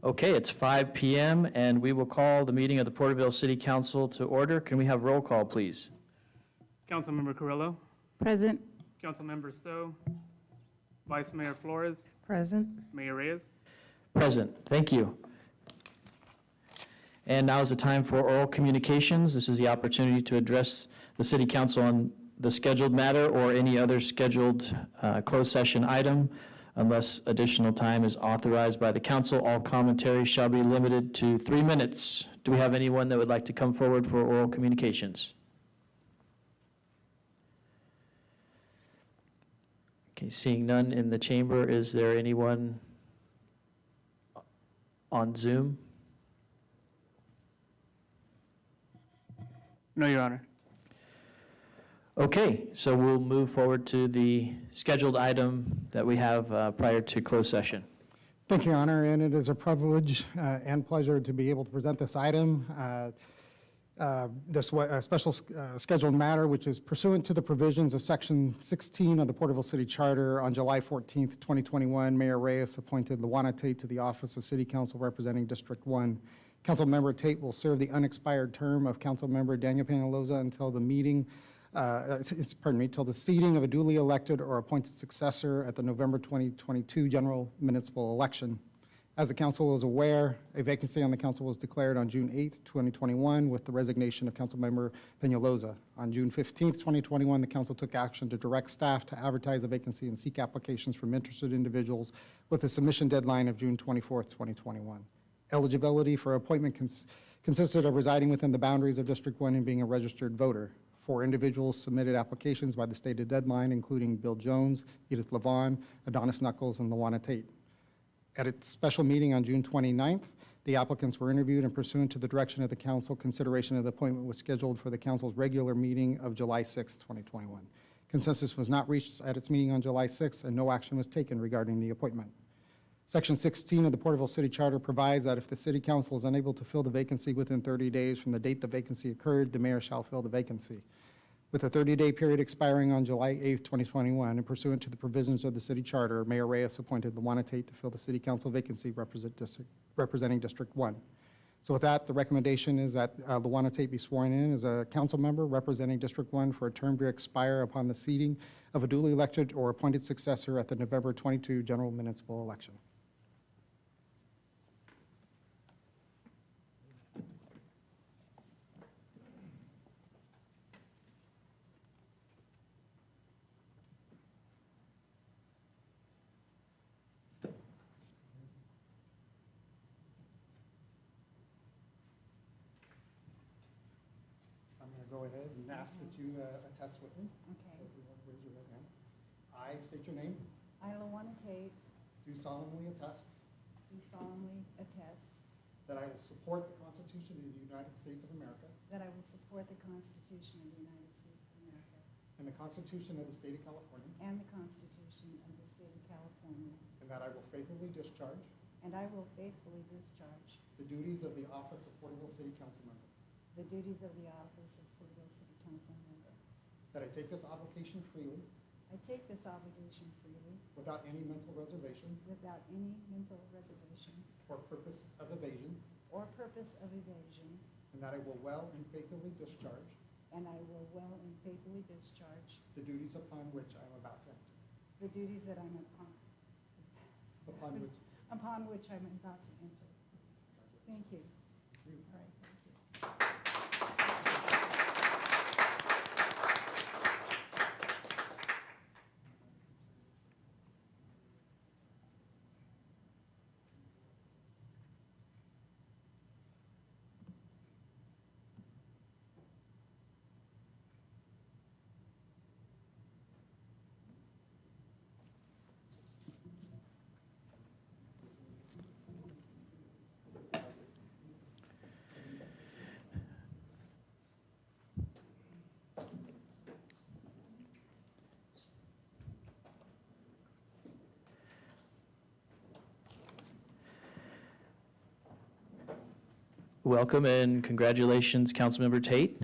Okay, it's 5 p.m. and we will call the meeting of the Porterville City Council to order. Can we have roll call, please? Councilmember Carrillo, Present. Councilmember Stowe, Vice Mayor Flores, Present. Mayor Reyes. Present. Thank you. And now is the time for oral communications. This is the opportunity to address the City Council on the scheduled matter or any other scheduled closed session item. Unless additional time is authorized by the council, all commentary shall be limited to 3 minutes. Do we have anyone that would like to come forward for oral communications? Okay, seeing none in the chamber, is there anyone on Zoom? No, Your Honor. Okay, so we'll move forward to the scheduled item that we have prior to closed session. Thank you, Your Honor, and it is a privilege and pleasure to be able to present this item. This special scheduled matter, which is pursuant to the provisions of Section 16 of the Porterville City Charter. On July 14th, 2021, Mayor Reyes appointed Luana Tate to the office of City Council representing District 1. Councilmember Tate will serve the unexpired term of Councilmember Daniel Peñalosa until the meeting till the seating of a duly elected or appointed successor at the November 2022 general municipal election. As the council is aware, a vacancy on the council was declared on June 8th, 2021, with the resignation of Councilmember Peñalosa. On June 15th, 2021, the council took action to direct staff to advertise the vacancy and seek applications from interested individuals with a submission deadline of June 24th, 2021. Eligibility for appointment consisted of residing within the boundaries of District 1 and being a registered voter. 4 individuals submitted applications by the stated deadline, including Bill Jones, Edith Levon, Adonis Knuckles, and Luana Tate. At its special meeting on June 29th, the applicants were interviewed, and pursuant to the direction of the council, consideration of the appointment was scheduled for the council's regular meeting of July 6th, 2021. Consensus was not reached at its meeting on July 6th, and no action was taken regarding the appointment. Section 16 of the Porterville City Charter provides that if the City Council is unable to fill the vacancy within 30 days from the date the vacancy occurred, the mayor shall fill the vacancy. With a 30-day period expiring on July 8th, 2021, and pursuant to the provisions of the City Charter, Mayor Reyes appointed Luana Tate to fill the City Council vacancy representing District 1. So with that, the recommendation is that Luana Tate be sworn in as a council member representing District 1 for a term to expire upon the seating of a duly elected or appointed successor at the November 22 general municipal election. I'm going to go ahead and ask that you attest with me. Okay. So if you want to raise your right hand. I state your name. I, Luana Tate, Do solemnly attest do solemnly attest that I will support the Constitution of the United States of America that I will support the Constitution of the United States of America and the Constitution of the State of California, and the Constitution of the State of California, and that I will faithfully discharge and I will faithfully discharge the duties of the office of Porterville City Council member. the duties of the office of Porterville City Council member. That I take this obligation freely I take this obligation freely without any mental reservation without any mental reservation or purpose of evasion, or purpose of evasion, and that I will well and faithfully discharge and I will well and faithfully discharge the duties upon which I am about to enter. the duties that I'm Upon which. upon which I'm about to enter. Thank you. All right, thank you. Welcome and congratulations, Councilmember Tate.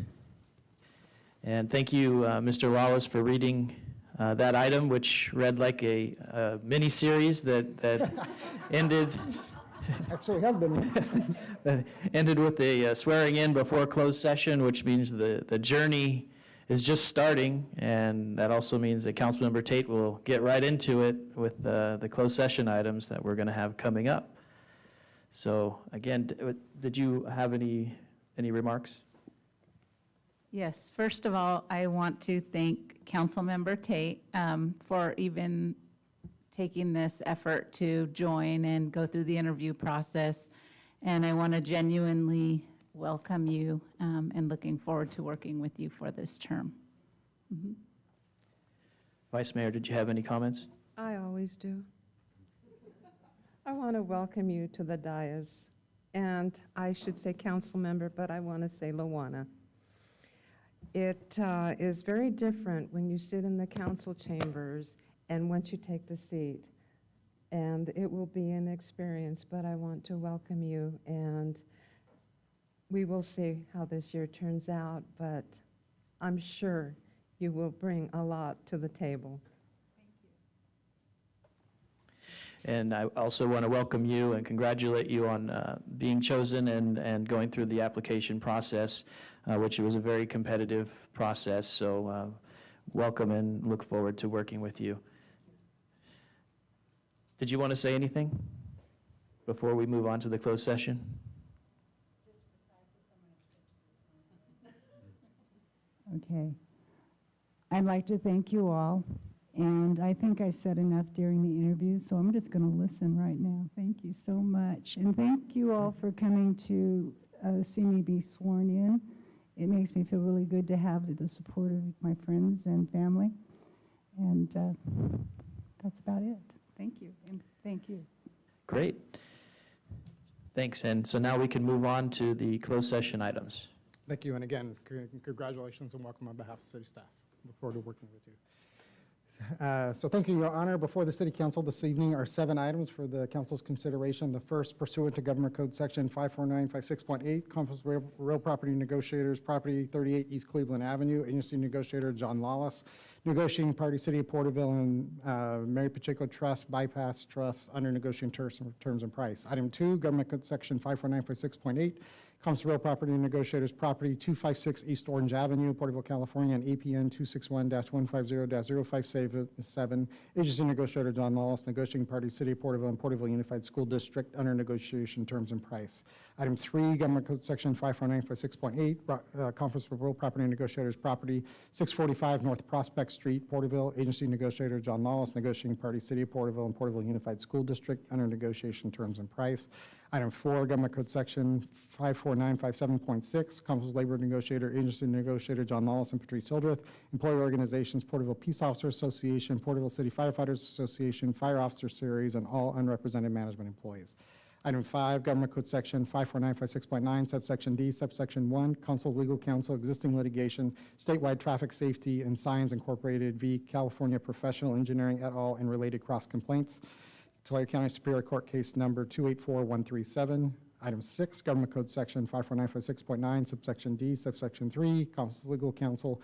And thank you, Mr. Lawless, for reading that item, which read like a mini-series that ended Actually has been. That ended with the swearing in before closed session, which means the journey is just starting, and that also means that Councilmember Tate will get right into it with the closed session items that we're going to have coming up. So again, did you have any remarks? Yes, first of all, I want to thank Councilmember Tate for even taking this effort to join and go through the interview process. And I want to genuinely welcome you and looking forward to working with you for this term. Vice Mayor, did you have any comments? I always do. I want to welcome you to the dais, and I should say council member, but I want to say Luana. It is very different when you sit in the council chambers and once you take the seat, and it will be an experience, but I want to welcome you, and we will see how this year turns out, but I'm sure you will bring a lot to the table. And I also want to welcome you and congratulate you on being chosen and going through the application process, which was a very competitive process. So welcome and look forward to working with you. Did you want to say anything before we move on to the closed session? Okay. I'd like to thank you all, and I think I said enough during the interview, so I'm just going to listen right now. Thank you so much, and thank you all for coming to see me be sworn in. It makes me feel really good to have the support of my friends and family, and that's about it. Thank you, and thank you. Great. Thanks. And so now we can move on to the closed session items. Thank you, and again, congratulations and welcome on behalf of city staff. Look forward to working with you. So thank you, Your Honor. Before the City Council this evening are 7 items for the council's consideration. The first, pursuant to Government Code Section 54956.8, Conference Real Property Negotiators, Property 38 East Cleveland Avenue, Agency Negotiator John Lawless, Negotiating Party City of Porterville and Mary Pacheco Trust, Bypass Trust, under negotiating terms and price. Item 2, Government Code Section 54956.8, Conference Real Property Negotiators, Property 256 East Orange Avenue, Porterville, California, and APN 261-150-0577. Agency Negotiator John Lawless, Negotiating Party City of Porterville and Porterville Unified School District, under negotiation terms and price. Item 3, Government Code Section 54956.8, Conference for Real Property Negotiators, Property 645 North Prospect Street, Porterville. Agency Negotiator John Lawless, Negotiating Party City of Porterville and Porterville Unified School District, under negotiation terms and price. Item 4, Government Code Section 54957.6, Conference Labor Negotiator, Agency Negotiator John Lawless and Patrice Hildreth, Employer Organizations, Porterville Peace Officer Association, Porterville City Firefighters Association, Fire Officer Series, and all unrepresented management employees. Item 5, Government Code Section 54956.9, subsection D, subsection 1, Council's Legal Counsel, existing litigation, statewide traffic safety and signs incorporated v. California Professional Engineering et al. And related cross complaints. Tulare County Superior Court case number 284137. Item 6, Government Code Section 54956.9, subsection D, subsection 3, Council's Legal Counsel,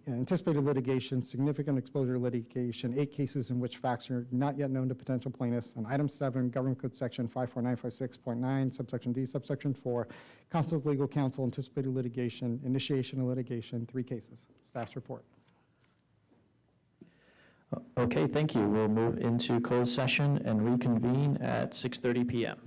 anticipated litigation, significant exposure litigation, 8 cases in which facts are not yet known to potential plaintiffs. And item 7, Government Code Section 54956.9, subsection D, subsection 4, Council's Legal Counsel, anticipated litigation, initiation of litigation, 3 cases. Staff's report. Okay, thank you. We'll move into closed session and reconvene at 6:30 p.m.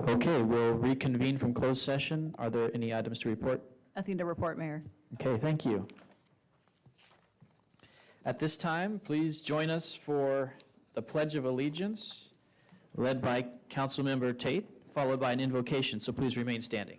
Okay, we'll reconvene from closed session. Are there any items to report? Nothing to report, Mayor. Okay, thank you. At this time, please join us for the Pledge of Allegiance, led by Councilmember Tate, followed by an invocation, so please remain standing.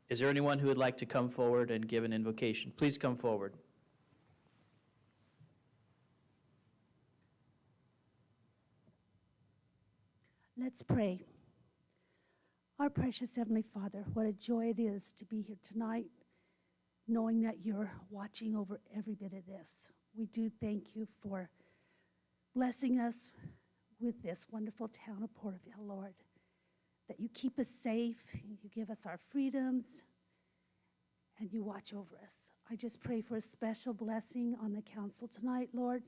Is there anyone who would like to come forward and give an invocation? Please come forward. Let's pray. Our precious Heavenly Father, what a joy it is to be here tonight, knowing that you're watching over every bit of this. We do thank you for blessing us with this wonderful town of Porterville, Lord, that you keep us safe, you give us our freedoms, and you watch over us. I just pray for a special blessing on the council tonight, Lord,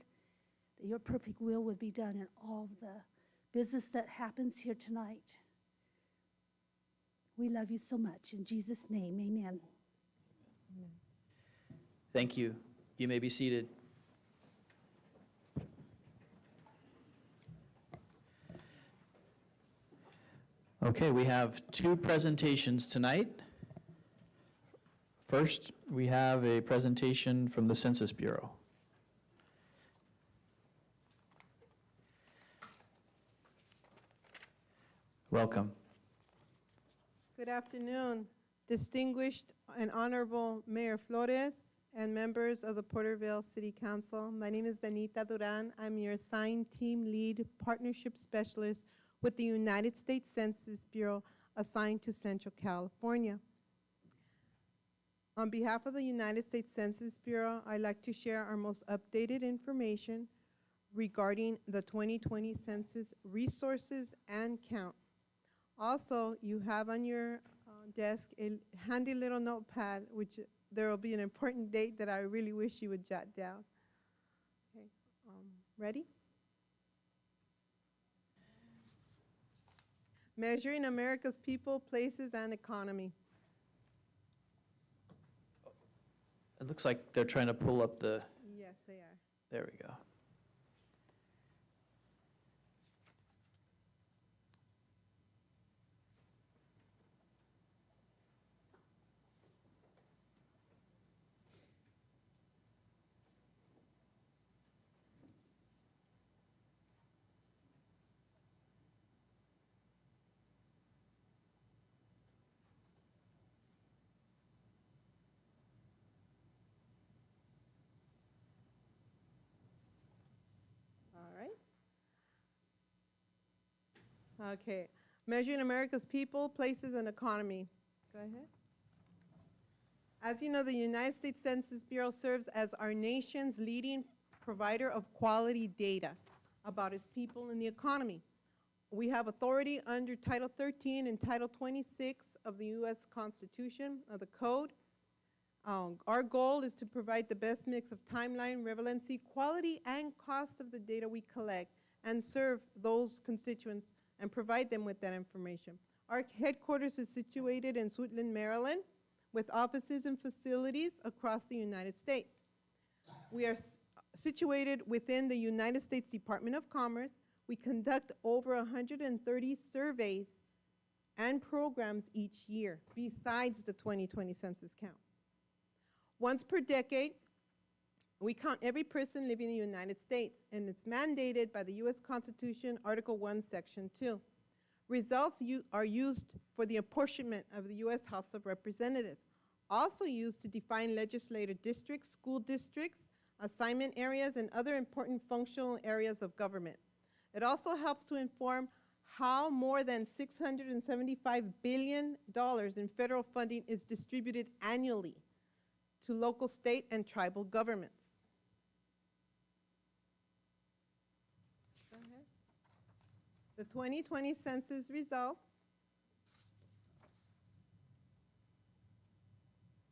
that your perfect will would be done in all the business that happens here tonight. We love you so much. In Jesus' name, amen. Thank you. You may be seated. Okay, we have two presentations tonight. First, we have a presentation from the Census Bureau. Welcome. Good afternoon, distinguished and honorable Mayor Flores and members of the Porterville City Council. My name is Danita Duran. I'm your assigned team lead partnership specialist with the United States Census Bureau assigned to Central California. On behalf of the United States Census Bureau, I'd like to share our most updated information regarding the 2020 census resources and count. Also, you have on your desk a handy little notepad, which there will be an important date that I really wish you would jot down. Okay, ready? Measuring America's people, places, and economy. It looks like they're trying to pull up the, Yes, they are. there we go. All right. Okay. Measuring America's people, places, and economy. Go ahead. As you know, the United States Census Bureau serves as our nation's leading provider of quality data about its people and the economy. We have authority under Title 13 and Title 26 of the U.S. Constitution, of the Code. Our goal is to provide the best mix of timeline, relevancy, quality, and cost of the data we collect and serve those constituents and provide them with that information. Our headquarters is situated in Suitland, Maryland, with offices and facilities across the United States. We are situated within the United States Department of Commerce. We conduct over 130 surveys and programs each year, besides the 2020 census count. Once per decade, we count every person living in the United States, and it's mandated by the U.S. Constitution, Article 1, Section 2. Results are used for the apportionment of the U.S. House of Representatives, also used to define legislative districts, school districts, assignment areas, and other important functional areas of government. It also helps to inform how more than $675 billion in federal funding is distributed annually to local, state, and tribal governments. Go ahead. The 2020 census results.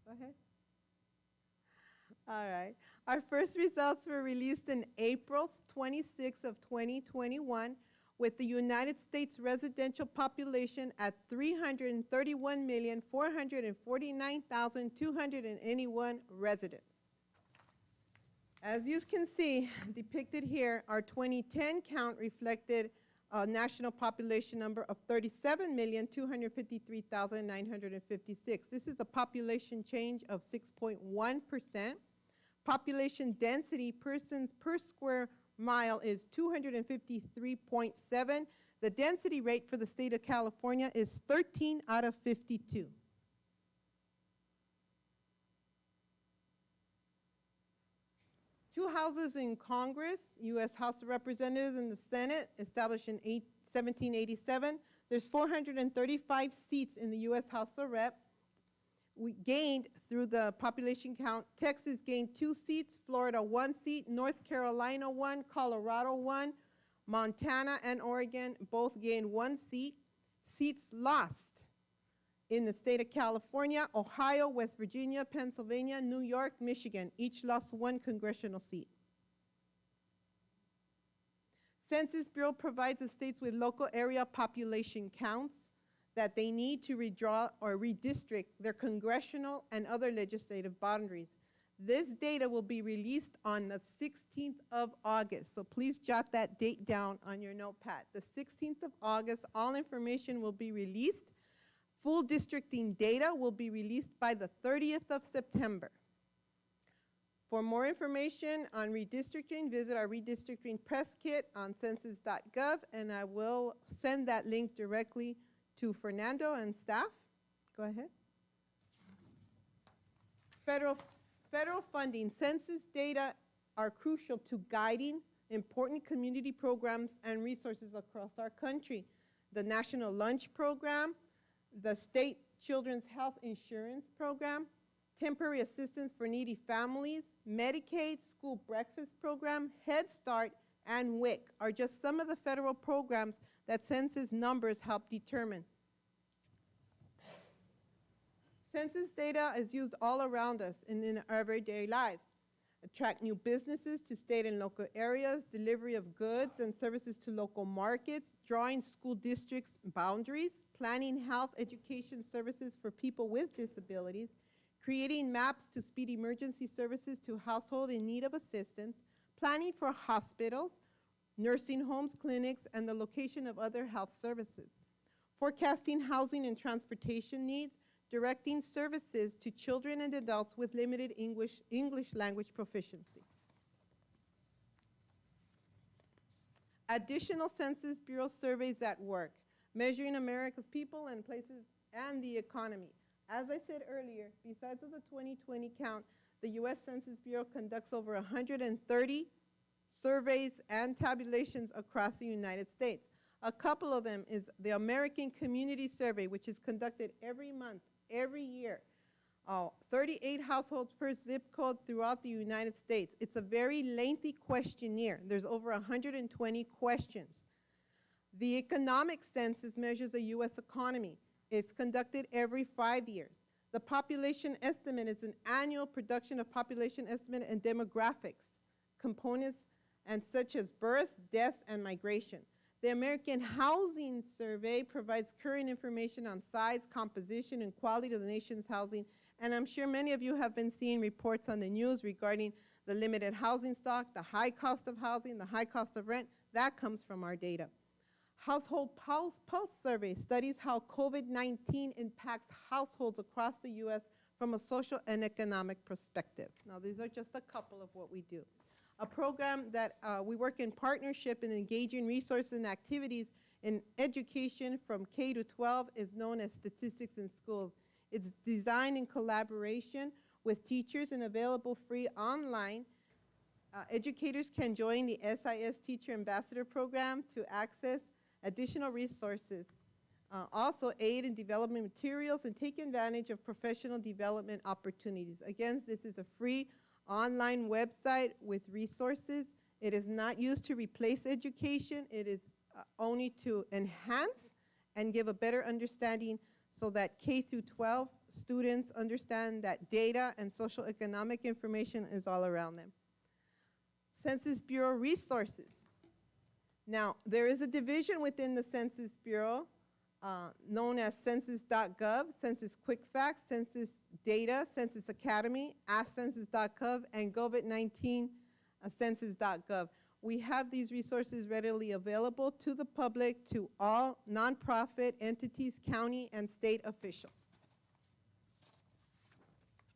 Go ahead. All right. Our first results were released in April 26th of 2021. with the United States residential population at 331,449,281 residents. As you can see depicted here, our 2010 count reflected a national population number of 37,253,956. This is a population change of 6.1%. Population density, persons per square mile, is 253.7. The density rate for the state of California is 13 out of 52. Two houses in Congress, U.S. House of Representatives and the Senate, established in 1787. There's 435 seats in the U.S. House of Rep. We gained through the population count. Texas gained 2 seats, Florida 1 seat, North Carolina 1, Colorado 1, Montana and Oregon both gained 1 seat. Seats lost in the state of California, Ohio, West Virginia, Pennsylvania, New York, Michigan, each lost 1 congressional seat. Census Bureau provides the states with local area population counts that they need to redraw or redistrict their congressional and other legislative boundaries. This data will be released on the 16th of August, so please jot that date down on your notepad. The 16th of August, all information will be released. Full districting data will be released by the 30th of September. For more information on redistricting, visit our redistricting press kit on census.gov, and I will send that link directly to Fernando and staff. Go ahead. Federal funding. Census data are crucial to guiding important community programs and resources across our country. The National Lunch Program, the State Children's Health Insurance Program, Temporary Assistance for Needy Families, Medicaid, School Breakfast Program, Head Start, and WIC are just some of the federal programs that census numbers help determine. Census data is used all around us in our everyday lives. Attract new businesses to state and local areas, delivery of goods and services to local markets, drawing school districts' boundaries, planning health education services for people with disabilities, creating maps to speed emergency services to households in need of assistance, planning for hospitals, nursing homes, clinics, and the location of other health services, forecasting housing and transportation needs, directing services to children and adults with limited English language proficiency. Additional Census Bureau surveys at work, measuring America's people and places and the economy. As I said earlier, besides of the 2020 count, the U.S. Census Bureau conducts over 130 surveys and tabulations across the United States. A couple of them is the American Community Survey, which is conducted every month, every year. 38 households per zip code throughout the United States. It's a very lengthy questionnaire. There's over 120 questions. The Economic Census measures the U.S. economy. It's conducted every 5 years. The Population Estimate is an annual production of population estimate and demographics components, and such as births, deaths, and migration. The American Housing Survey provides current information on size, composition, and quality of the nation's housing, and I'm sure many of you have been seeing reports on the news regarding the limited housing stock, the high cost of housing, the high cost of rent. That comes from our data. Household Pulse Survey studies how COVID-19 impacts households across the U.S. from a social and economic perspective. Now, these are just a couple of what we do. A program that we work in partnership and engaging resources and activities in education from K to 12 is known as Statistics in Schools. It's designed in collaboration with teachers and available free online. Educators can join the SIS Teacher Ambassador Program to access additional resources. Also aid in development materials and take advantage of professional development opportunities. Again, this is a free online website with resources. It is not used to replace education. It is only to enhance and give a better understanding so that K through 12 students understand that data and social economic information is all around them. Census Bureau resources. Now, there is a division within the Census Bureau known as census.gov, Census Quick Facts, Census Data, Census Academy, AskCensus.gov, and COVID-19 census.gov. We have these resources readily available to the public, to all nonprofit entities, county and state officials.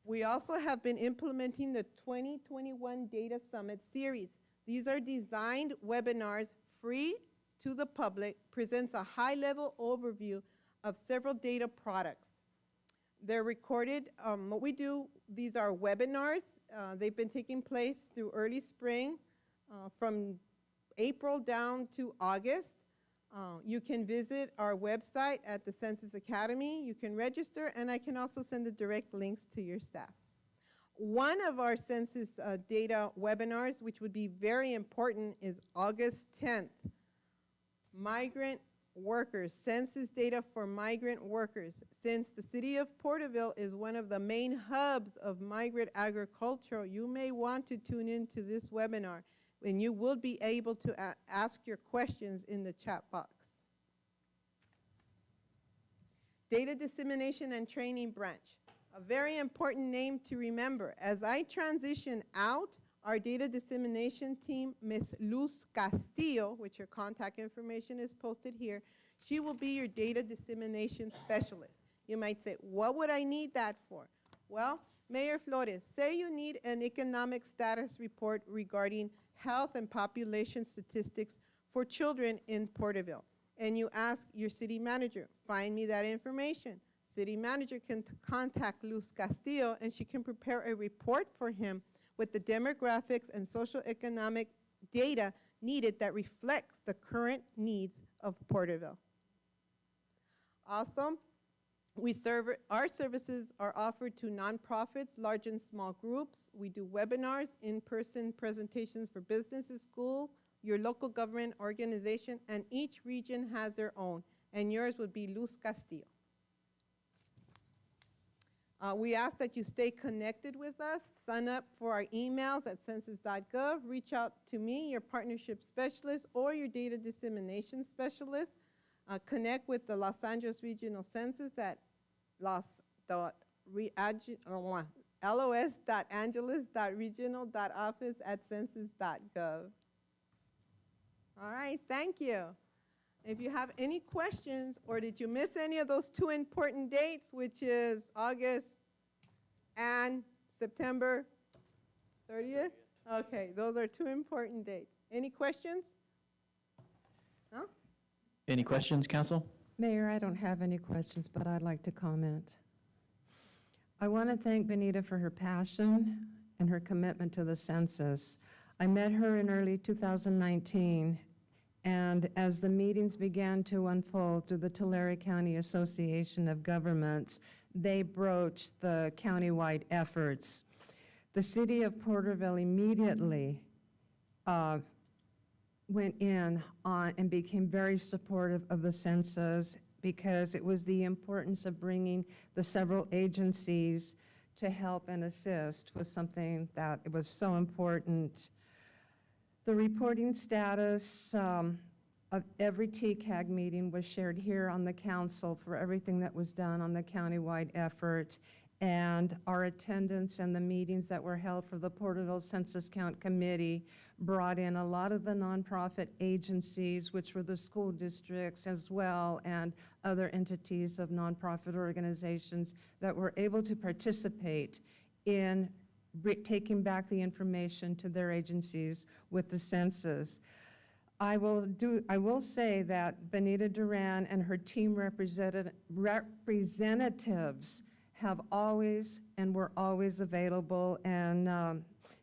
We also have been implementing the 2021 Data Summit series. These are designed webinars, free to the public, presents a high-level overview of several data products. They're recorded. What we do, these are webinars. They've been taking place through early spring, from April down to August. You can visit our website at the Census Academy. You can register, and I can also send the direct links to your staff. One of our census data webinars, which would be very important, is August 10th. Migrant workers, census data for migrant workers. Since the city of Porterville is one of the main hubs of migrant agriculture, you may want to tune into this webinar, and you will be able to ask your questions in the chat box. Data Dissemination and Training Branch, a very important name to remember. As I transition out, our data dissemination team, Ms. Luz Castillo, which her contact information is posted here, she will be your data dissemination specialist. You might say, what would I need that for? Well, Mayor Flores, say you need an economic status report regarding health and population statistics for children in Porterville, and you ask your city manager, find me that information. City manager can contact Luz Castillo, and she can prepare a report for him with the demographics and social economic data needed that reflects the current needs of Porterville. Also, our services are offered to nonprofits, large and small groups. We do webinars, in-person presentations for businesses, schools, your local government organization, and each region has their own, and yours would be Luz Castillo. We ask that you stay connected with us, sign up for our emails at census.gov, reach out to me, your partnership specialist, or your data dissemination specialist. Connect with the Los Angeles Regional Census at los.angeles.regional.office@census.gov. All right, thank you. If you have any questions, or did you miss any of those two important dates, which is August and September 30th? Okay, those are two important dates. Any questions? No? Any questions, council? Mayor, I don't have any questions, but I'd like to comment. I want to thank Benita for her passion and her commitment to the census. I met her in early 2019, and as the meetings began to unfold through the Tulare County Association of Governments, they broached the countywide efforts. The city of Porterville immediately went in on and became very supportive of the census, because it was the importance of bringing the several agencies to help and assist was something that it was so important. The reporting status of every TCAG meeting was shared here on the council for everything that was done on the countywide effort, and our attendance and the meetings that were held for the Porterville Census Count Committee brought in a lot of the nonprofit agencies, which were the school districts as well, and other entities of nonprofit organizations that were able to participate in taking back the information to their agencies with the census. I will say that Benita Duran and her team representatives have always and were always available, and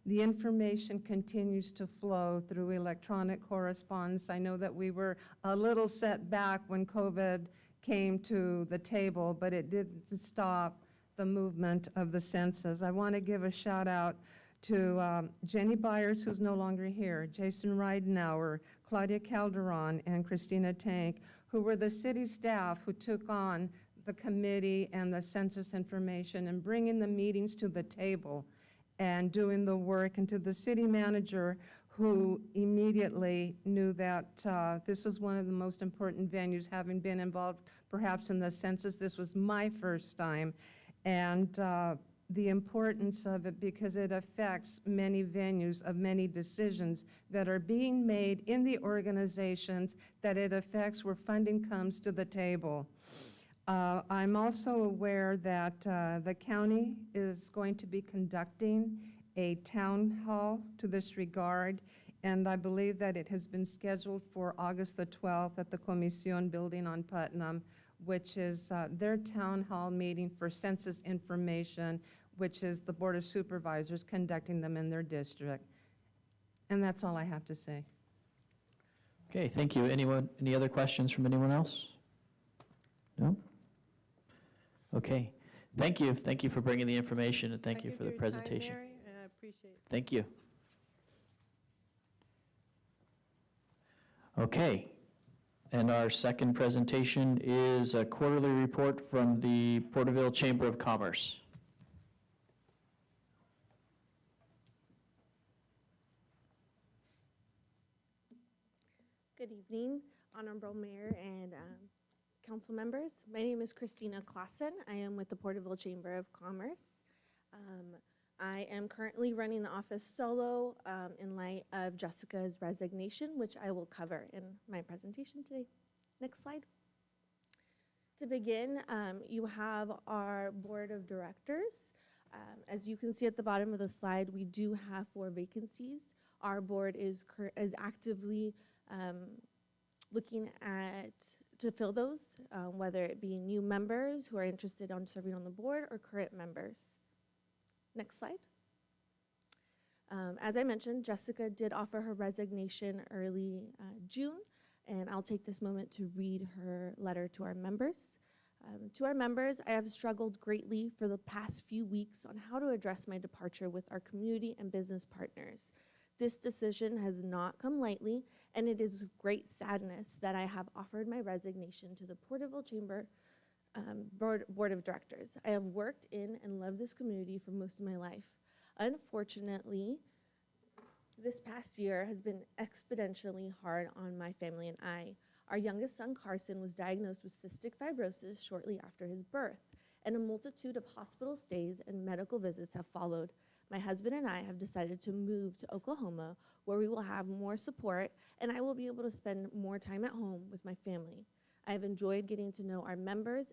the information continues to flow through electronic correspondence. I know that we were a little set back when COVID came to the table, but it didn't stop the movement of the census. I want to give a shout out to Jenny Byers, who's no longer here, Jason Reidenauer, Claudia Calderon, and Christina Tank, who were the city staff who took on the committee and the census information and bringing the meetings to the table and doing the work, and to the city manager who immediately knew that this was one of the most important venues, having been involved perhaps in the census. This was my first time, and the importance of it because it affects many venues of many decisions that are being made in the organizations that it affects where funding comes to the table. I'm also aware that the county is going to be conducting a town hall to this regard, and I believe that it has been scheduled for August the 12th at the Comisión building on Putnam, which is their town hall meeting for census information, which is the Board of Supervisors conducting them in their district. And that's all I have to say. Okay, thank you. Anyone, any other questions from anyone else? No? Okay, thank you. Thank you for bringing the information, and thank you for the your time, presentation. Mary, and I appreciate it. Thank you. Okay, and our second presentation is a quarterly report from the Porterville Chamber of Commerce. Good evening, Honorable Mayor and council members. My name is Christina Clausen. I am with the Porterville Chamber of Commerce. I am currently running the office solo in light of Jessica's resignation, which I will cover in my presentation today. Next slide. To begin, you have our board of directors. As you can see at the bottom of the slide, we do have 4 vacancies. Our board is actively looking to fill those, whether it be new members who are interested in serving on the board or current members. Next slide. As I mentioned, Jessica did offer her resignation early June, and I'll take this moment to read her letter to our members. To our members, I have struggled greatly for the past few weeks on how to address my departure with our community and business partners. This decision has not come lightly, and it is with great sadness that I have offered my resignation to the Porterville Chamber Board of Directors. I have worked in and loved this community for most of my life. Unfortunately, this past year has been exponentially hard on my family and I. Our youngest son, Carson, was diagnosed with cystic fibrosis shortly after his birth, and a multitude of hospital stays and medical visits have followed. My husband and I have decided to move to Oklahoma, where we will have more support, and I will be able to spend more time at home with my family. I have enjoyed getting to know our members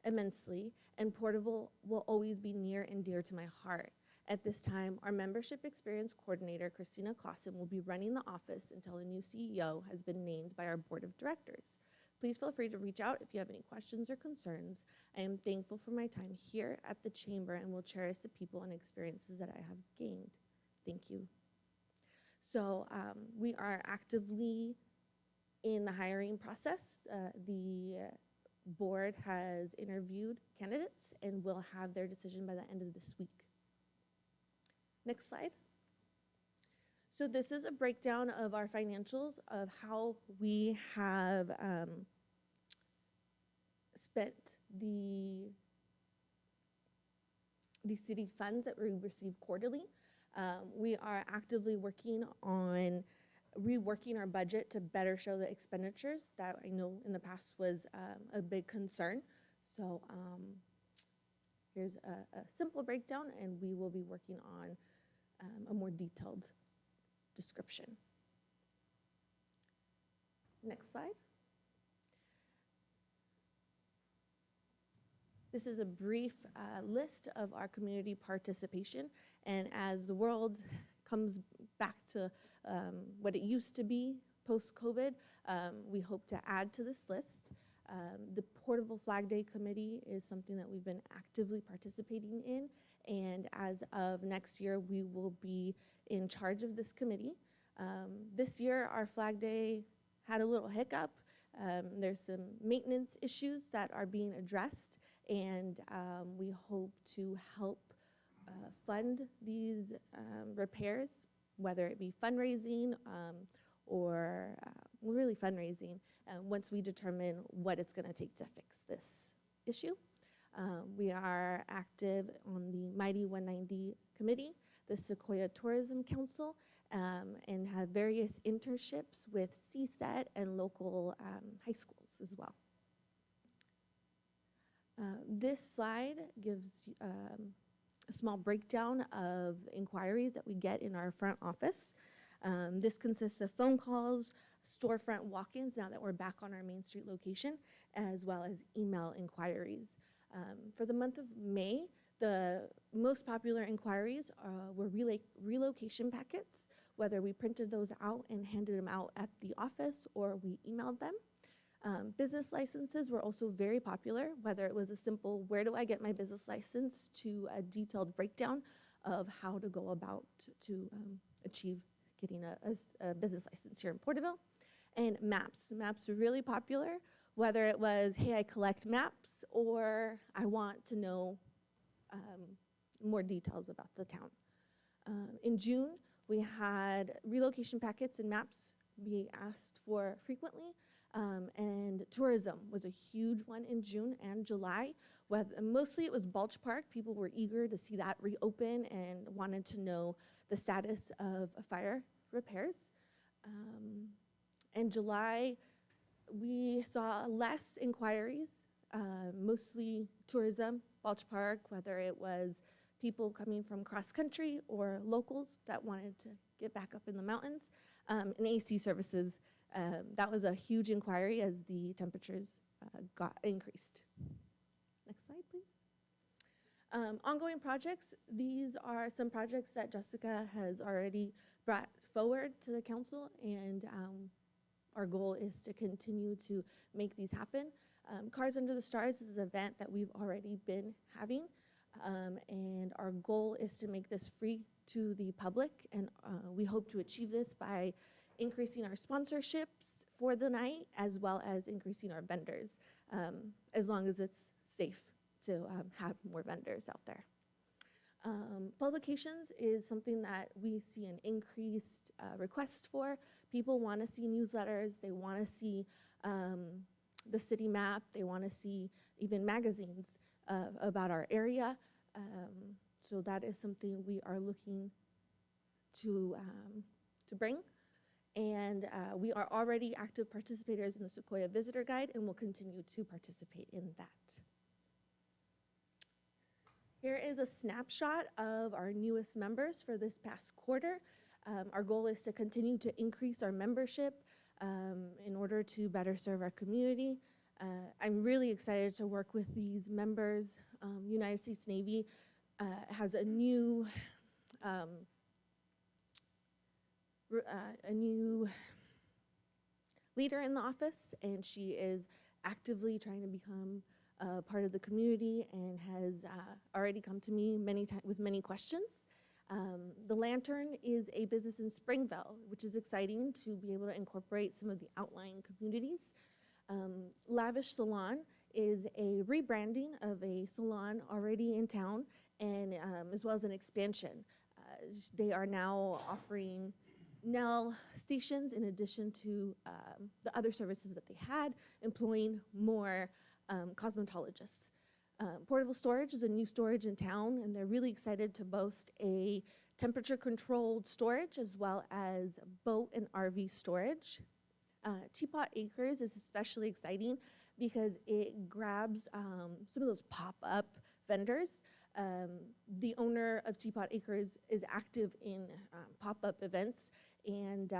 immensely, and Porterville will always be near and dear to my heart. At this time, our membership experience coordinator, Christina Clausen, will be running the office until a new CEO has been named by our board of directors. Please feel free to reach out if you have any questions or concerns. I am thankful for my time here at the chamber and will cherish the people and experiences that I have gained. Thank you. So we are actively in the hiring process. The board has interviewed candidates and will have their decision by the end of this week. Next slide. So this is a breakdown of our financials of how we have spent the city funds that we receive quarterly. We are actively working on reworking our budget to better show the expenditures that I know in the past was a big concern. So here's a simple breakdown, and we will be working on a more detailed description. Next slide. This is a brief list of our community participation, and as the world comes back to what it used to be post-COVID, we hope to add to this list. The Porterville Flag Day Committee is something that we've been actively participating in, and as of next year, we will be in charge of this committee. This year, our Flag Day had a little hiccup. There's some maintenance issues that are being addressed, and we hope to help fund these repairs, whether it be fundraising or really fundraising, once we determine what it's going to take to fix this issue. We are active on the Mighty 190 Committee, the Sequoia Tourism Council, and have various internships with CSET and local high schools as well. This slide gives a small breakdown of inquiries that we get in our front office. This consists of phone calls, storefront walk-ins now that we're back on our Main Street location, as well as email inquiries. For the month of May, the most popular inquiries were relocation packets, whether we printed those out and handed them out at the office or we emailed them. Business licenses were also very popular, whether it was a simple, where do I get my business license, to a detailed breakdown of how to go about to achieve getting a business license here in Porterville. And maps. Maps were really popular, whether it was, hey, I collect maps, or I want to know more details about the town. In June, we had relocation packets and maps be asked for frequently. And tourism was a huge one in June and July. Mostly it was Balch Park. People were eager to see that reopen and wanted to know the status of fire repairs. In July, we saw less inquiries, mostly tourism, Balch Park, whether it was people coming from cross country or locals that wanted to get back up in the mountains, and AC services. That was a huge inquiry as the temperatures got increased. Next slide, please. Ongoing projects. These are some projects that Jessica has already brought forward to the council, and our goal is to continue to make these happen. Cars Under the Stars is an event that we've already been having, and our goal is to make this free to the public, and we hope to achieve this by increasing our sponsorships for the night, as well as increasing our vendors, as long as it's safe to have more vendors out there. Publications is something that we see an increased request for. People want to see newsletters, they want to see the city map, they want to see even magazines about our area. So that is something we are looking to bring. And we are already active participators in the Sequoia Visitor Guide, and will continue to participate in that. Here is a snapshot of our newest members for this past quarter. Our goal is to continue to increase our membership in order to better serve our community. I'm really excited to work with these members. United States Navy has a new leader in the office, and she is actively trying to become part of the community and has already come to me many times with many questions. The Lantern is a business in Springville, which is exciting to be able to incorporate some of the outlying communities. Lavish Salon is a rebranding of a salon already in town, and as well as an expansion. They are now offering nail stations in addition to the other services that they had, employing more cosmetologists. Porterville Storage is a new storage in town, and they're really excited to boast a temperature-controlled storage as well as boat and RV storage. Teapot Acres is especially exciting because it grabs some of those pop-up vendors. The owner of Teapot Acres is active in pop-up events, and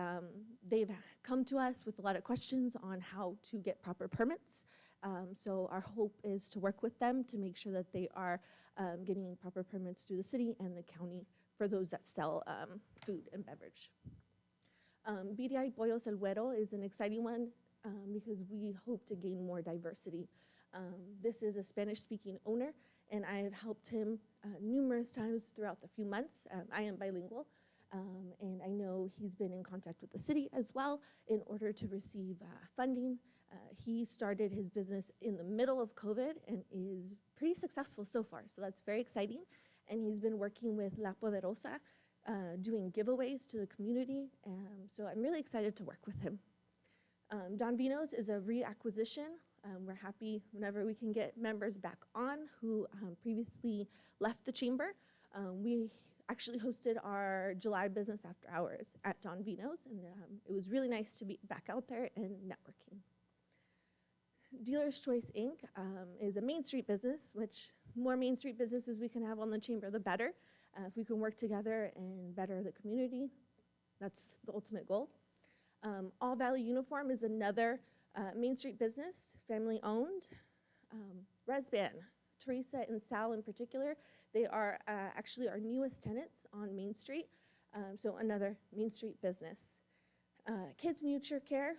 they've come to us with a lot of questions on how to get proper permits. So our hope is to work with them to make sure that they are getting proper permits through the city and the county for those that sell food and beverage. BDI Pollos El Güero is an exciting one because we hope to gain more diversity. This is a Spanish-speaking owner, and I have helped him numerous times throughout the few months. I am bilingual, and I know he's been in contact with the city as well in order to receive funding. He started his business in the middle of COVID and is pretty successful so far, so that's very exciting. And he's been working with La Poderosa, doing giveaways to the community, so I'm really excited to work with him. Don Vino's is a reacquisition We're happy whenever we can get members back on who previously left the chamber. We actually hosted our July business after hours at John Vino's, and it was really nice to be back out there and networking. Dealer's Choice Inc. Is a Main Street business, which more Main Street businesses we can have on the chamber, the better. If we can work together and better the community, that's the ultimate goal. All Valley Uniform is another Main Street business, family owned. Resban, Teresa and Sal in particular, they are actually our newest tenants on Main Street, so another Main Street business. Kids Mutual Care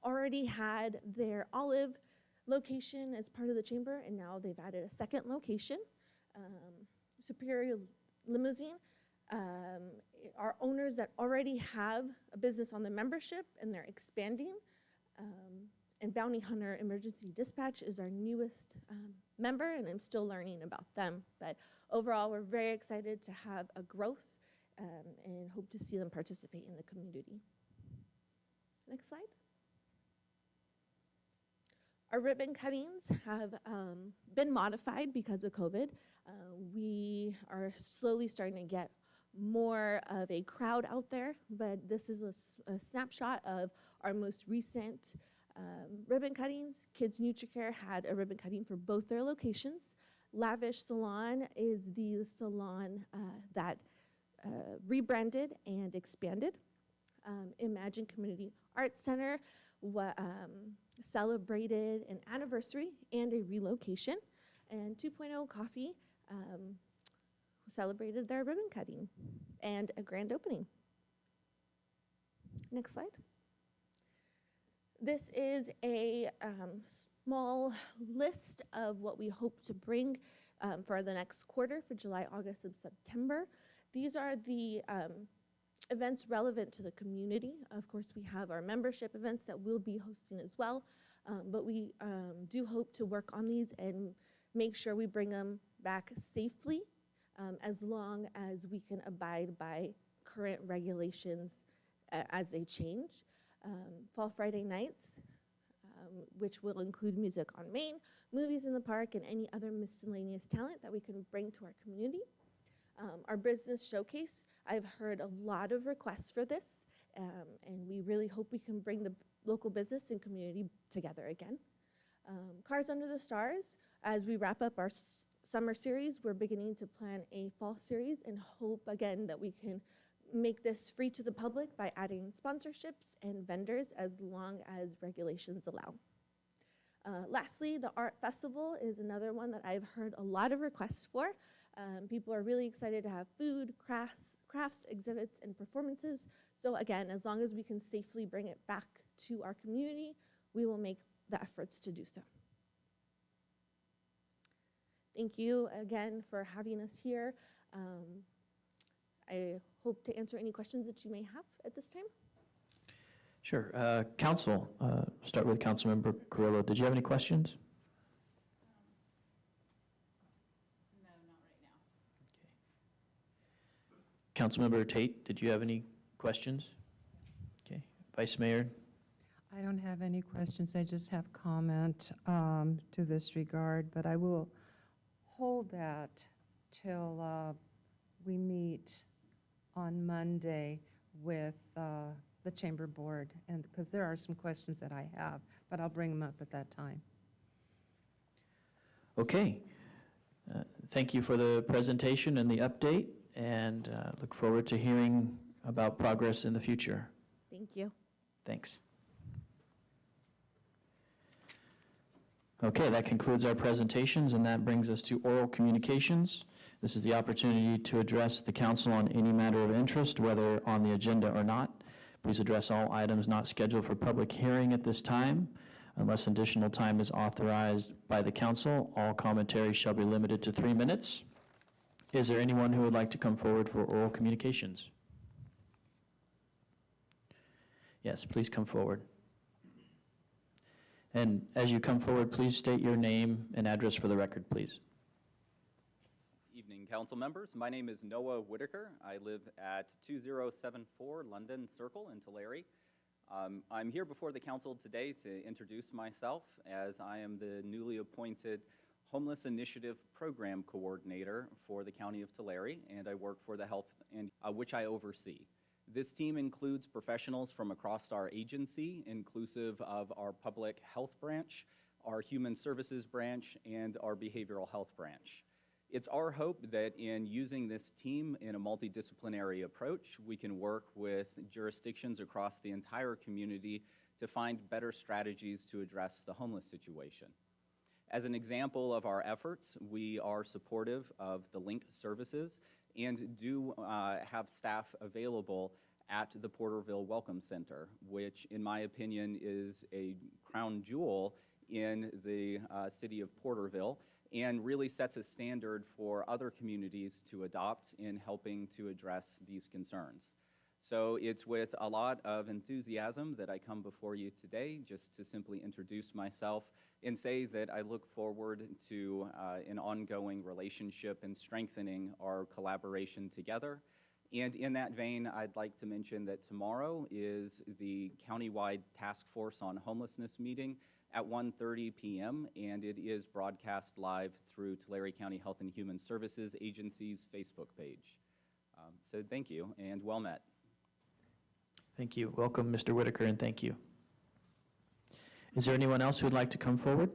already had their Olive location as part of the chamber, and now they've added a second location. Superior Limousine are owners that already have a business on the membership, and they're expanding. And Bounty Hunter Emergency Dispatch is our newest member, and I'm still learning about them. But overall, we're very excited to have a growth and hope to see them participate in the community. Next slide. Our ribbon cuttings have been modified because of COVID. We are slowly starting to get more of a crowd out there, but this is a snapshot of our most recent ribbon cuttings. Kids NutriCare had a ribbon cutting for both their locations. Lavish Salon is the salon that rebranded and expanded. Imagine Community Arts Center celebrated an anniversary and a relocation. And 2.0 Coffee celebrated their ribbon cutting and a grand opening. Next slide. This is a small list of what we hope to bring for the next quarter for July, August, and September. These are the events relevant to the community. Of course, we have our membership events that we'll be hosting as well, but we do hope to work on these and make sure we bring them back safely as long as we can abide by current regulations as they change. Fall Friday nights, which will include music on Main, movies in the park, and any other miscellaneous talent that we can bring to our community. Our business showcase, I've heard a lot of requests for this, and we really hope we can bring the local business and community together again. Cars Under the Stars, as we wrap up our summer series, we're beginning to plan a fall series and hope again that we can make this free to the public by adding sponsorships and vendors as long as regulations allow. Lastly, the Art Festival is another one that I've heard a lot of requests for. People are really excited to have food, crafts, exhibits, and performances. So again, as long as we can safely bring it back to our community, we will make the efforts to do so. Thank you again for having us here. I hope to answer any questions that you may have at this time. Sure. Council, start with Councilmember Carrillo. Did you have any questions? No, not right now. Councilmember Tate, did you have any questions? Okay. Vice Mayor? I don't have any questions. I just have comment to this regard, but I will hold that till we meet on Monday with the Chamber Board, and because there are some questions that I have, but I'll bring them up at that time. Okay. Thank you for the presentation and the update, and look forward to hearing about progress in the future. Thank you. Thanks. Okay, that concludes our presentations, and that brings us to oral communications. This is the opportunity to address the council on any matter of interest, whether on the agenda or not. Please address all items not scheduled for public hearing at this time. Unless additional time is authorized by the council, all commentary shall be limited to 3 minutes. Is there anyone who would like to come forward for oral communications? Yes, please come forward. And as you come forward, please state your name and address for the record, please. Evening, council members. My name is Noah Whitaker. I live at 2074 London Circle in Tulare. I'm here before the council today to introduce myself, as I am the newly appointed Homeless Initiative Program Coordinator for the County of Tulare, and I work for the Health and which I oversee. This team includes professionals from across our agency, inclusive of our public health branch, our human services branch, and our behavioral health branch. It's our hope that in using this team in a multidisciplinary approach, we can work with jurisdictions across the entire community to find better strategies to address the homeless situation. As an example of our efforts, we are supportive of the LINK services and do have staff available at the Porterville Welcome Center, which in my opinion is a crown jewel in the city of Porterville, and really sets a standard for other communities to adopt in helping to address these concerns. So it's with a lot of enthusiasm that I come before you today just to simply introduce myself and say that I look forward to an ongoing relationship and strengthening our collaboration together. And in that vein, I'd like to mention that tomorrow is the countywide task force on homelessness meeting at 1:30 p.m., and it is broadcast live through Tulare County Health and Human Services Agency's Facebook page. So thank you, and well met. Thank you. Welcome, Mr. Whitaker, and thank you. Is there anyone else who would like to come forward?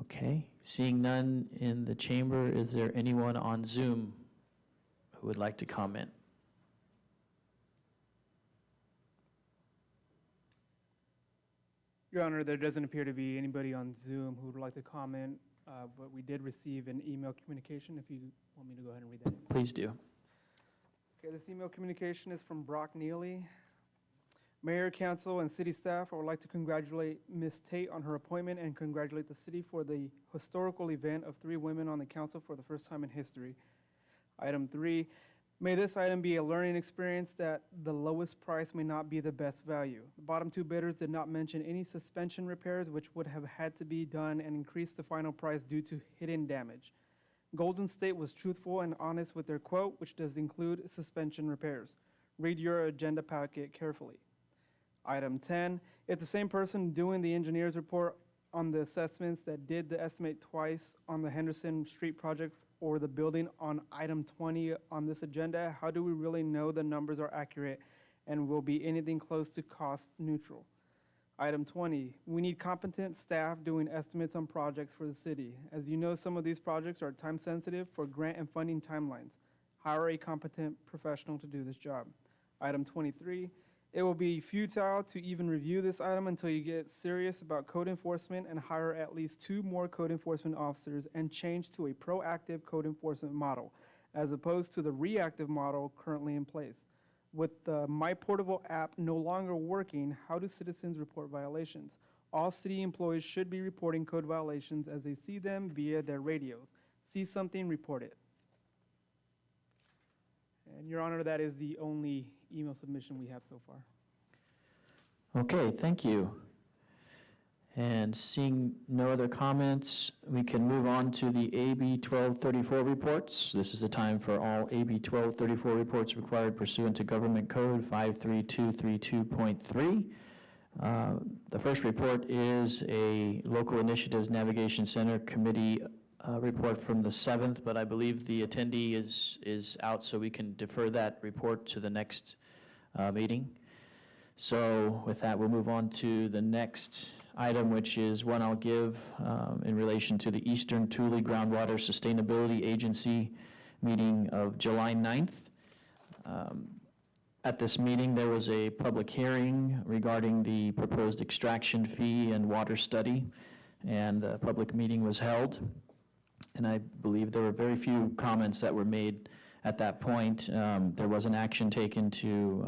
Okay, seeing none in the chamber, is there anyone on Zoom who would like to comment? Your Honor, there doesn't appear to be anybody on Zoom who would like to comment, but we did receive an email communication, if you want me to go ahead and read that. Please do. Okay, this email communication is from Brock Neely. Mayor, council, and city staff, I would like to congratulate Ms. Tate on her appointment and congratulate the city for the historical event of 3 women on the council for the first time in history. Item 3, may this item be a learning experience that the lowest price may not be the best value. The bottom 2 bidders did not mention any suspension repairs which would have had to be done and increase the final price due to hidden damage. Golden State was truthful and honest with their quote, which does include suspension repairs. Read your agenda packet carefully. Item 10, if the same person doing the engineer's report on the assessments that did the estimate twice on the Henderson Street project or the building on item 20 on this agenda, how do we really know the numbers are accurate and will be anything close to cost neutral? Item 20, we need competent staff doing estimates on projects for the city. As you know, some of these projects are time sensitive for grant and funding timelines. Hire a competent professional to do this job. Item 23, it will be futile to even review this item until you get serious about code enforcement and hire at least 2 more code enforcement officers and change to a proactive code enforcement model, as opposed to the reactive model currently in place. With the My Porterville app no longer working, how do citizens report violations? All city employees should be reporting code violations as they see them via their radios. See something, report it. And Your Honor, that is the only email submission we have so far. Okay, thank you. And seeing no other comments, we can move on to the AB 1234 reports. This is the time for all AB 1234 reports required pursuant to Government Code 53232.3. The first report is a Local Initiatives Navigation Center Committee report from the 7th, but I believe the attendee is out, so we can defer that report to the next meeting. So with that, we'll move on to the next item, which is one I'll give in relation to the Eastern Tule Groundwater Sustainability Agency meeting of July 9th. At this meeting, there was a public hearing regarding the proposed extraction fee and water study, and the public meeting was held. And I believe there were very few comments that were made at that point. There was an action taken to,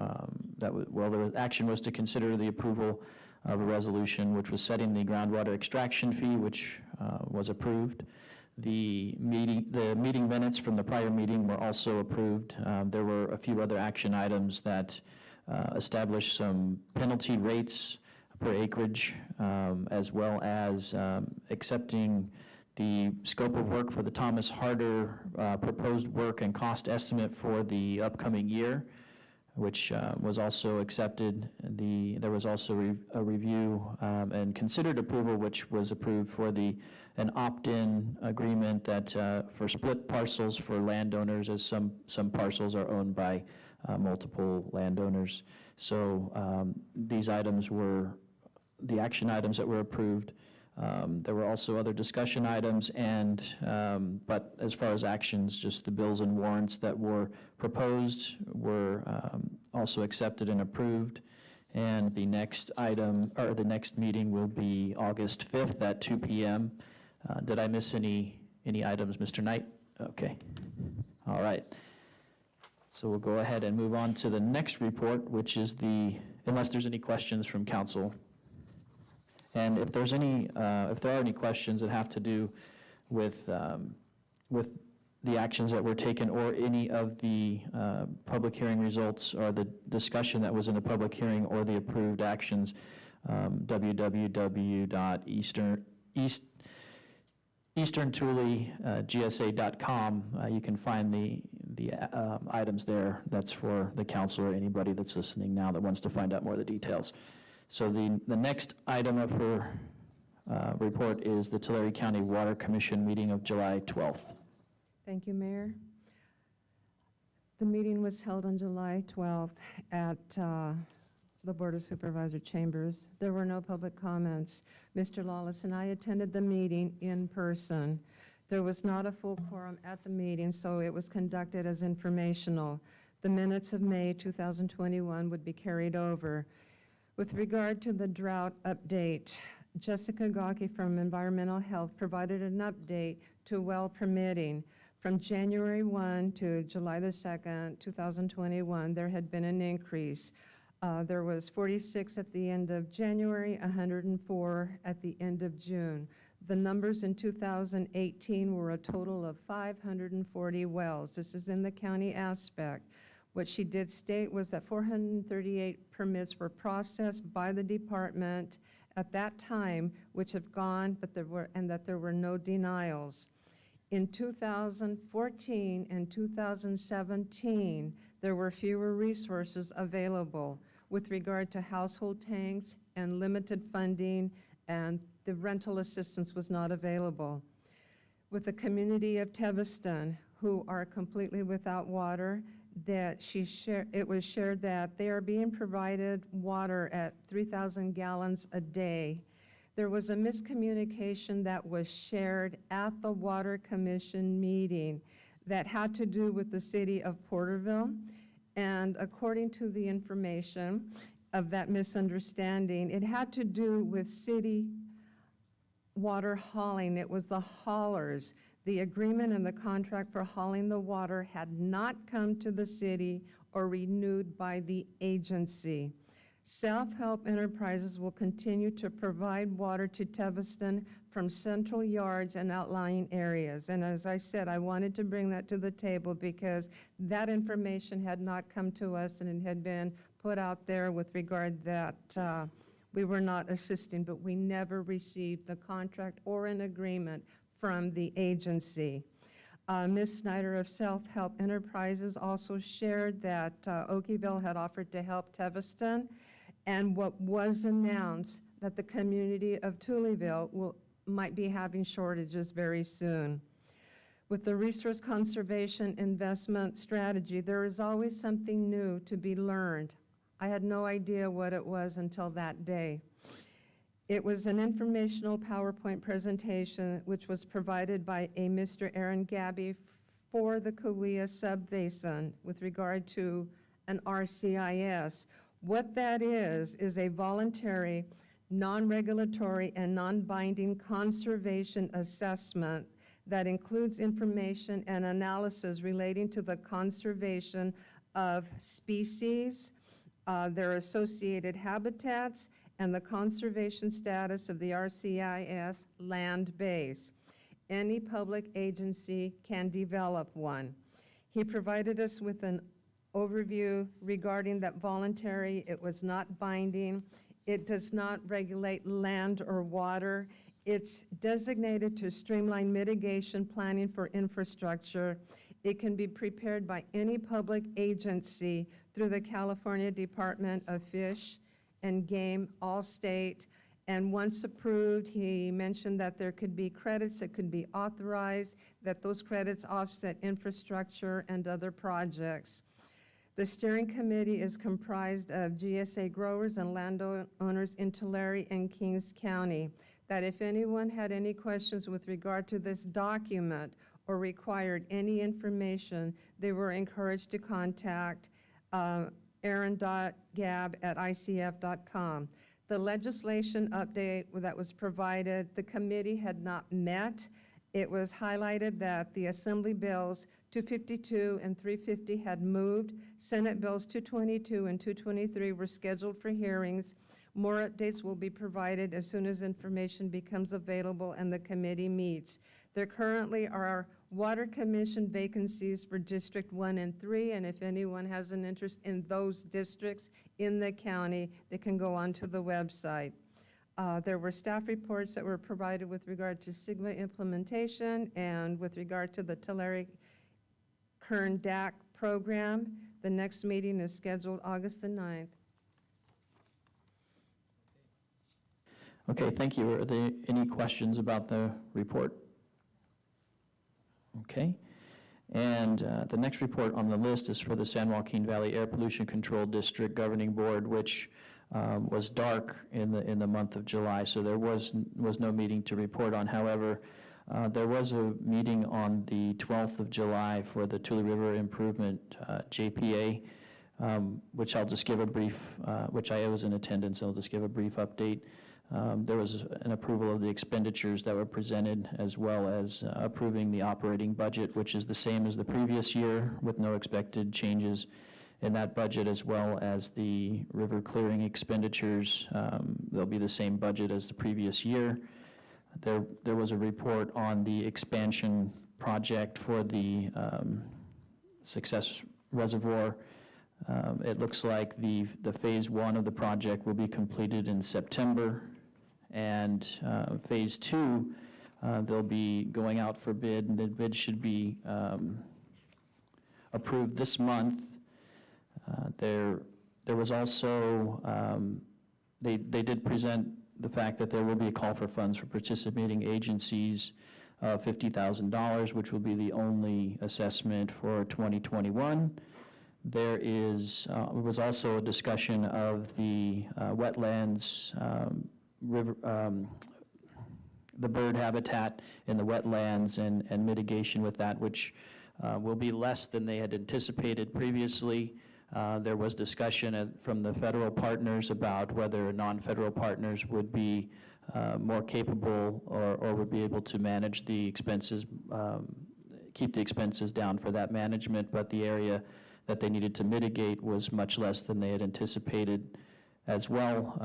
the action was to consider the approval of a resolution which was setting the groundwater extraction fee, which was approved. The meeting minutes from the prior meeting were also approved. There were a few other action items that established some penalty rates per acreage, as well as accepting the scope of work for the Thomas Harder proposed work and cost estimate for the upcoming year, which was also accepted. There was also a review and considered approval, which was approved for an opt-in agreement that for split parcels for landowners, as some parcels are owned by multiple landowners. So these items were the action items that were approved. There were also other discussion items, but as far as actions, just the bills and warrants that were proposed were also accepted and approved. And the next item, or the next meeting, will be August 5th at 2 p.m. Did I miss any items, Mr. Knight? Okay. All right. So we'll go ahead and move on to the next report, which is unless there's any questions from council. And if there are any questions that have to do with the actions that were taken or any of the public hearing results or the discussion that was in the public hearing or the approved actions, easterntulegsa.com, you can find the items there. That's for the council or anybody that's listening now that wants to find out more of the details. So the next item of her report is the Tulare County Water Commission meeting of July 12th. Thank you, Mayor. The meeting was held on July 12th at the Board of Supervisor chambers. There were no public comments. Mr. Lawless and I attended the meeting in person. There was not a full quorum at the meeting, so it was conducted as informational. The minutes of May 2021 would be carried over. With regard to the drought update, Jessica Gawke from Environmental Health provided an update to well permitting. From January 1 to July the 2nd, 2021, there had been an increase. There was 46 at the end of January, 104 at the end of June. The numbers in 2018 were a total of 540 wells. This is in the county aspect. What she did state was that 438 permits were processed by the department at that time, which have gone, but there were no denials. In 2014 and 2017, there were fewer resources available with regard to household tanks and limited funding, and the rental assistance was not available. With the community of Teviston, who are completely without water, it was shared that they are being provided water at 3,000 gallons a day. There was a miscommunication that was shared at the Water Commission meeting that had to do with the city of Porterville. And according to the information of that misunderstanding, it had to do with city water hauling. It was the haulers. The agreement and the contract for hauling the water had not come to the city or renewed by the agency. Self-help enterprises will continue to provide water to Teviston from central yards and outlying areas. And as I said, I wanted to bring that to the table because that information had not come to us, and it had been put out there with regard that we were not assisting, but we never received the contract or an agreement from the agency. Ms. Snyder of Self-Help Enterprises also shared that Okieville had offered to help Teviston, and what was announced that the community of Tuleville might be having shortages very soon. With the resource conservation investment strategy, there is always something new to be learned. I had no idea what it was until that day. It was an informational PowerPoint presentation which was provided by a Mr. Aaron Gabby for the Cahuilla Subbasin with regard to an RCIS. What that is a voluntary, non-regulatory, and non-binding conservation assessment that includes information and analysis relating to the conservation of species, their associated habitats, and the conservation status of the RCIS land base. Any public agency can develop one. He provided us with an overview regarding that voluntary. It was not binding. It does not regulate land or water. It's designated to streamline mitigation planning for infrastructure. It can be prepared by any public agency through the California Department of Fish and Game, all state. And once approved, he mentioned that there could be credits that could be authorized, that those credits offset infrastructure and other projects. The steering committee is comprised of GSA growers and landowners in Tulare and Kings County. That if anyone had any questions with regard to this document or required any information, they were encouraged to contact aaron.gab@icf.com. The legislation update that was provided, the committee had not met. It was highlighted that the Assembly bills 252 and 350 had moved. Senate bills 222 and 223 were scheduled for hearings. More updates will be provided as soon as information becomes available and the committee meets. There currently are Water Commission vacancies for District 1 and 3, and if anyone has an interest in those districts in the county, they can go onto the website. There were staff reports that were provided with regard to SIGMA implementation and with regard to the Tulare Kern DAC program. The next meeting is scheduled August the 9th. Okay, thank you. Are there any questions about the report? Okay. And the next report on the list is for the San Joaquin Valley Air Pollution Control District Governing Board, which was dark in the month of July, so there was no meeting to report on. However, there was a meeting on the 12th of July for the Tule River Improvement JPA, which I'll just give a brief, which I was in attendance, I'll just give a brief update. There was an approval of the expenditures that were presented, as well as approving the operating budget, which is the same as the previous year with no expected changes in that budget, as well as the river clearing expenditures. They'll be the same budget as the previous year. There was a report on the expansion project for the Success Reservoir. It looks like the phase 1 of the project will be completed in September, and phase 2, they'll be going out for bid, and the bid should be approved this month. There was also, they did present the fact that there will be a call for funds for participating agencies of $50,000, which will be the only assessment for 2021. There was also a discussion of the wetlands, river, the bird habitat in the wetlands and mitigation with that, which will be less than they had anticipated previously. There was discussion from the federal partners about whether non-federal partners would be more capable or would be able to manage the expenses, keep the expenses down for that management, but the area that they needed to mitigate was much less than they had anticipated as well.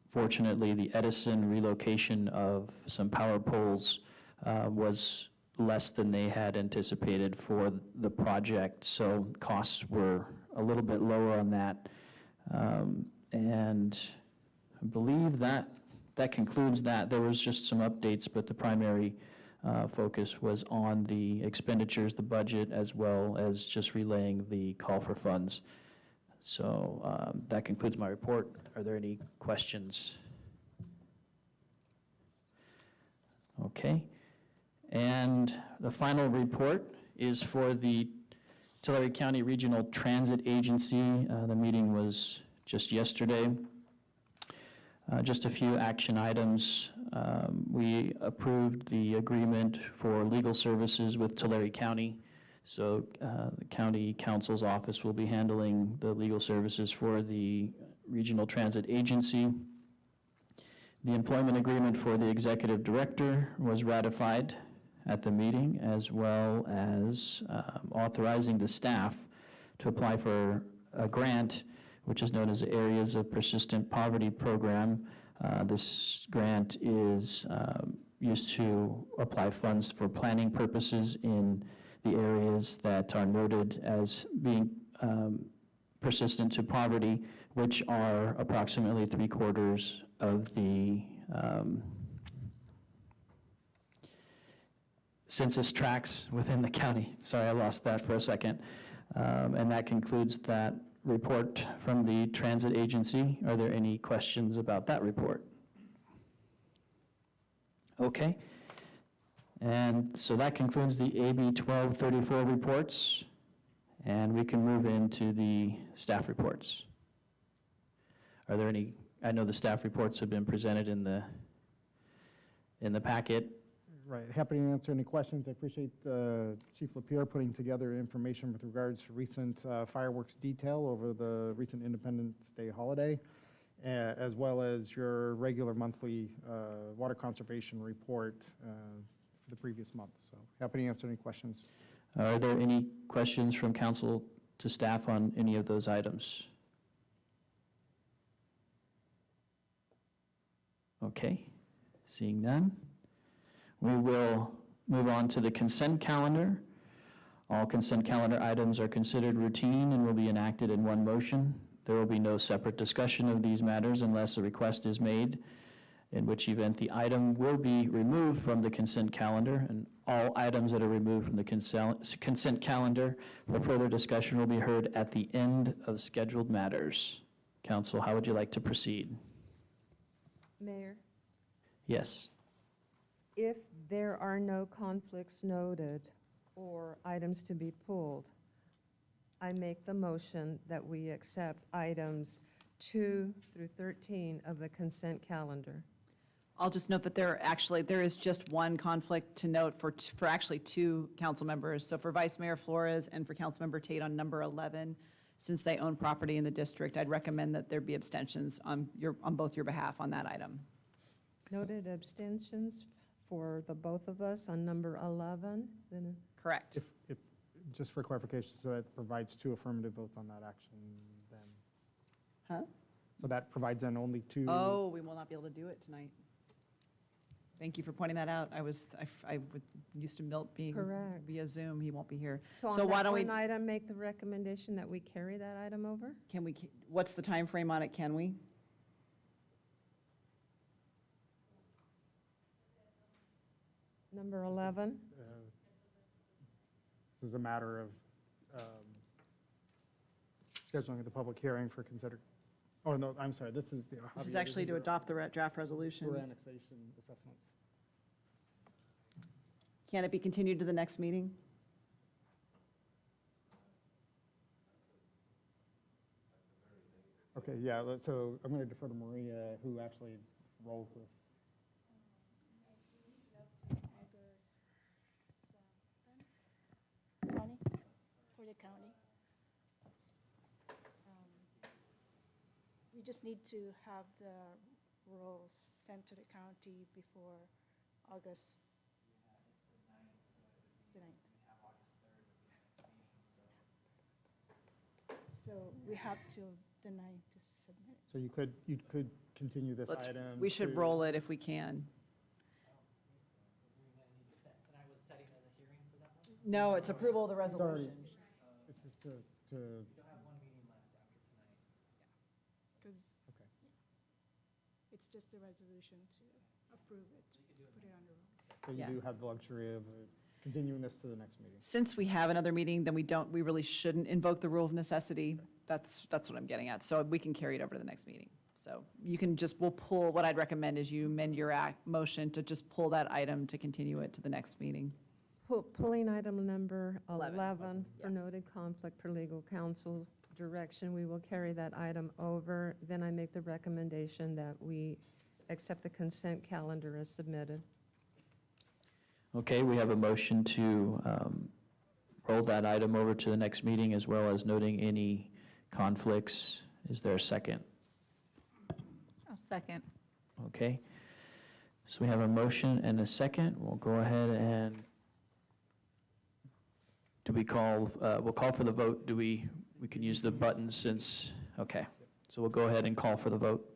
Fortunately, the Edison relocation of some power poles was less than they had anticipated for the project, so costs were a little bit lower on that. And I believe that concludes that. There was just some updates, but the primary focus was on the expenditures, the budget, as well as just relaying the call for funds. So that concludes my report. Are there any questions? Okay. And the final report is for the Tulare County Regional Transit Agency. The meeting was just yesterday. Just a few action items. We approved the agreement for legal services with Tulare County. So the county counsel's office will be handling the legal services for the Regional Transit Agency. The employment agreement for the executive director was ratified at the meeting, as well as authorizing the staff to apply for a grant, which is known as the Areas of Persistent Poverty Program. This grant is used to apply funds for planning purposes in the areas that are noted as being persistent to poverty, which are approximately 3/4 of the census tracts within the county. Sorry, I lost that for a second. And that concludes that report from the transit agency. Are there any questions about that report? Okay. And so that concludes the AB 1234 reports, and we can move into the staff reports. Are there any, I know the staff reports have been presented in the packet. Right, happy to answer any questions. I appreciate Chief Lapierre putting together information with regards to recent fireworks detail over the recent Independence Day holiday, as well as your regular monthly water conservation report for the previous month. So happy to answer any questions. Are there any questions from council to staff on any of those items? Okay, seeing none. We will move on to the consent calendar. All consent calendar items are considered routine and will be enacted in one motion. There will be no separate discussion of these matters unless a request is made, in which event the item will be removed from the consent calendar, and all items that are removed from the consent calendar for further discussion will be heard at the end of scheduled matters. Council, how would you like to proceed? Mayor, Yes. if there are no conflicts noted or items to be pulled, I make the motion that we accept items 2 through 13 of the consent calendar. I'll just note that there is just one conflict to note for actually two council members. So for Vice Mayor Flores and for Councilmember Tate on number 11, since they own property in the district, I'd recommend that there be abstentions on both your behalf on that item. Noted abstentions for the both of us on number 11, then Correct. If, just for clarification, so that provides 2 affirmative votes on that action then? Huh? So that provides then only 2? Oh, we will not be able to do it tonight. Thank you for pointing that out. Used to Milt being Correct. via Zoom. He won't be here. So So on why that don't we, one item, make the recommendation that we carry that item over? what's the time frame on it? Can we? Number 11? This is a matter of scheduling the public hearing for oh, no, I'm sorry, this is the. This is actually to adopt the draft resolutions. For annexation assessments. Can it be continued to the next meeting? Okay, yeah, so I'm going to defer to Maria, who actually rolls this. County, for the county. We just need to have the rules sent to the county before August the 9th. So we have till the 9th to submit. So you could continue this item. We should to- roll it if we can. No, it's approval of the resolution. This is to, Because okay. it's just the resolution to approve it, put it on the rules. So you Yeah. do have the luxury of continuing this to the next meeting. Since we have another meeting, then we really shouldn't invoke the rule of necessity. That's what I'm getting at. So we can carry it over to the next meeting. So you can we'll pull, what I'd recommend is you amend your motion to just pull that item to continue it to the next meeting. Pulling item number 11 Yeah. for noted conflict per legal counsel direction, we will carry that item over. Then I make the recommendation that we accept the consent calendar as submitted. Okay, we have a motion to roll that item over to the next meeting, as well as noting any conflicts. Is there a second? I'll second. Okay. So we have a motion and a second. We'll go ahead and, we'll call for the vote. We can use the button since, okay. So we'll go ahead and call for the vote.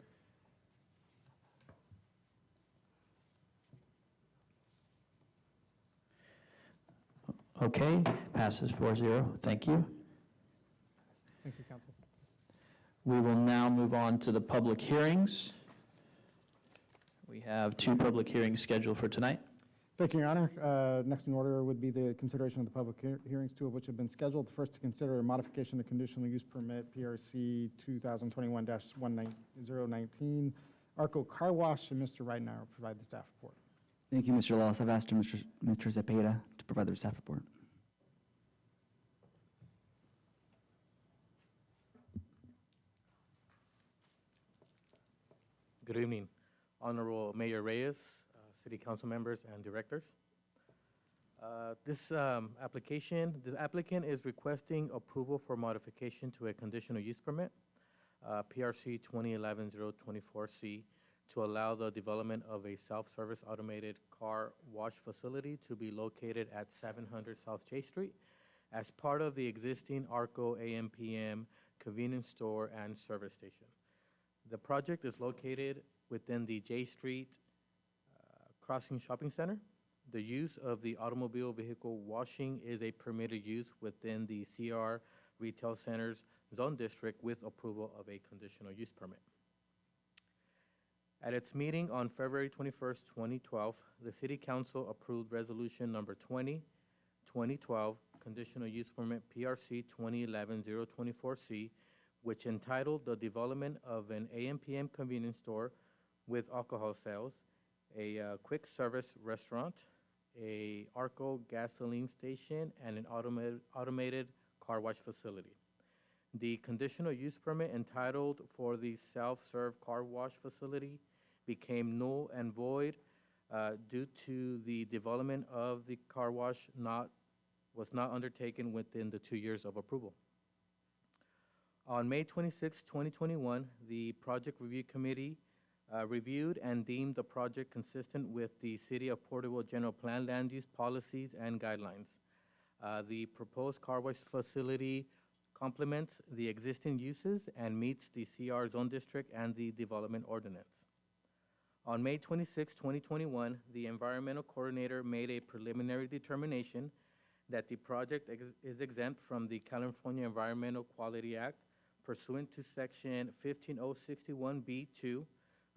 Okay, passes 4-0. Thank you. Thank you, council. We will now move on to the public hearings. We have 2 public hearings scheduled for tonight. Thank you, Your Honor. Next in order would be the consideration of the public hearings, two of which have been scheduled. The first to consider a modification to conditional use permit, PRC 2021-1019, Arco Car Wash, and Mr. Reitner will provide the staff report. Thank you, Mr. Lawless. I've asked Mr. Zepeda to provide the staff report. Good evening, Honorable Mayor Reyes, City Council members, and directors. The applicant is requesting approval for modification to a conditional use permit, PRC 2011-024C, to allow the development of a self-service automated car wash facility to be located at 700 South J Street as part of the existing Arco AMPM convenience store and service station. The project is located within the J Street Crossing Shopping Center. The use of the automobile vehicle washing is a permitted use within the CR Retail Center's zone district with approval of a conditional use permit. At its meeting on February 21st, 2012, the City Council approved Resolution Number 2012, Conditional Use Permit PRC 2011-024C, which entitled the development of an AMPM convenience store with alcohol sales, a quick service restaurant, a Arco gasoline station, and an automated car wash facility. The conditional use permit entitled for the self-serve car wash facility became null and void due to the development of the car wash was not undertaken within the 2 years of approval. On May 26, 2021, the Project Review Committee reviewed and deemed the project consistent with the City of Porterville General Plan land use policies and guidelines. The proposed car wash facility complements the existing uses and meets the CR zone district and the development ordinance. On May 26, 2021, the environmental coordinator made a preliminary determination that the project is exempt from the California Environmental Quality Act pursuant to Section 15061B2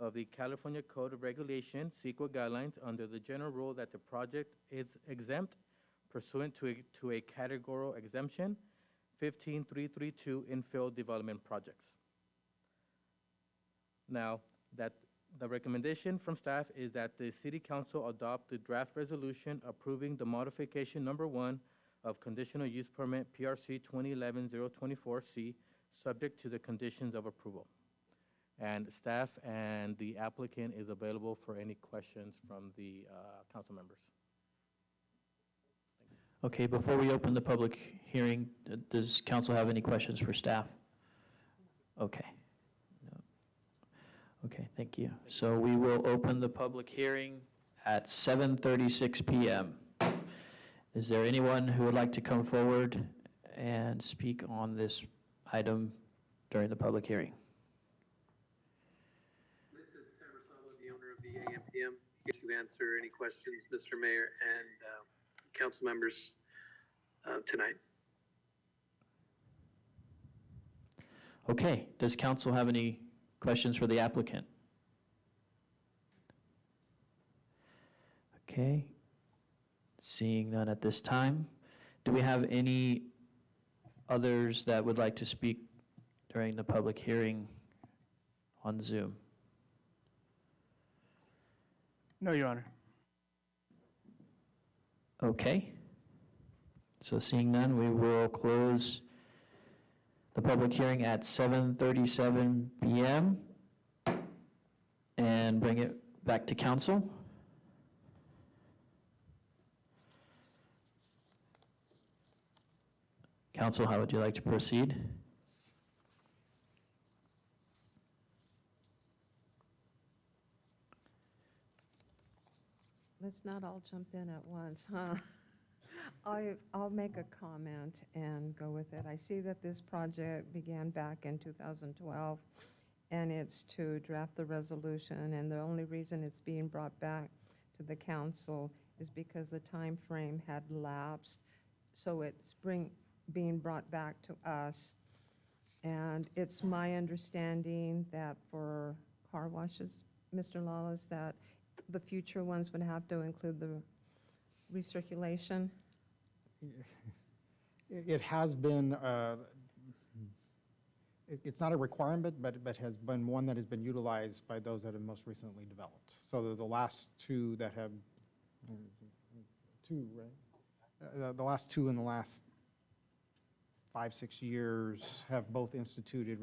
of the California Code of Regulation, CEQA guidelines, under the general rule that the project is exempt pursuant to a categorical exemption, 15332 infill development projects. Now, that the recommendation from staff is that the City Council adopt the draft resolution approving the modification number 1 of conditional use permit PRC 2011-024C, subject to the conditions of approval. And staff and the applicant is available for any questions from the council members. Okay, before we open the public hearing, does council have any questions for staff? Okay. No. Okay, thank you. So we will open the public hearing at 7:36 p.m. Is there anyone who would like to come forward and speak on this item during the public hearing? This is Sam Rosalo, the owner of the AMPM, here to answer any questions, Mr. Mayor and council members tonight. Okay, does council have any questions for the applicant? Okay, seeing none at this time. Do we have any others that would like to speak during the public hearing on Zoom? No, Your Honor. Okay. So seeing none, we will close the public hearing at 7:37 p.m. and bring it back to council. Council, how would you like to proceed? Let's not all jump in at once, huh? I'll make a comment and go with it. I see that this project began back in 2012, and it's to draft the resolution, and the only reason it's being brought back to the council is because the time frame had lapsed, so it's being brought back to us. And it's my understanding that for car washes, Mr. Lawless, that the future ones would have to include recirculation? It has been, it's not a requirement, but has been one that has been utilized by those that have most recently developed. So the last two that have, two, right? The last two in the last 5-6 years have both instituted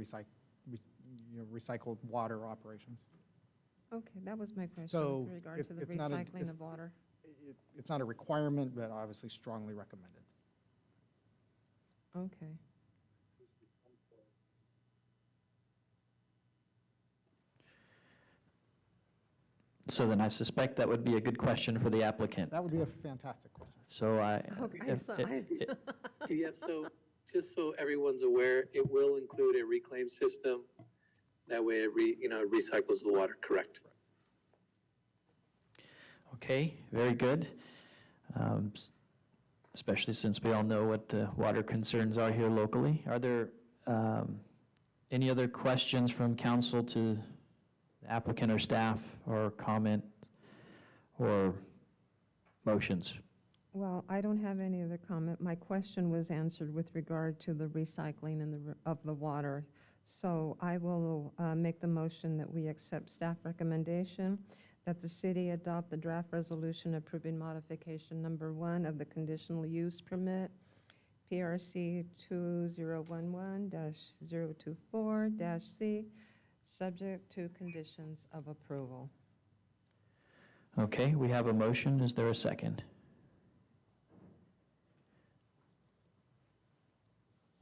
recycled water operations. Okay, that was my question So with regard to the it's not a- recycling of water. It's not a requirement, but obviously strongly recommended. Okay. So then I suspect that would be a good question for the applicant. That would be a fantastic question. So Yes, so just so everyone's aware, it will include a reclaim system. That way it recycles the water, correct? Okay, very good. Especially since we all know what the water concerns are here locally. Are there any other questions from council to the applicant or staff, or comment or motions? Well, I don't have any other comment. My question was answered with regard to the recycling of the water. So I will make the motion that we accept staff recommendation that the city adopt the draft resolution approving modification number 1 of the conditional use permit, PRC 2011-024-C, subject to conditions of approval. Okay, we have a motion. Is there a second?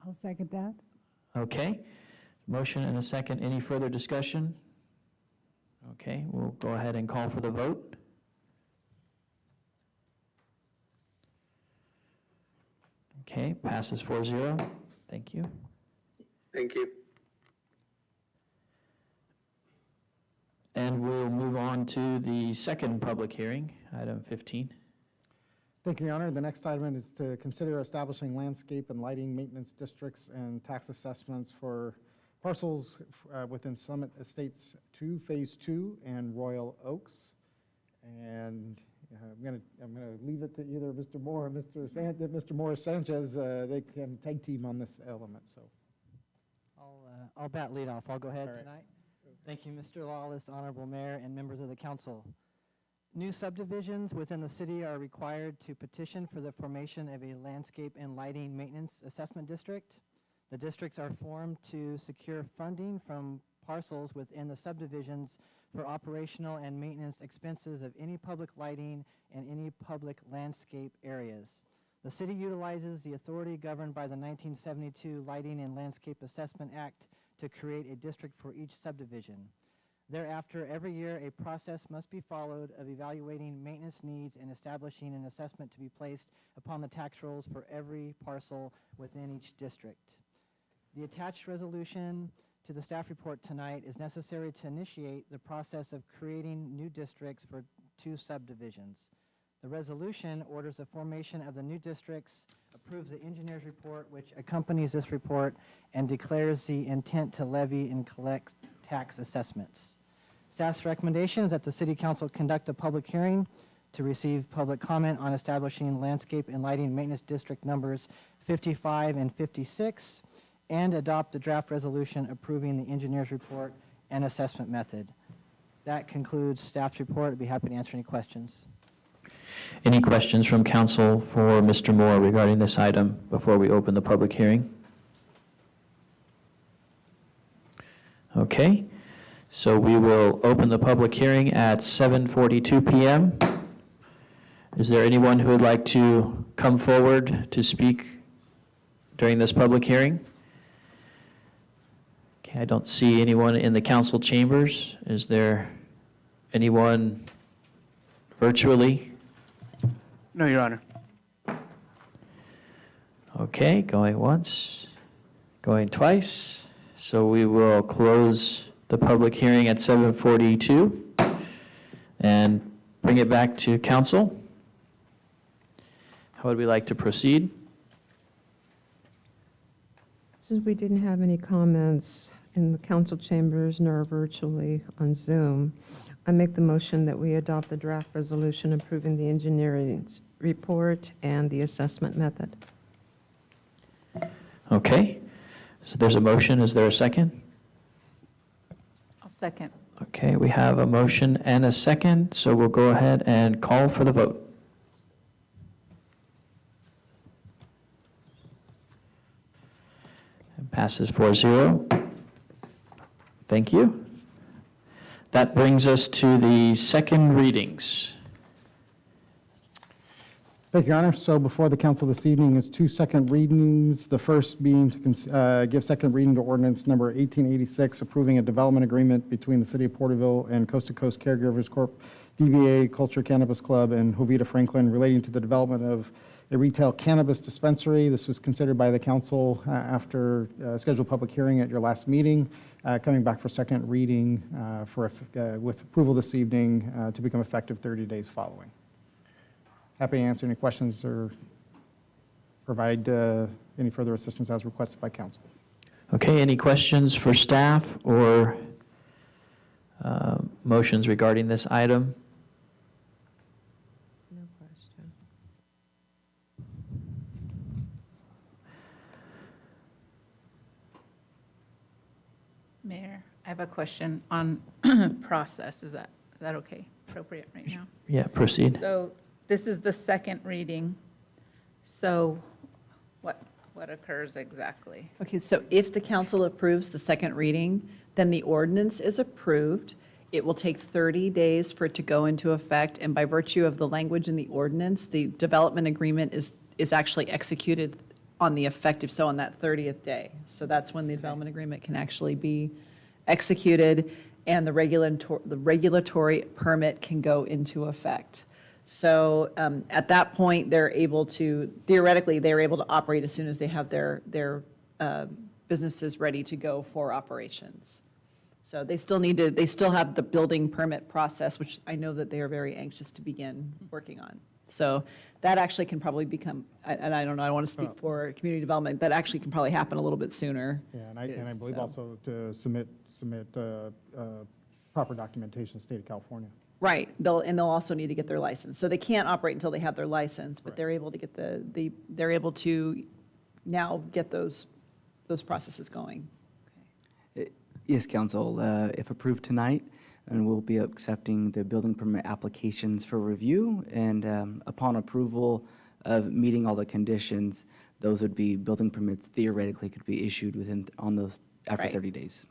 I'll second that. Okay, motion and a second. Any further discussion? Okay, we'll go ahead and call for the vote. Okay, passes 4-0. Thank you. Thank you. And we'll move on to the second public hearing, item 15. Thank you, Your Honor. The next item is to consider establishing landscape and lighting maintenance districts and tax assessments for parcels within Summit Estates 2, Phase 2, and Royal Oaks. And I'm gonna leave it to either Mr. Moore or Mr. Morris Sanchez. They can tag team on this element. So I'll bat lead off. I'll go ahead All right. tonight. Thank you, Mr. Lawless, Honorable Mayor, and members of the council. New subdivisions within the city are required to petition for the formation of a landscape and lighting maintenance assessment district. The districts are formed to secure funding from parcels within the subdivisions for operational and maintenance expenses of any public lighting and any public landscape areas. The city utilizes the authority governed by the 1972 Lighting and Landscape Assessment Act to create a district for each subdivision. Thereafter, every year, a process must be followed of evaluating maintenance needs and establishing an assessment to be placed upon the tax rolls for every parcel within each district. The attached resolution to the staff report tonight is necessary to initiate the process of creating new districts for 2 subdivisions. The resolution orders the formation of the new districts, approves the engineer's report which accompanies this report, and declares the intent to levy and collect tax assessments. Staff's recommendation is that the City Council conduct a public hearing to receive public comment on establishing landscape and lighting maintenance district numbers 55 and 56, and adopt the draft resolution approving the engineer's report and assessment method. That concludes staff's report. I'd be happy to answer any questions. Any questions from council for Mr. Moore regarding this item before we open the public hearing? Okay, so we will open the public hearing at 7:42 p.m. Is there anyone who would like to come forward to speak during this public hearing? Okay, I don't see anyone in the council chambers. Is there anyone virtually? No, Your Honor. Okay, going once, going twice. So we will close the public hearing at 7:42 and bring it back to council. How would we like to proceed? Since we didn't have any comments in the council chambers nor virtually on Zoom, I make the motion that we adopt the draft resolution approving the engineering report and the assessment method. Okay, so there's a motion. Is there a second? I'll second. Okay, we have a motion and a second, so we'll go ahead and call for the vote. It passes 4-0. Thank you. That brings us to the second readings. Thank you, Your Honor. So before the council this evening is 2 second readings. The first being to give second reading to ordinance number 1886, approving a development agreement between the City of Porterville and Coast to Coast Caregivers Corp., DBA Culture Cannabis Club, and Jovita Franklin relating to the development of a retail cannabis dispensary. This was considered by the council after scheduled public hearing at your last meeting, coming back for second reading with approval this evening to become effective 30 days following. Happy to answer any questions or provide any further assistance as requested by council. Okay, any questions for staff or motions regarding this item? No question. Mayor, I have a question on process. Is that okay? Appropriate right now? Yeah, proceed. So this is the second reading. So what occurs exactly? Okay, so if the council approves the second reading, then the ordinance is approved. It will take 30 days for it to go into effect, and by virtue of the language in the ordinance, the development agreement is actually executed on the effective, so on that 30th day. So that's when the development agreement can actually be executed, and the regulatory permit can go into effect. So at that point, they're able to, theoretically, they're able to operate as soon as they have their businesses ready to go for operations. So they still have the building permit process, which I know that they are very anxious to begin working on. So that actually can probably become, and I don't know, I don't want to speak for community development, that actually can probably happen a little bit sooner. Yeah, and I believe also to submit proper documentation to the state of California. Right, they'll also need to get their license. So they can't operate until they have their license, but they're able to get they're able to now get those processes going. Yes, council, if approved tonight, and we'll be accepting the building permit applications for review, and upon approval of meeting all the conditions, those would be building permits theoretically could be issued on those after Right. 30 days.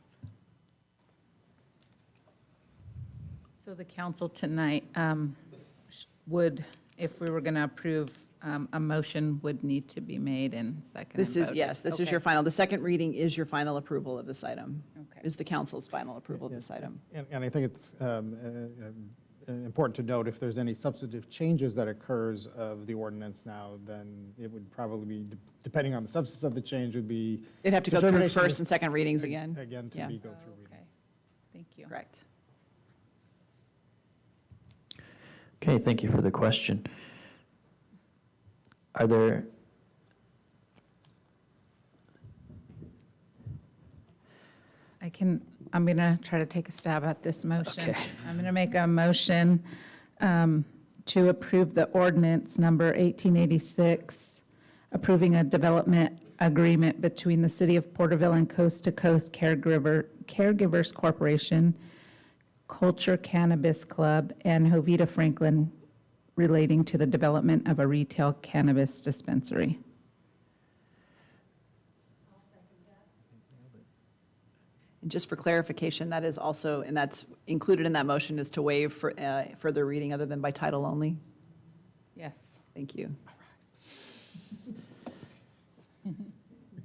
So the council tonight would, if we were going to approve, a motion would need to be made and second. This and is, voted. yes, this is Okay. your final, the second reading is your final approval of this item. Okay. Is the council's final approval of this item. And I think it's important to note, if there's any substantive changes that occurs of the ordinance now, then it would probably be, depending on the substance of the change, would be. It'd have to go through determination first is- and second readings again. Again, to Yeah. be go through reading. Okay, thank you. Correct. Okay, thank you for the question. Are there, I'm going to try to take a stab at this motion. Okay. I'm going to make a motion to approve the ordinance number 1886, approving a development agreement between the City of Porterville and Coast to Coast Caregivers Corporation, Culture Cannabis Club, and Jovita Franklin relating to the development of a retail cannabis dispensary. And just for clarification, that is also, and that's included in that motion, is to waive for further reading other than by title only? Yes. Thank you.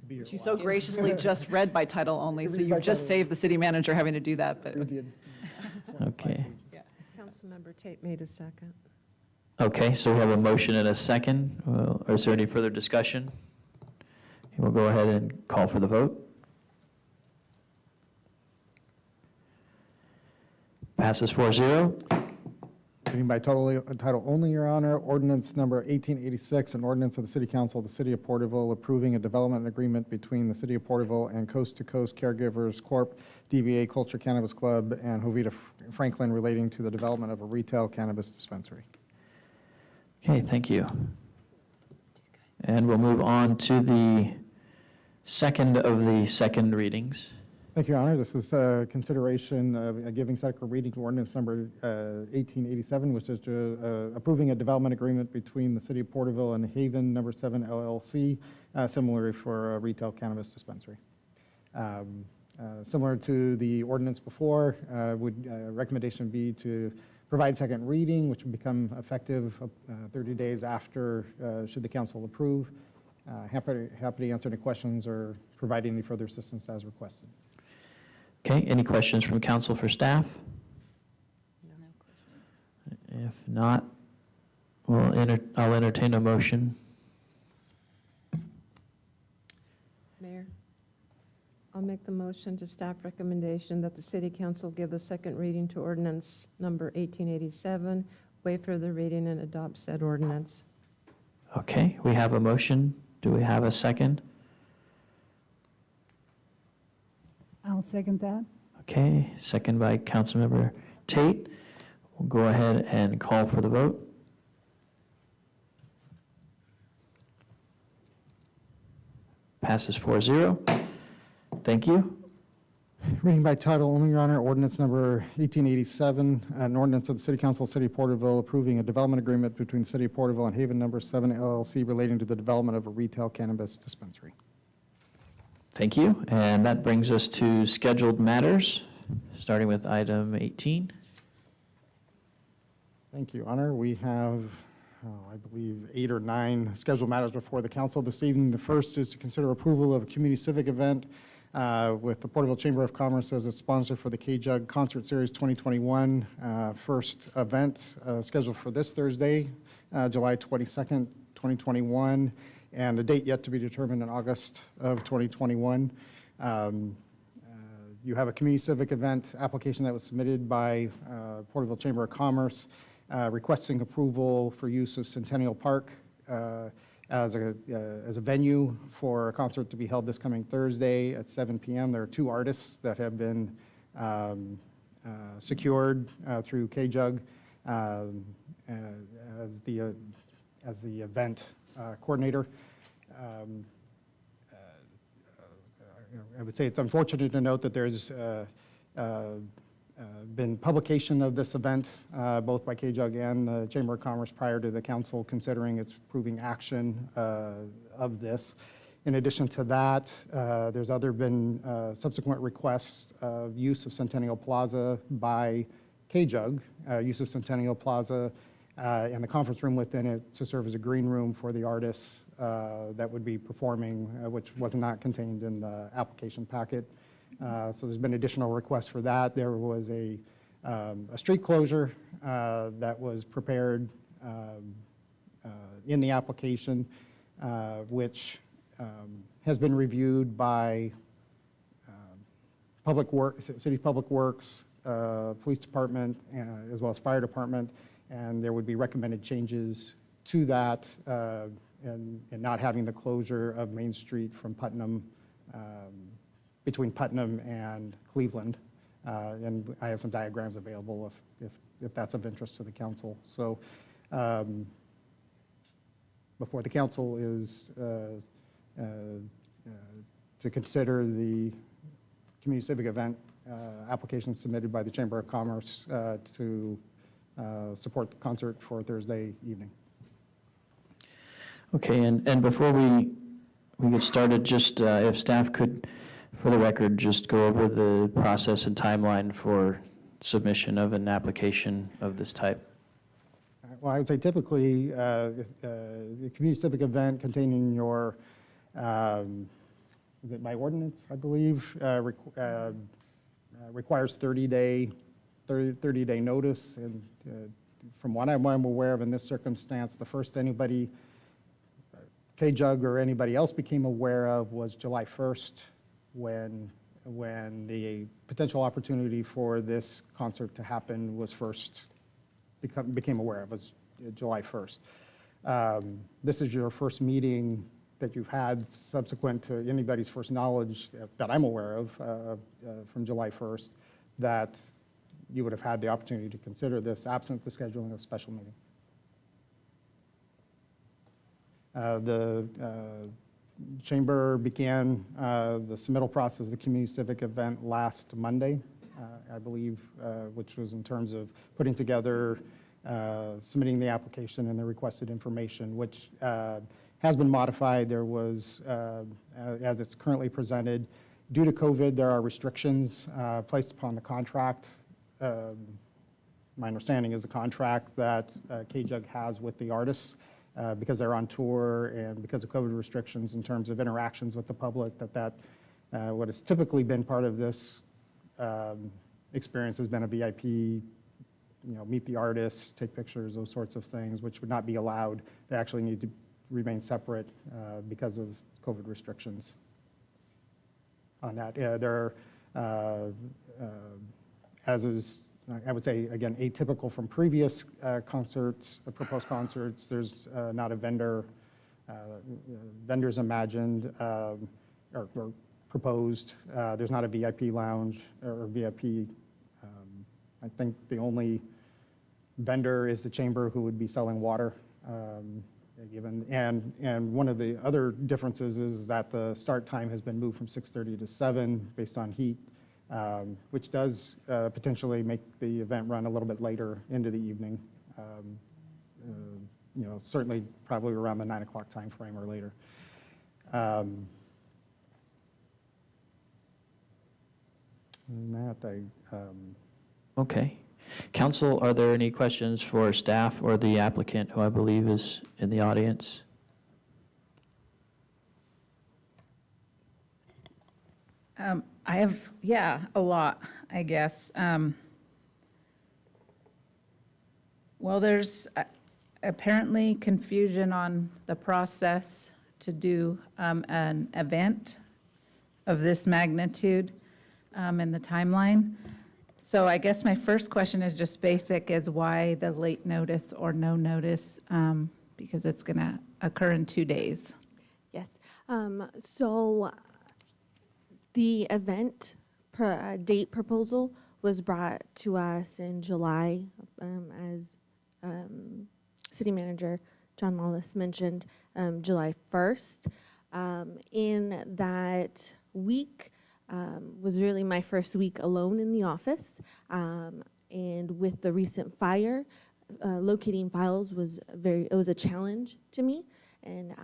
Be here Which you a so while. graciously just read by title only, so you've just saved the city manager having to do that, but. okay. Councilmember Tate made a second. Okay, so we have a motion and a second. Is there any further discussion? We'll go ahead and call for the vote. Passes 4-0. Reading by title only, Your Honor, ordinance number 1886, an ordinance of the City Council of the City of Porterville approving a development agreement between the City of Porterville and Coast to Coast Caregivers Corp., DBA Culture Cannabis Club, and Jovita Franklin relating to the development of a retail cannabis dispensary. Okay, thank you. And we'll move on to the second of the second readings. Thank you, Your Honor. This is consideration of giving second reading to ordinance number 1887, which is approving a development agreement between the City of Porterville and Haven Number 7 LLC, similar for a retail cannabis dispensary. Similar to the ordinance before, recommendation be to provide second reading, which would become effective 30 days after, should the council approve. Happy to answer any questions or provide any further assistance as requested. Okay, any questions from council for staff? If not, I'll entertain a motion. Mayor, I'll make the motion to staff recommendation that the City Council give the second reading to ordinance number 1887, waive further reading, and adopt said ordinance. Okay, we have a motion. Do we have a second? I'll second that. Okay, second by Councilmember Tate. We'll go ahead and call for the vote. Passes 4-0. Thank you. Reading by title only, Your Honor, ordinance number 1887, an ordinance of the City Council of the City of Porterville approving a development agreement between the City of Porterville and Haven Number 7 LLC relating to the development of a retail cannabis dispensary. Thank you. And that brings us to scheduled matters, starting with item 18. Thank you, Your Honor. We have, I believe, 8 or 9 scheduled matters before the council this evening. The first is to consider approval of a community civic event with the Porterville Chamber of Commerce as a sponsor for the K-Jug Concert Series 2021. First event scheduled for this Thursday, July 22nd, 2021, and a date yet to be determined in August of 2021. You have a community civic event application that was submitted by Porterville Chamber of Commerce requesting approval for use of Centennial Park as a venue for a concert to be held this coming Thursday at 7 p.m. There are 2 artists that have been secured through K-Jug as the event coordinator. I would say it's unfortunate to note that there's been publication of this event, both by K-Jug and the Chamber of Commerce prior to the council considering its approving action of this. In addition to that, there's been subsequent requests of use of Centennial Plaza by K-Jug, use of Centennial Plaza and the conference room within it to serve as a green room for the artists that would be performing, which was not contained in the application packet. So there's been additional requests for that. There was a street closure that was prepared in the application, which has been reviewed by Public Works, City Public Works, Police Department, as well as Fire Department, and there would be recommended changes to that and not having the closure of Main Street from Putnam between Putnam and Cleveland. And I have some diagrams available if that's of interest to the council. So before the council is to consider the community civic event application submitted by the Chamber of Commerce to support the concert for Thursday evening. Okay, and before we get started, just if staff could, for the record, just go over the process and timeline for submission of an application of this type. Well, I would say typically, the community civic event containing your, is it by ordinance, I believe, requires 30-day notice. And from what I'm aware of in this circumstance, the first anybody, K-Jug or anybody else became aware of was July 1st, when the potential opportunity for this concert to happen was first became aware of, was July 1st. This is your first meeting that you've had subsequent to anybody's first knowledge that I'm aware of from July 1st, that you would have had the opportunity to consider this absent the scheduling of a special meeting. The Chamber began the submittal process of the community civic event last Monday, I believe, which was in terms of putting together, submitting the application and the requested information, which has been modified. There was, as it's currently presented, due to COVID, there are restrictions placed upon the contract. My understanding is the contract that KJUG has with the artists, because they're on tour and because of COVID restrictions in terms of interactions with the public, what has typically been part of this experience has been a VIP, meet the artists, take pictures, those sorts of things, which would not be allowed. They actually need to remain separate because of COVID restrictions on that. There are, as is, I would say, again, atypical from previous concerts, proposed concerts, there's not a vendor. Vendors imagined or proposed. There's not a VIP lounge or VIP. I think the only vendor is the Chamber, who would be selling water. And one of the other differences is that the start time has been moved from 6:30 to 7 based on heat, which does potentially make the event run a little bit later into the evening. Certainly probably around the 9 o'clock time frame or later. And that Okay. Council, are there any questions for staff or the applicant, who I believe is in the audience? I have, a lot, I guess. Well, there's apparently confusion on the process to do an event of this magnitude and the timeline. So I guess my first question is just basic, is why the late notice or no notice? Because it's going to occur in 2 days. Yes. So the event date proposal was brought to us in July, as City Manager John Wallace mentioned, July 1st. In that week was really my first week alone in the office. And with the recent fire, locating files was a challenge to me. And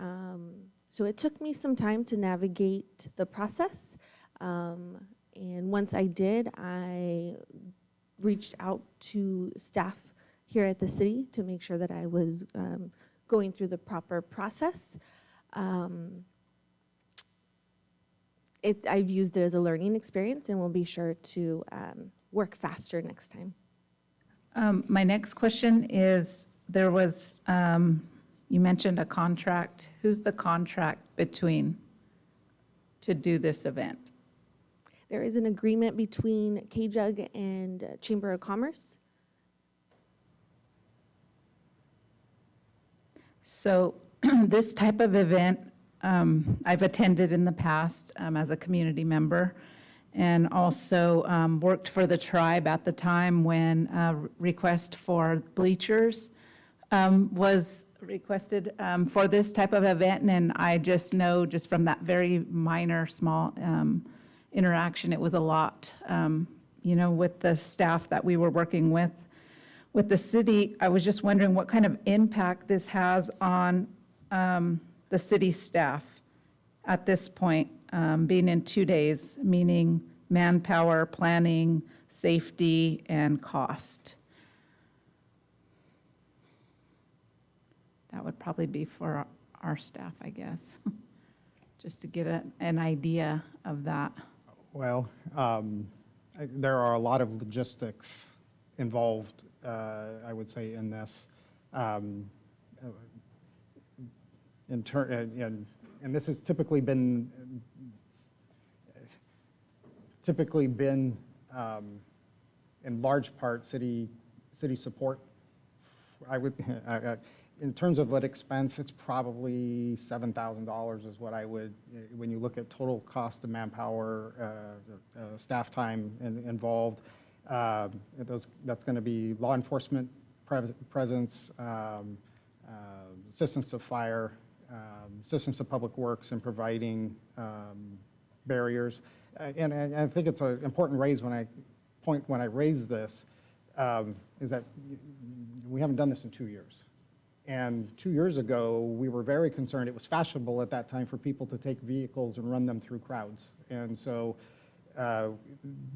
so it took me some time to navigate the process. And once I did, I reached out to staff here at the city to make sure that I was going through the proper process. I've used it as a learning experience, and we'll be sure to work faster next time. My next question is, there was, you mentioned a contract. Who's the contract between to do this event? There is an agreement between KJUG and Chamber of Commerce. So this type of event, I've attended in the past as a community member, and also worked for the tribe at the time when a request for bleachers was requested for this type of event. And I just know, just from that very minor, small interaction, it was a lot, with the staff that we were working with the city. I was just wondering what kind of impact this has on the city staff at this point, being in 2 days, meaning manpower, planning, safety, and cost. That would probably be for our staff, I guess, just to get an idea of that. Well, there are a lot of logistics involved, I would say, in this. And this has typically been in large part city support I would, in terms of what expense, it's probably $7,000 is what I would, when you look at total cost of manpower, staff time involved, that's going to be law enforcement presence, assistance of fire, assistance of public works in providing barriers. And I think it's an important raise when I raise this, is that we haven't done this in 2 years. And 2 years ago, we were very concerned. It was fashionable at that time for people to take vehicles and run them through crowds. And so the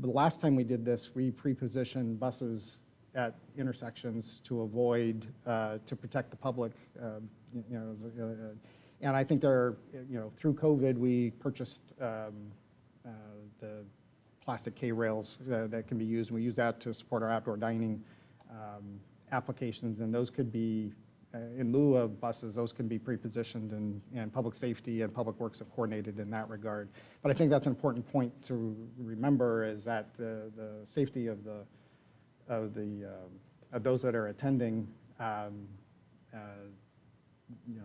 last time we did this, we pre-positioned buses at intersections to avoid, to protect the public, and I think through COVID, we purchased the plastic K-rails that can be used, and we use that to support our outdoor dining applications, and those could be, in lieu of buses, those can be pre-positioned, and public safety and public works have coordinated in that regard. But I think that's an important point to remember, is that the safety of those that are attending,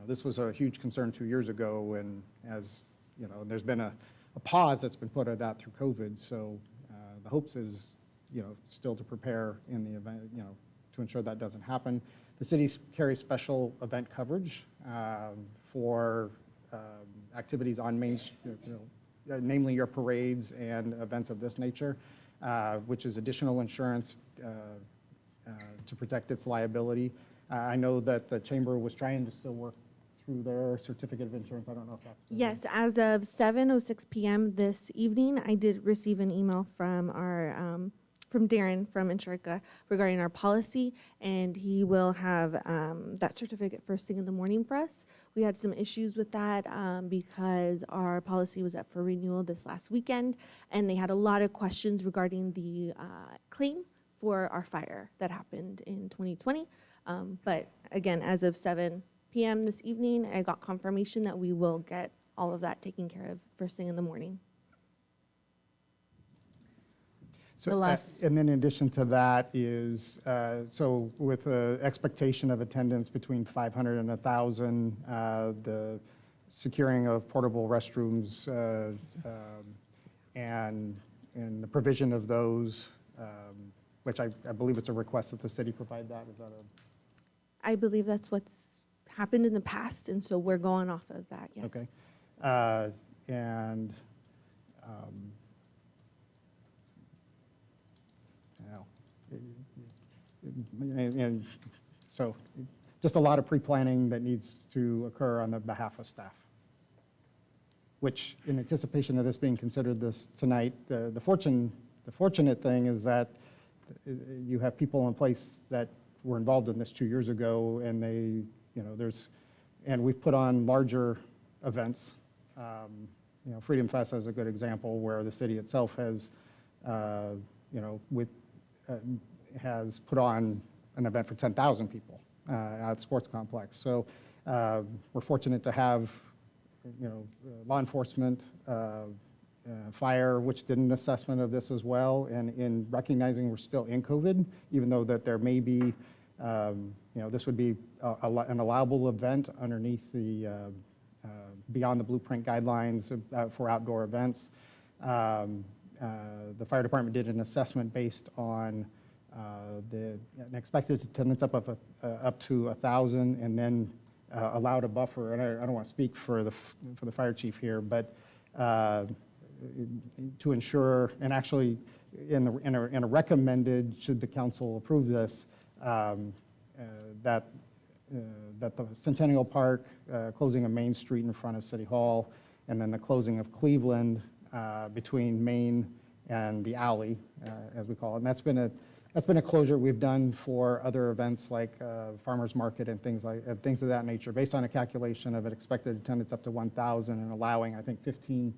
this was a huge concern 2 years ago, and as you know, there's been a pause that's been put on that through COVID. So the hopes is, still to prepare in the event, to ensure that doesn't happen. The city carries special event coverage for activities on Main Street, namely your parades and events of this nature, which is additional insurance to protect its liability. I know that the chamber was trying to still work through their certificate of insurance. I don't know if that's been... Yes, as of 7:06 p.m. this evening, I did receive an email from our from Darren from Insurica regarding our policy, and he will have that certificate first thing in the morning for us. We had some issues with that because our policy was up for renewal this last weekend, and they had a lot of questions regarding the claim for our fire that happened in 2020. But again, as of 7 p.m. this evening, I got confirmation that we will get all of that taken care of first thing in the morning. So, and then in addition to that is, so with the expectation of attendance between 500 and 1,000, the securing of portable restrooms and the provision of those, which I believe it's a request that the city provide that. Is that a... I believe that's what's happened in the past, and so we're going off of that, yes. Okay. And so just a lot of pre-planning that needs to occur on the behalf of staff, which in anticipation of this being considered this tonight, the fortunate thing is that you have people in place that were involved in this 2 years ago, and they, and we've put on larger events. Freedom Fest is a good example where the city itself has, has put on an event for 10,000 people at the sports complex. So we're fortunate to have, law enforcement, fire, which did an assessment of this as well. And in recognizing we're still in COVID, even though that there may be, this would be an allowable event underneath the beyond the blueprint guidelines for outdoor events. The fire department did an assessment based on an expected attendance up to 1,000, and then allowed a buffer. And I don't want to speak for the fire chief here, but to ensure, and actually in a recommended, should the council approve this, that the Centennial Park, closing of Main Street in front of City Hall, and then the closing of Cleveland between Main and the alley, as we call it. And that's been a closure we've done for other events like farmers market and things of that nature, based on a calculation of an expected attendance up to 1,000 and allowing, I think, 15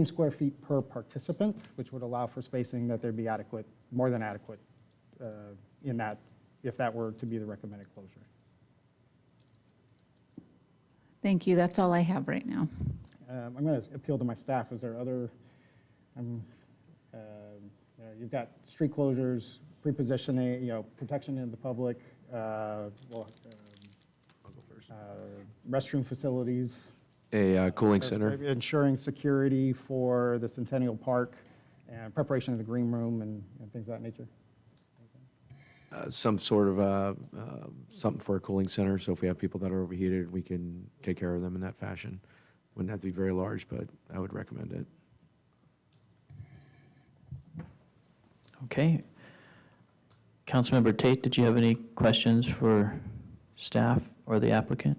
square feet per participant, which would allow for spacing that there'd be adequate, more than adequate in that, if that were to be the recommended closure. Thank you. That's all I have right now. I'm going to appeal to my staff. Is there other, you've got street closures, prepositioning, protection of the public, restroom facilities. A cooling center. Ensuring security for the Centennial Park and preparation of the green room and things of that nature. Some sort of something for a cooling center, so if we have people that are overheated, we can take care of them in that fashion. Wouldn't have to be very large, but I would recommend it. Okay. Councilmember Tate, did you have any questions for staff or the applicant?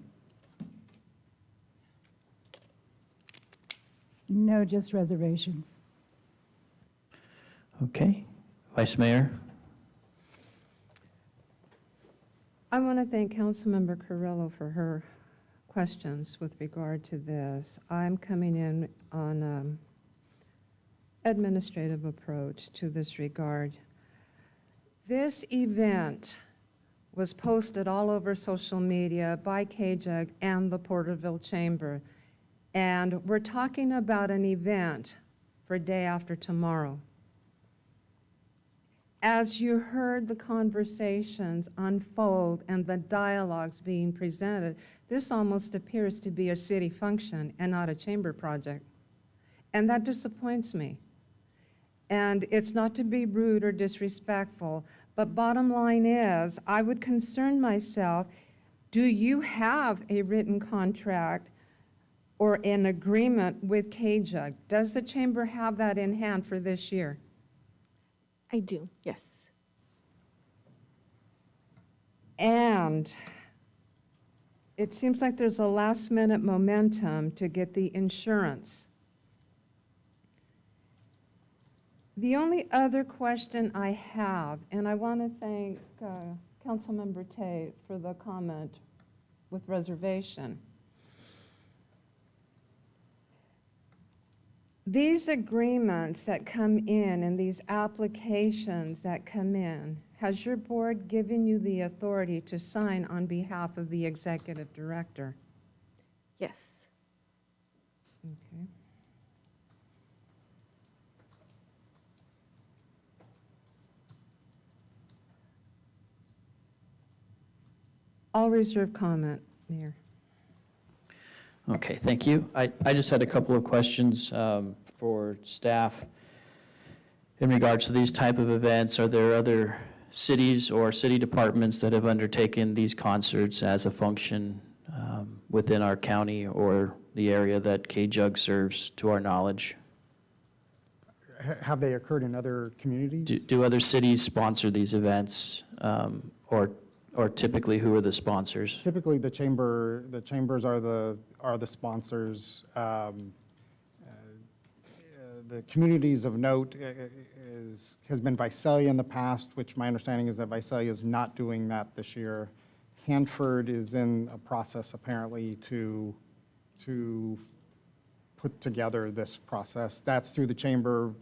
No, just reservations. Okay. Vice Mayor? I want to thank Councilmember Carrillo for her questions with regard to this. I'm coming in on administrative approach to this regard. This event was posted all over social media by KJUG and the Porterville Chamber. And we're talking about an event for day after tomorrow. As you heard the conversations unfold and the dialogues being presented, this almost appears to be a city function and not a chamber project. And that disappoints me. And it's not to be rude or disrespectful, but bottom line is, I would concern myself, do you have a written contract or an agreement with KJUG? Does the chamber have that in hand for this year? I do, yes. And it seems like there's a last-minute momentum to get the insurance. The only other question I have, and I want to thank Councilmember Tate for the comment with reservation. These agreements that come in and these applications that come in, has your board given you the authority to sign on behalf of the executive director? Yes. Okay. I'll reserve comment, Mayor. Okay, thank you. I just had a couple of questions for staff in regards to these type of events. Are there other cities or city departments that have undertaken these concerts as a function within our county or the area that KJUG serves, to our knowledge? Have they occurred in other communities? Do other cities sponsor these events, or typically who are the sponsors? Typically, the chambers are the sponsors. The communities of note has been Visalia in the past, which my understanding is that Visalia is not doing that this year. Hanford is in a process apparently to put together this process. That's through the chamber,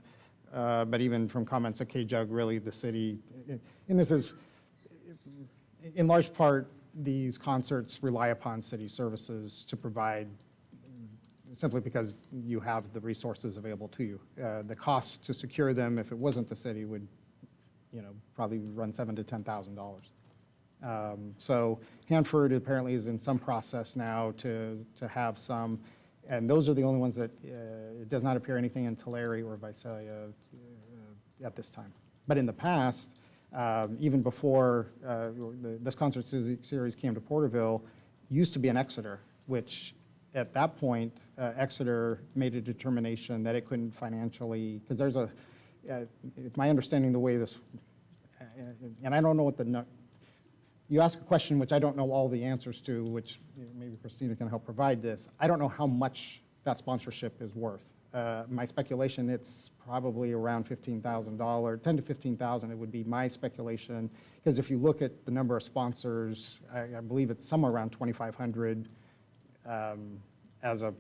but even from comments at KJUG, really the city, and this is, in large part, these concerts rely upon city services to provide, simply because you have the resources available to you. The cost to secure them, if it wasn't the city, would, probably run $7,000 to $10,000. So Hanford apparently is in some process now to have some, and those are the only ones that it does not appear anything in Tulare or Visalia at this time. But in the past, even before this concert series came to Porterville, used to be in Exeter, which at that point, Exeter made a determination that it couldn't financially, because there's my understanding the way this, and I don't know what you ask a question which I don't know all the answers to, which maybe Christina can help provide this. I don't know how much that sponsorship is worth. My speculation, it's probably around $15,000, $10,000 to $15,000. It would be my speculation, because if you look at the number of sponsors, I believe it's somewhere around 2,500 as a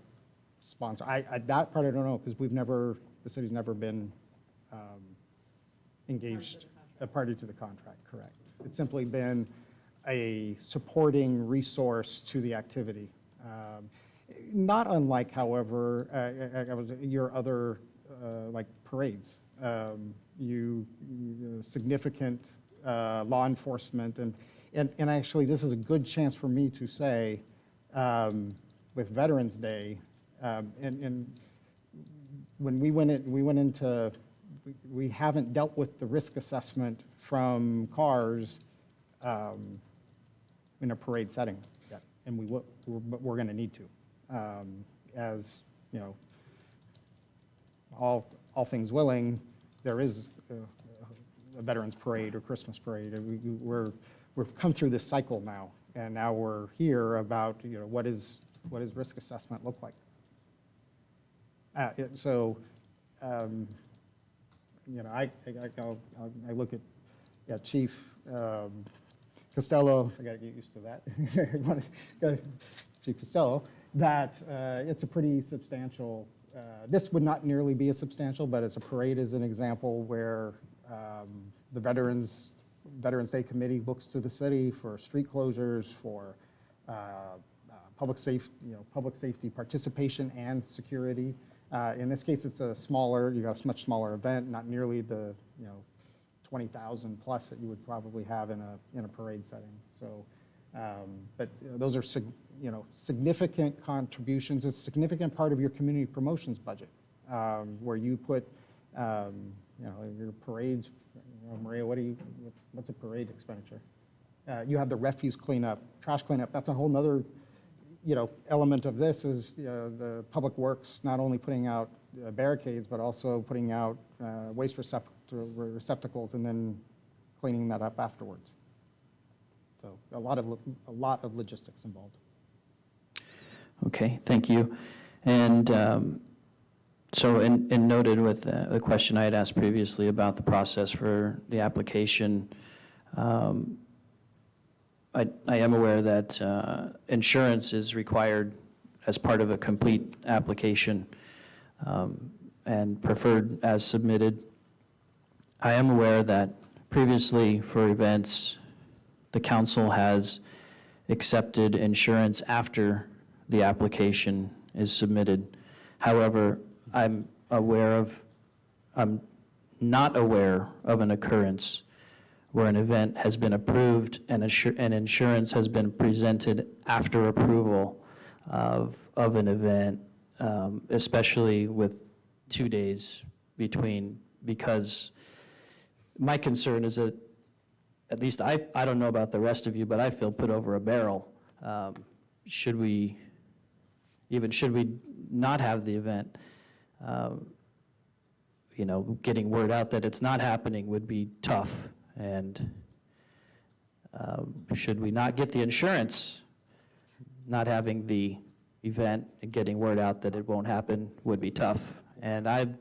sponsor. That part I don't know, because the city's never been engaged, a party to the contract, correct. It's simply been a supporting resource to the activity. Not unlike, however, your other like parades. Significant law enforcement, and and actually, this is a good chance for me to say, with Veterans Day, and when we went into, we haven't dealt with the risk assessment from cars in a parade setting yet, and but we're going to need to, as you know, all things willing, there is a Veterans Parade or Christmas Parade, and we've come through this cycle now, and now we're here about, you know, what does risk assessment look like? You know, I look at Chief Costello, I got to get used to that. Chief Costello, that it's a pretty substantial. This would not nearly be as substantial, but as a parade is an example where the Veterans Day Committee looks to the city for street closures, for public safety participation and security. In this case, it's a smaller, you got a much smaller event, not nearly the 20,000 plus that you would probably have in a parade setting. So, but those are significant contributions. It's a significant part of your community promotions budget, where you put your parades. Maria, what's a parade expenditure? You have the refuse cleanup, trash cleanup. That's a whole nother element of this is the public works not only putting out barricades, but also putting out waste receptacles and then cleaning that up afterwards. So a lot of logistics involved. Okay, thank you. And and noted with the question I had asked previously about the process for the application, I am aware that insurance is required as part of a complete application and preferred as submitted. I am aware that previously for events, the council has accepted insurance after the application is submitted. However, I'm not aware of an occurrence where an event has been approved and insurance has been presented after approval of an event, especially with 2 days between, because my concern is that, at least I don't know about the rest of you, but I feel put over a barrel. Should we not have the event? Getting word out that it's not happening would be tough. And should we not get the insurance, not having the event and getting word out that it won't happen would be tough. And I'm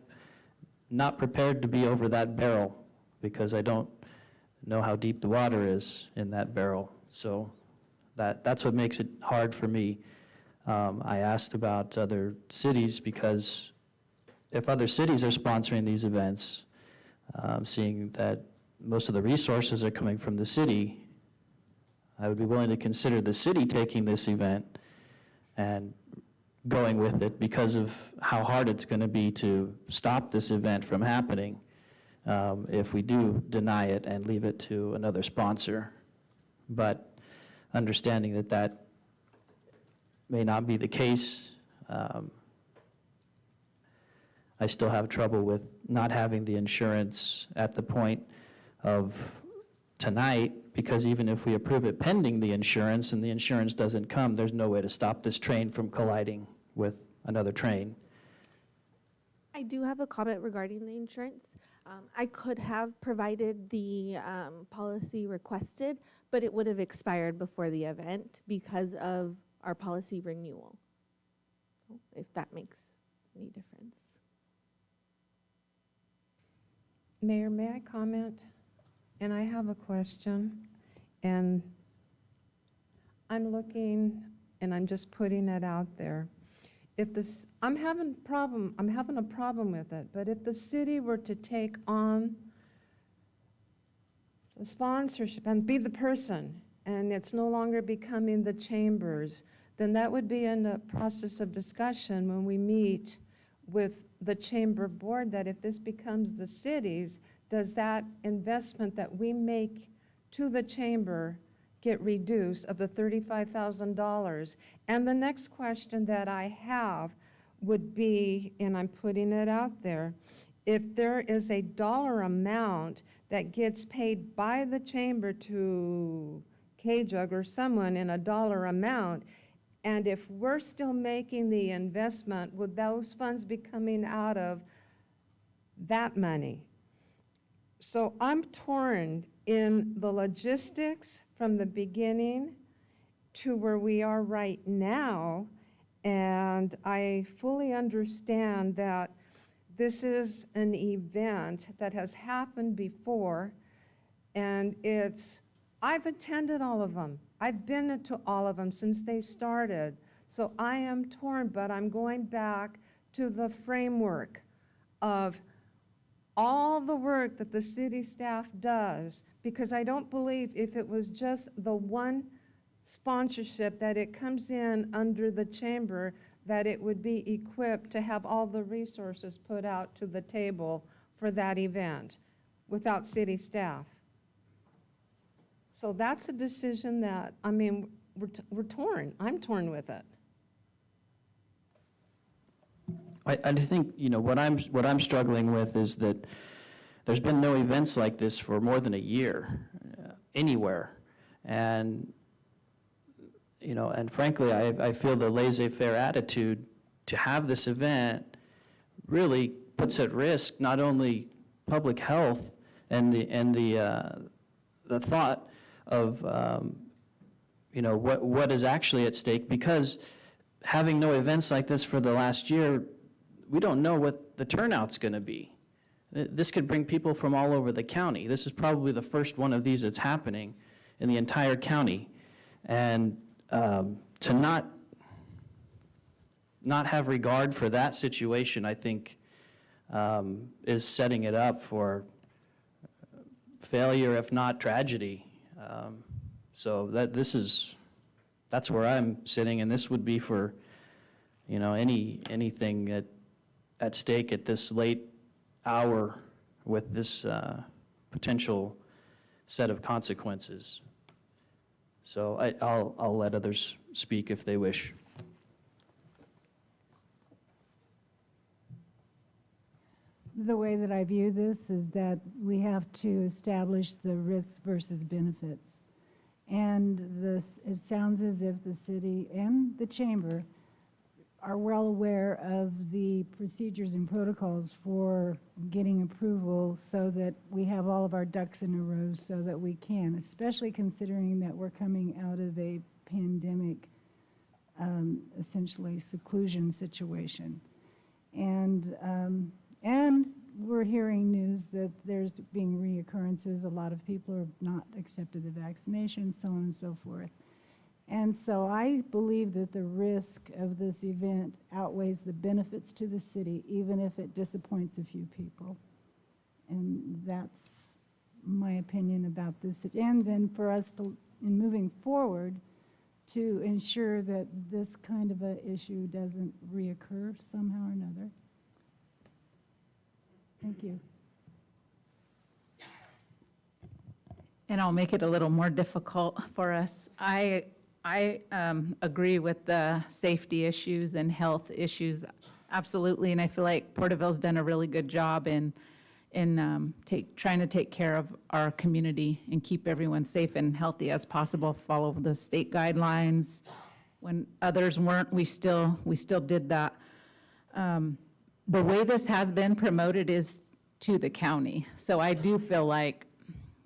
not prepared to be over that barrel because I don't know how deep the water is in that barrel. So that's what makes it hard for me. I asked about other cities because if other cities are sponsoring these events, seeing that most of the resources are coming from the city, I would be willing to consider the city taking this event and going with it because of how hard it's going to be to stop this event from happening if we do deny it and leave it to another sponsor. But understanding that that may not be the case, I still have trouble with not having the insurance at the point of tonight, because even if we approve it pending the insurance and the insurance doesn't come, there's no way to stop this train from colliding with another train. I do have a comment regarding the insurance. I could have provided the policy requested, but it would have expired before the event because of our policy renewal, if that makes any difference. Mayor, may I comment? And I have a question, and I'm looking, and I'm just putting it out there. If this, I'm having a problem with it, but if the city were to take on the sponsorship and be the person, and it's no longer becoming the chambers, then that would be in a process of discussion when we meet with the chamber board, that if this becomes the city's, does that investment that we make to the chamber get reduced of the $35,000? And the next question that I have would be, and I'm putting it out there, if there is a dollar amount that gets paid by the chamber to KJUG or someone in a dollar amount, and if we're still making the investment, would those funds be coming out of that money? So I'm torn in the logistics from the beginning to where we are right now, and I fully understand that this is an event that has happened before, and I've attended all of them. I've been to all of them since they started. So I am torn, but I'm going back to the framework of all the work that the city staff does, because I don't believe if it was just the one sponsorship that it comes in under the chamber, that it would be equipped to have all the resources put out to the table for that event without city staff. So that's a decision that, I mean, we're torn. I'm torn with it. I think, what I'm struggling with is that there's been no events like this for more than a year, anywhere. And, and frankly, I feel the laissez-faire attitude to have this event really puts at risk not only public health and the thought of, what is actually at stake, because having no events like this for the last year, we don't know what the turnout's going to be. This could bring people from all over the county. This is probably the first one of these that's happening in the entire county. And to not have regard for that situation, I think, is setting it up for failure, if not tragedy. So that's where I'm sitting, and this would be for, anything at stake at this late hour with this potential set of consequences. So I'll let others speak if they wish. The way that I view this is that we have to establish the risks versus benefits. And it sounds as if the city and the chamber are well aware of the procedures and protocols for getting approval so that we have all of our ducks in a row so that we can, especially considering that we're coming out of a pandemic, essentially seclusion situation. And we're hearing news that there's being reoccurrences. A lot of people are not accepted the vaccination, so on and so forth. And so I believe that the risk of this event outweighs the benefits to the city, even if it disappoints a few people. And that's my opinion about this. And then for us to, in moving forward, to ensure that this kind of an issue doesn't reoccur somehow or another. Thank you. And I'll make it a little more difficult for us. I agree with the safety issues and health issues, absolutely, and I feel like Porterville's done a really good job in trying to take care of our community and keep everyone safe and healthy as possible, follow the state guidelines. When others weren't, we still did that. The way this has been promoted is to the county, so I do feel like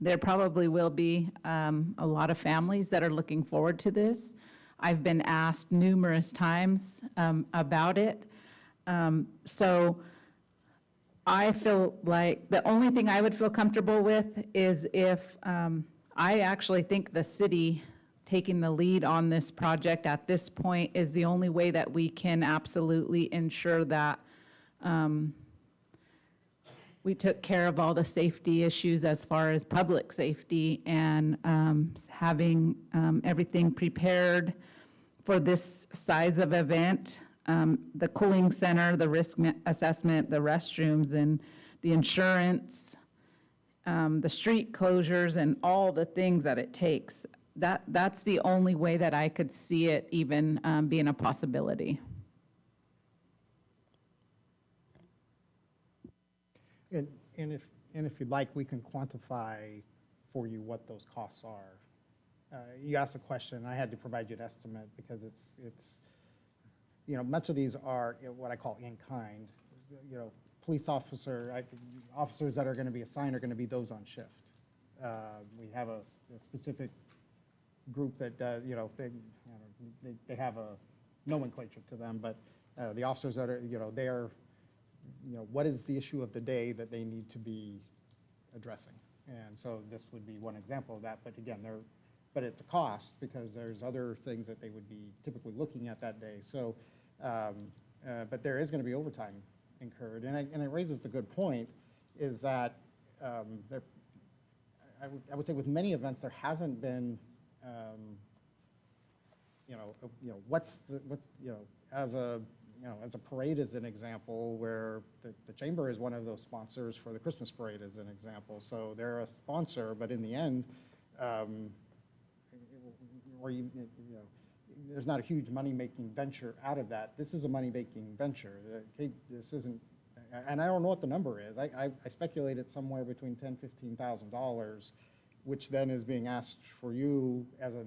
there probably will be a lot of families that are looking forward to this. I've been asked numerous times about it. So I feel like the only thing I would feel comfortable with is if I actually think the city taking the lead on this project at this point is the only way that we can absolutely ensure that we took care of all the safety issues as far as public safety and having everything prepared for this size of event. The cooling center, the risk assessment, the restrooms, and the insurance, the street closures, and all the things that it takes. that's the only way that I could see it even being a possibility. And if you'd like, we can quantify for you what those costs are. You asked a question, I had to provide you an estimate because it's, much of these are what I call in kind. Police officers that are going to be assigned are going to be those on shift. We have a specific group that does, they have a nomenclature to them, but the officers that are, they're, what is the issue of the day that they need to be addressing? And so this would be one example of that, but again, but it's a cost because there's other things that they would be typically looking at that day. So, but there is going to be overtime incurred, and it raises the good point, is that I would say with many events there hasn't been, as a parade as an example, where the chamber is one of those sponsors for the Christmas parade as an example. So they're a sponsor, but in the end, there's not a huge money-making venture out of that. This is a money-making venture. This isn't, and I don't know what the number is. I speculate it's somewhere between $10,000 and $15,000, which then is being asked for you as a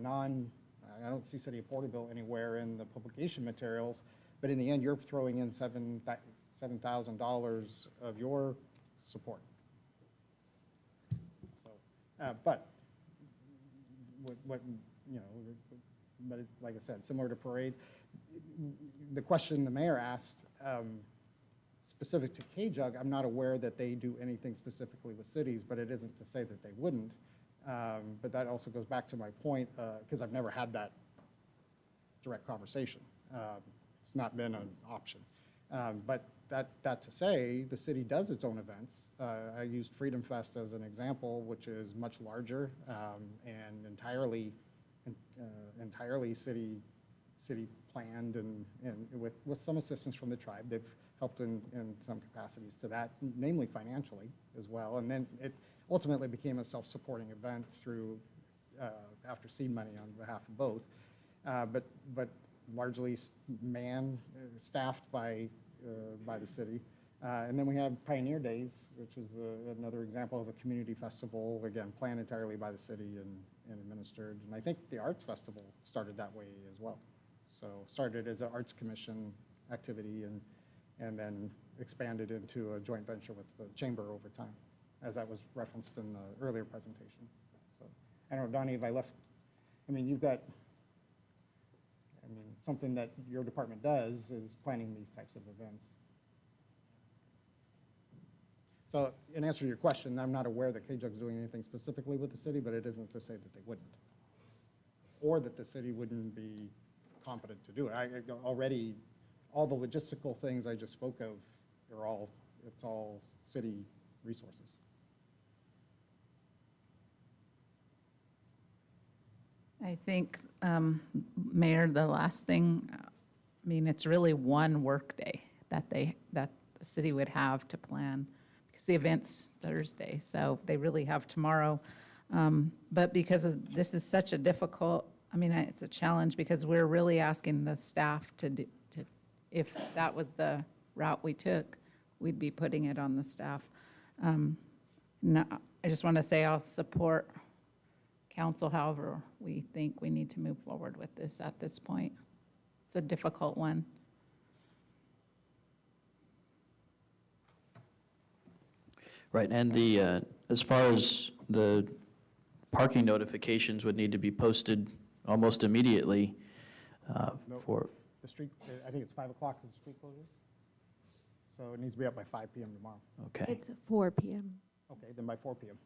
I don't see City of Porterville anywhere in the publication materials, but in the end, you're throwing in $7,000 of your support. So, but like I said, similar to parade, the question the mayor asked, specific to KJUG, I'm not aware that they do anything specifically with cities, but it isn't to say that they wouldn't. But that also goes back to my point, because I've never had that direct conversation. It's not been an option. But that to say, the city does its own events. I used Freedom Fest as an example, which is much larger and entirely city planned and with some assistance from the tribe. They've helped in some capacities to that, namely financially as well. And then it ultimately became a self-supporting event through after seed money on behalf of both, but largely staffed by the city. And then we have Pioneer Days, which is another example of a community festival, again, planned entirely by the city and administered. And I think the Arts Festival started that way as well. So started as an Arts Commission activity and then expanded into a joint venture with the Chamber over time, as that was referenced in the earlier presentation. So I don't know, Donnie, if I left, you've got, something that your department does is planning these types of events. So in answer to your question, I'm not aware that KJUG is doing anything specifically with the city, but it isn't to say that they wouldn't, or that the city wouldn't be competent to do it. Already, all the logistical things I just spoke of it's all city resources. I think, Mayor, the last thing, it's really one workday that the city would have to plan, because the event's Thursday, so they really have tomorrow. But because this is such a difficult, it's a challenge, because we're really asking the staff if that was the route we took, we'd be putting it on the staff. No, I just want to say I'll support council however we think we need to move forward with this at this point. It's a difficult one. Right, and as far as the parking notifications would need to be posted almost immediately for... The street, I think it's 5 o'clock is the street closes. So it needs to be up by 5 p.m. tomorrow. Okay. It's 4 p.m. Okay, then by 4 p.m.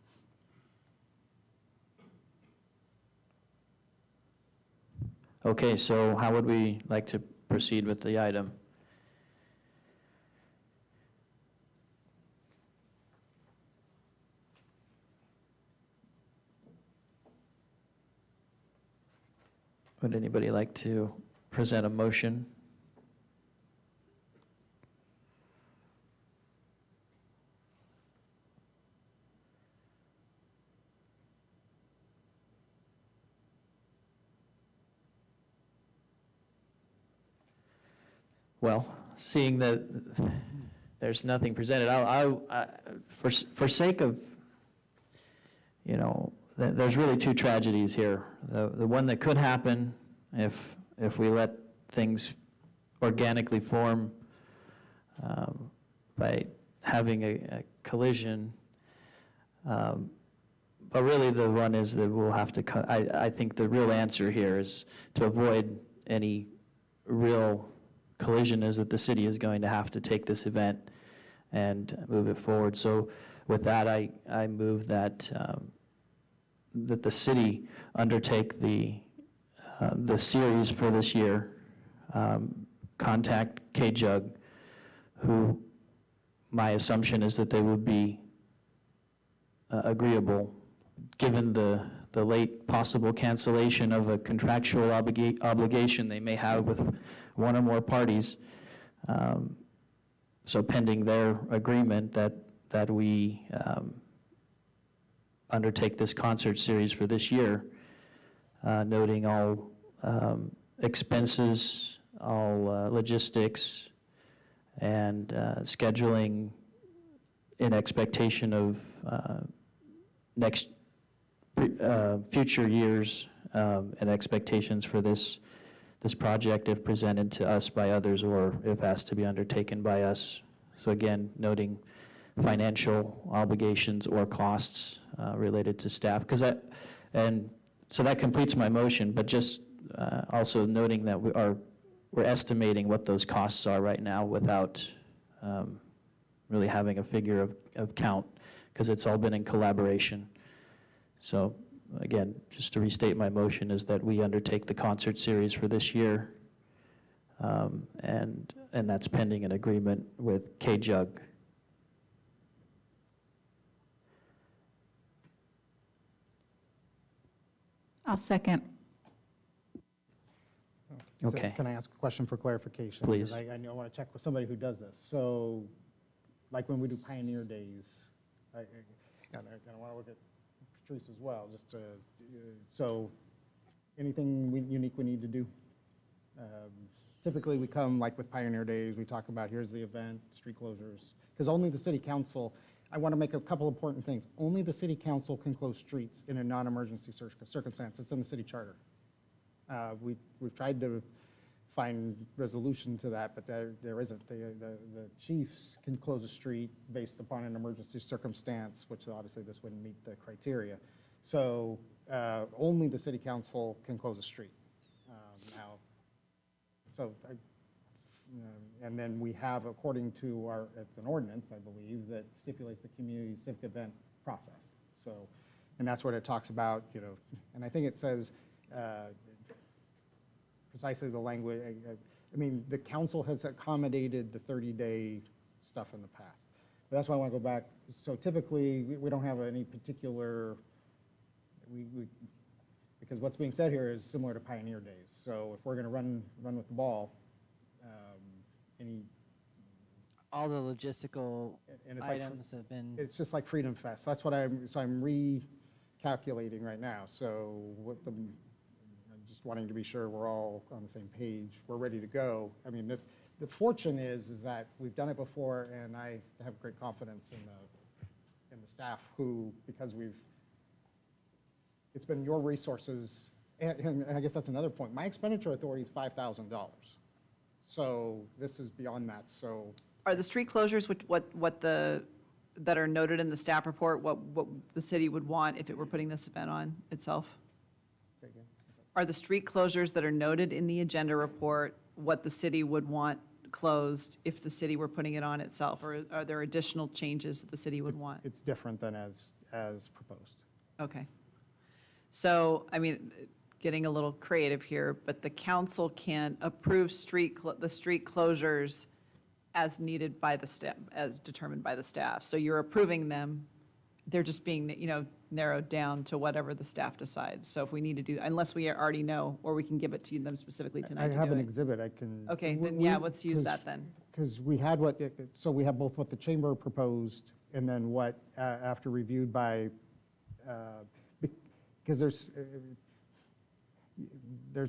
Okay, so how would we like to proceed with the item? Would anybody like to present a motion? Well, seeing that there's nothing presented, for sake of, there's really two tragedies here. The one that could happen if we let things organically form by having a collision. But really, the one is that we'll have to, I think the real answer here is to avoid any real collision is that the city is going to have to take this event and move it forward. So with that, I move that that the city undertake the series for this year, contact KJUG, who my assumption is that they would be agreeable, given the late possible cancellation of a contractual obligation they may have with one or more parties. So pending their agreement that we undertake this concert series for this year, noting all expenses, all logistics, and scheduling in expectation of future years and expectations for this project if presented to us by others or if asked to be undertaken by us. So again, noting financial obligations or costs related to staff. So that completes my motion, but just also noting that we're estimating what those costs are right now without really having a figure of count, because it's all been in collaboration. So again, just to restate my motion is that we undertake the concert series for this year, and that's pending an agreement with KJUG. I'll second. So Okay. Can I ask a question for clarification? Please. Because I know I want to check with somebody who does this. So, like when we do Pioneer Days, I want to look at Patrice as well, just to, so anything unique we need to do? Typically, we come, like with Pioneer Days, we talk about here's the event, street closures, because only the city council, I want to make a couple important things. Only the city council can close streets in a non-emergency circumstance. It's in the city charter. We've tried to find resolution to that, but there isn't. The chiefs can close a street based upon an emergency circumstance, which obviously this wouldn't meet the criteria. So only the city council can close a street now. So, and then we have, according to it's an ordinance, I believe, that stipulates the community civic event process. So, and that's what it talks about, and I think it says, precisely the language, I mean, the council has accommodated the 30-day stuff in the past. But that's why I want to go back. So typically, we don't have any particular, because what's being said here is similar to Pioneer Days. So if we're going to run with the ball, all the logistical and it's items have been. It's just like Freedom Fest. That's what I'm recalculating right now. So I'm just wanting to be sure we're all on the same page. We're ready to go. I mean, the fortune is that we've done it before, and I have great confidence in the staff who, because it's been your resources, and I guess that's another point. My expenditure authority is $5,000. So this is beyond that. So Are the street closures that are noted in the staff report, what the city would want if it were putting this event on itself? say again. Are the street closures that are noted in the agenda report what the city would want closed if the city were putting it on itself? Or are there additional changes that the city would want? It's different than as proposed. Okay. So, I mean, getting a little creative here, but the council can approve the street closures as needed by the staff, as determined by the staff. So you're approving them, they're just being, narrowed down to whatever the staff decides. So if we need to do, unless we already know, or we can give it to them specifically tonight I to have do an it. exhibit I can. Okay, then yeah, let's use that then. Because we had so we have both what the chamber proposed and then what, after reviewed by, because there's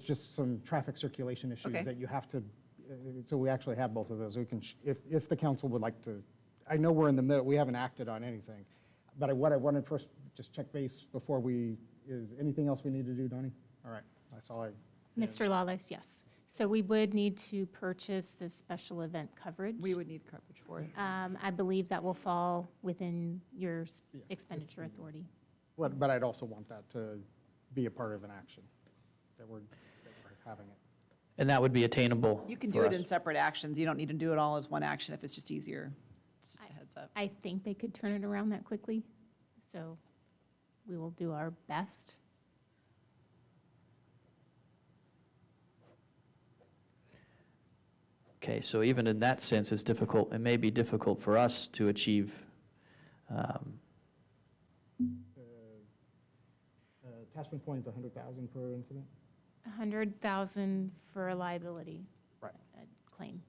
just some traffic circulation issues Okay. that you have to so we actually have both of those. We can, if the council would like to, I know we're in the middle, we haven't acted on anything, but what I wanted first, just check base before is anything else we need to do, Donnie? All right, that's all I. Mr. Lawless, yes. So we would need to purchase the special event coverage. We would need coverage for it. I believe that will fall within your expenditure authority. But I'd also want that to be a part of an action, that we're having it. And that would be attainable You can for do it us. in separate actions. You don't need to do it all as one action if it's just easier. Just a heads up. I think they could turn it around that quickly, so we will do our best. Okay, so even in that sense, it's difficult, it may be difficult for us to achieve. Attachment point is 100,000 per incident? 100,000 for a liability Right. claim.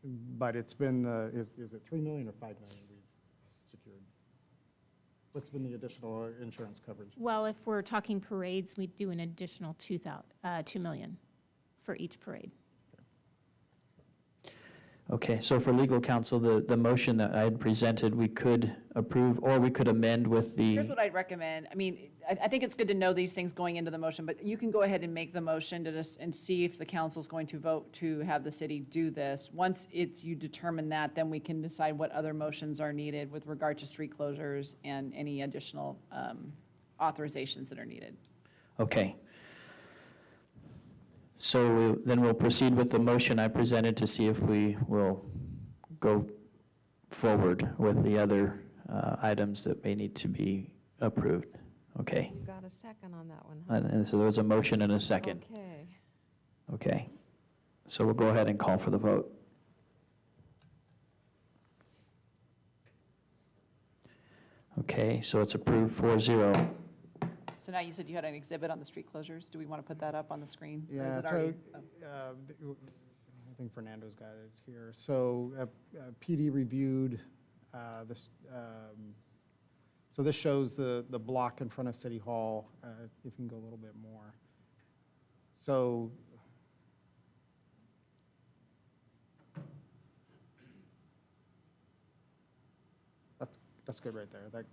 But it's been, is it 3 million or 5 million we've secured? What's been the additional insurance coverage? Well, if we're talking parades, we'd do an additional 2 million for each parade. Okay, so for legal counsel, the motion that I had presented, we could approve, or we could amend with the. Here's what I'd recommend. I mean, I think it's good to know these things going into the motion, but you can go ahead and make the motion to just, and see if the council's going to vote to have the city do this. Once you determine that, then we can decide what other motions are needed with regard to street closures and any additional authorizations that are needed. Okay. So then we'll proceed with the motion I presented to see if we will go forward with the other items that may need to be approved. Okay. You got a second on that one, huh? And so there was a motion and a second. Okay. Okay. So we'll go ahead and call for the vote. Okay, so it's approved 4-0. So now you said you had an exhibit on the street closures. Do we want to put that up on the screen? Or is Yeah, it so, already- I think Fernando's got it here. So PD reviewed this, so this shows the block in front of City Hall, if you can go a little bit more. So that's good right there.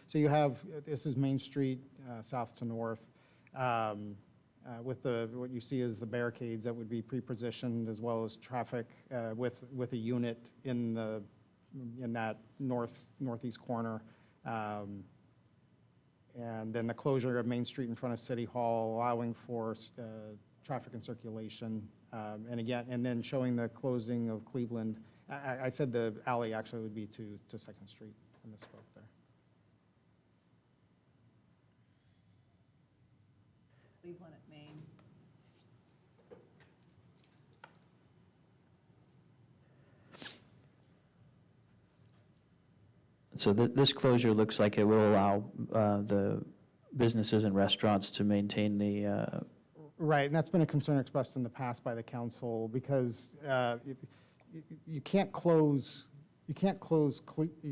So you have, this is Main Street, south to north. With what you see is the barricades that would be pre-positioned, as well as traffic with a unit in that northeast corner. And then the closure of Main Street in front of City Hall, allowing for traffic and circulation. And again, and then showing the closing of Cleveland. I said the alley actually would be to 2nd Street. I misspoke there. Cleveland at Main. So this closure looks like it will allow the businesses and restaurants to maintain the. Right, and that's been a concern expressed in the past by the council, because you can't close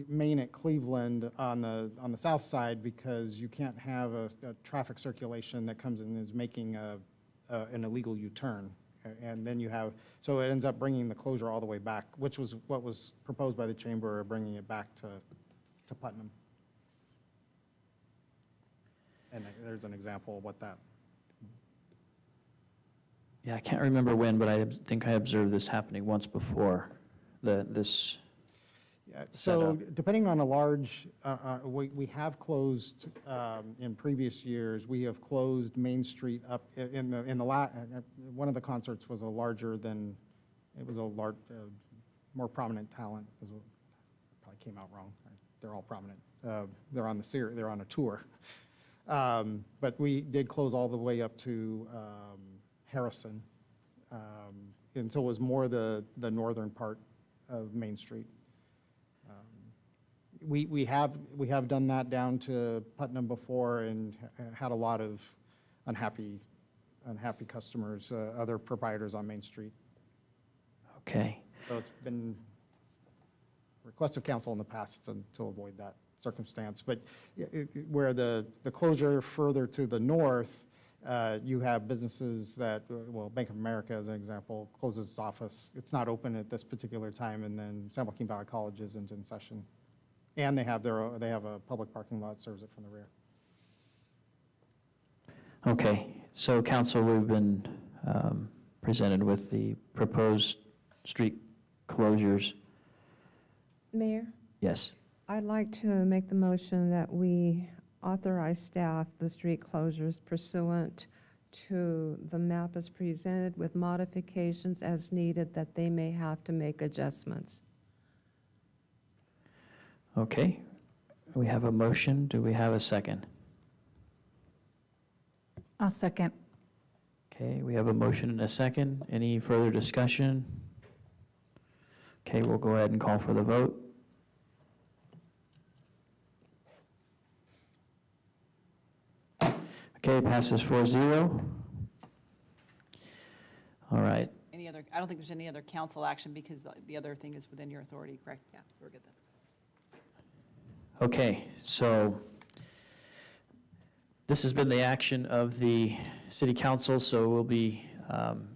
Main at Cleveland on the south side, because you can't have a traffic circulation that comes in and is making an illegal U-turn. And then you have, so it ends up bringing the closure all the way back, which was what was proposed by the chamber, bringing it back to Putnam. And there's an example of what that. Yeah, I can't remember when, but I think I observed this happening once before. This. Yeah, so depending on a large, we have closed in previous years. We have closed Main Street up in the one of the concerts was a larger than, it was a large, more prominent talent. Probably came out wrong. They're all prominent. They're on they're on a tour. But we did close all the way up to Harrison, and so it was more the northern part of Main Street. We have done that down to Putnam before, and had a lot of unhappy customers, other proprietors on Main Street. Okay. So it's been request of council in the past to avoid that circumstance. But where the closure further to the north You have businesses that, well, Bank of America, as an example, closes its office. It's not open at this particular time, and then San Joaquin Valley College isn't in session. And they have a public parking lot that serves it from the rear. Okay, so council, we've been presented with the proposed street closures. Mayor, Yes. I'd like to make the motion that we authorize staff the street closures pursuant to the map as presented with modifications as needed that they may have to make adjustments. Okay, we have a motion. Do we have a second? I'll second. Okay, we have a motion and a second. Any further discussion? Okay, we'll go ahead and call for the vote. Okay, passes 4-0. All right, Any other, I don't think there's any other council action because the other thing is within your authority, correct? Yeah, we're good then. okay, so this has been the action of the city council, so we'll be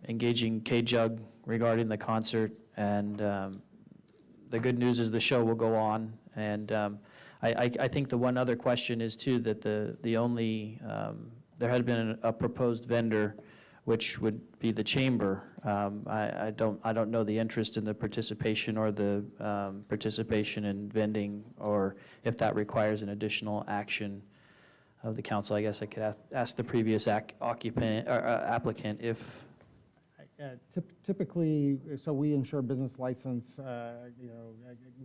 engaging K-Jug regarding the concert, and the good news is the show will go on, and I think the one other question is too, that the only, there had been a proposed vendor, which would be the chamber. I don't know the interest in the participation or the participation in vending, or if that requires an additional action of the council. I guess I could ask the previous occupant, or applicant if, Typically, so we ensure business license,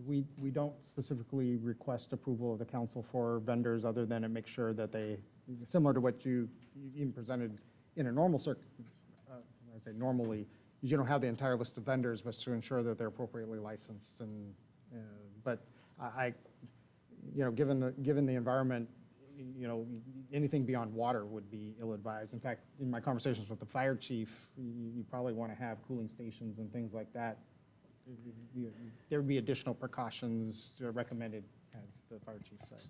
we don't specifically request approval of the council for vendors other than to make sure that they, similar to what you even presented in a normal I say normally, you don't have the entire list of vendors, but to ensure that they're appropriately licensed. And but given the environment, anything beyond water would be ill-advised. In fact, in my conversations with the fire chief, you probably want to have cooling stations and things like that. There would be additional precautions recommended, as the fire chief said.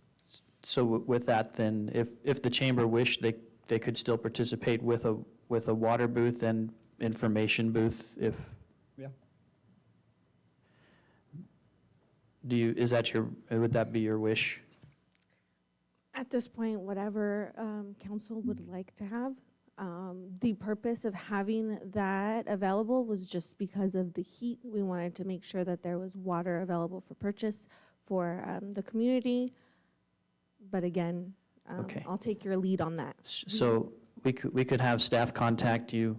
so with that then, if the chamber wished, they could still participate with a water booth and information booth if. Yeah. Would that be your wish? At this point, whatever council would like to have. The purpose of having that available was just because of the heat. We wanted to make sure that there was water available for purchase for the community. But again, Okay. I'll take your lead on that. So we could have staff contact you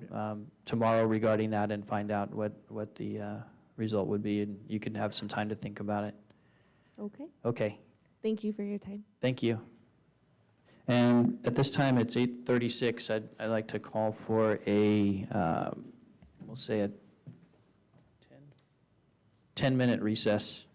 tomorrow regarding that and find out what the result would be, and you can have some time to think about it. Okay. Okay, Thank you for your time. thank you. And at this time, it's 8:36. I'd like to call for a, we'll say a 10-minute recess.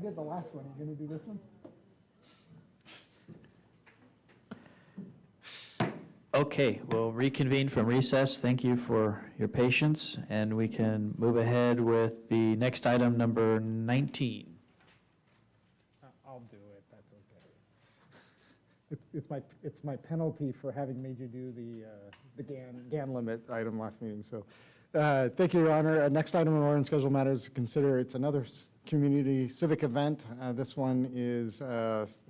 did the last one. You gonna do this one? Okay, we'll reconvene from recess. Thank you for your patience, and we can move ahead with the next item, number 19. I'll do it, that's okay. It's my penalty for having made you do the GAN limit item last meeting, so. Thank you, Your Honor. Next item on order and schedule matters, consider it's another community civic event. This one is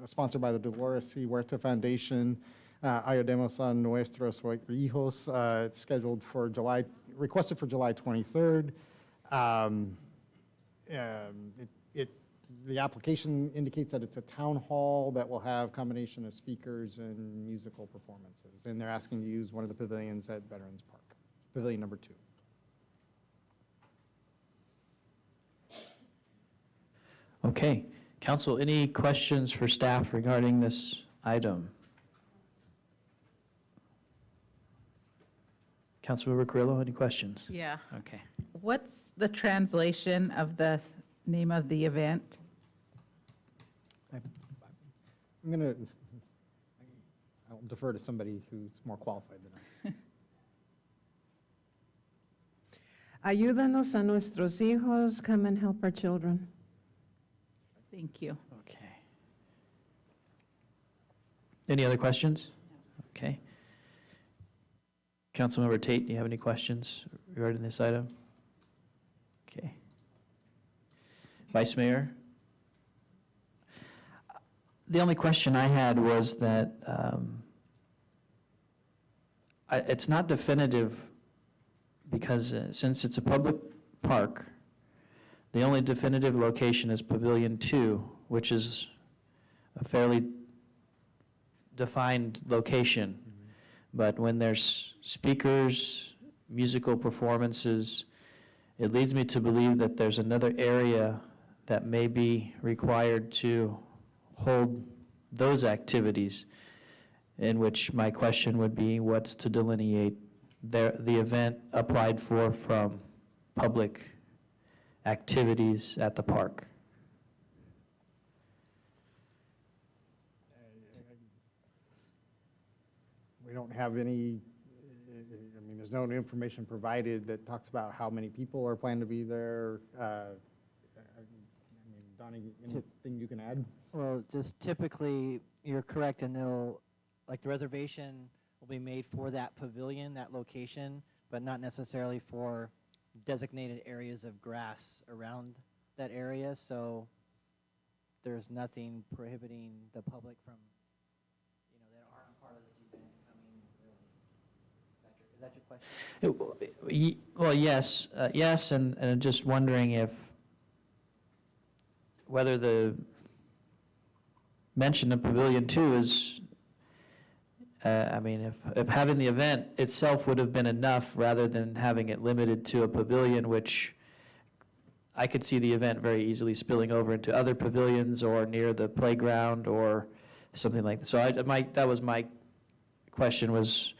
sponsored by the Dolores C. Huerta Foundation. Ayudemos a nuestros hijos. It's scheduled for requested for July 23rd. The application indicates that it's a town hall that will have combination of speakers and musical performances. And they're asking to use one of the pavilions at Veterans Park, Pavilion number 2. Okay, council, any questions for staff regarding this item? Councilmember Carrillo, any questions? Yeah. Okay. What's the translation of the name of the event? I'll defer to somebody who's more qualified than I. Ayúdanos a nuestros hijos, come and help our children. Thank you. Okay. Any other questions? Okay. Councilmember Tate, do you have any questions regarding this item? Okay. Vice Mayor? The only question I had was that it's not definitive because since it's a public park, the only definitive location is Pavilion 2, which is a fairly defined location. But when there's speakers, musical performances, it leads me to believe that there's another area that may be required to hold those activities, in which my question would be what's to delineate the event applied for from public activities at the park. We don't have any, there's no information provided that talks about how many people are planned to be there. Donnie, anything you can add? Well, just typically, you're correct, and the reservation will be made for that pavilion, that location, but not necessarily for designated areas of grass around that area, so there's nothing prohibiting the public from, that aren't part of this event coming, really. Is that your question? Well, yes, yes, and just wondering whether the mention of Pavilion 2 is, if having the event itself would have been enough rather than having it limited to a pavilion, which I could see the event very easily spilling over into other pavilions or near the playground or something like that. So that was my question, was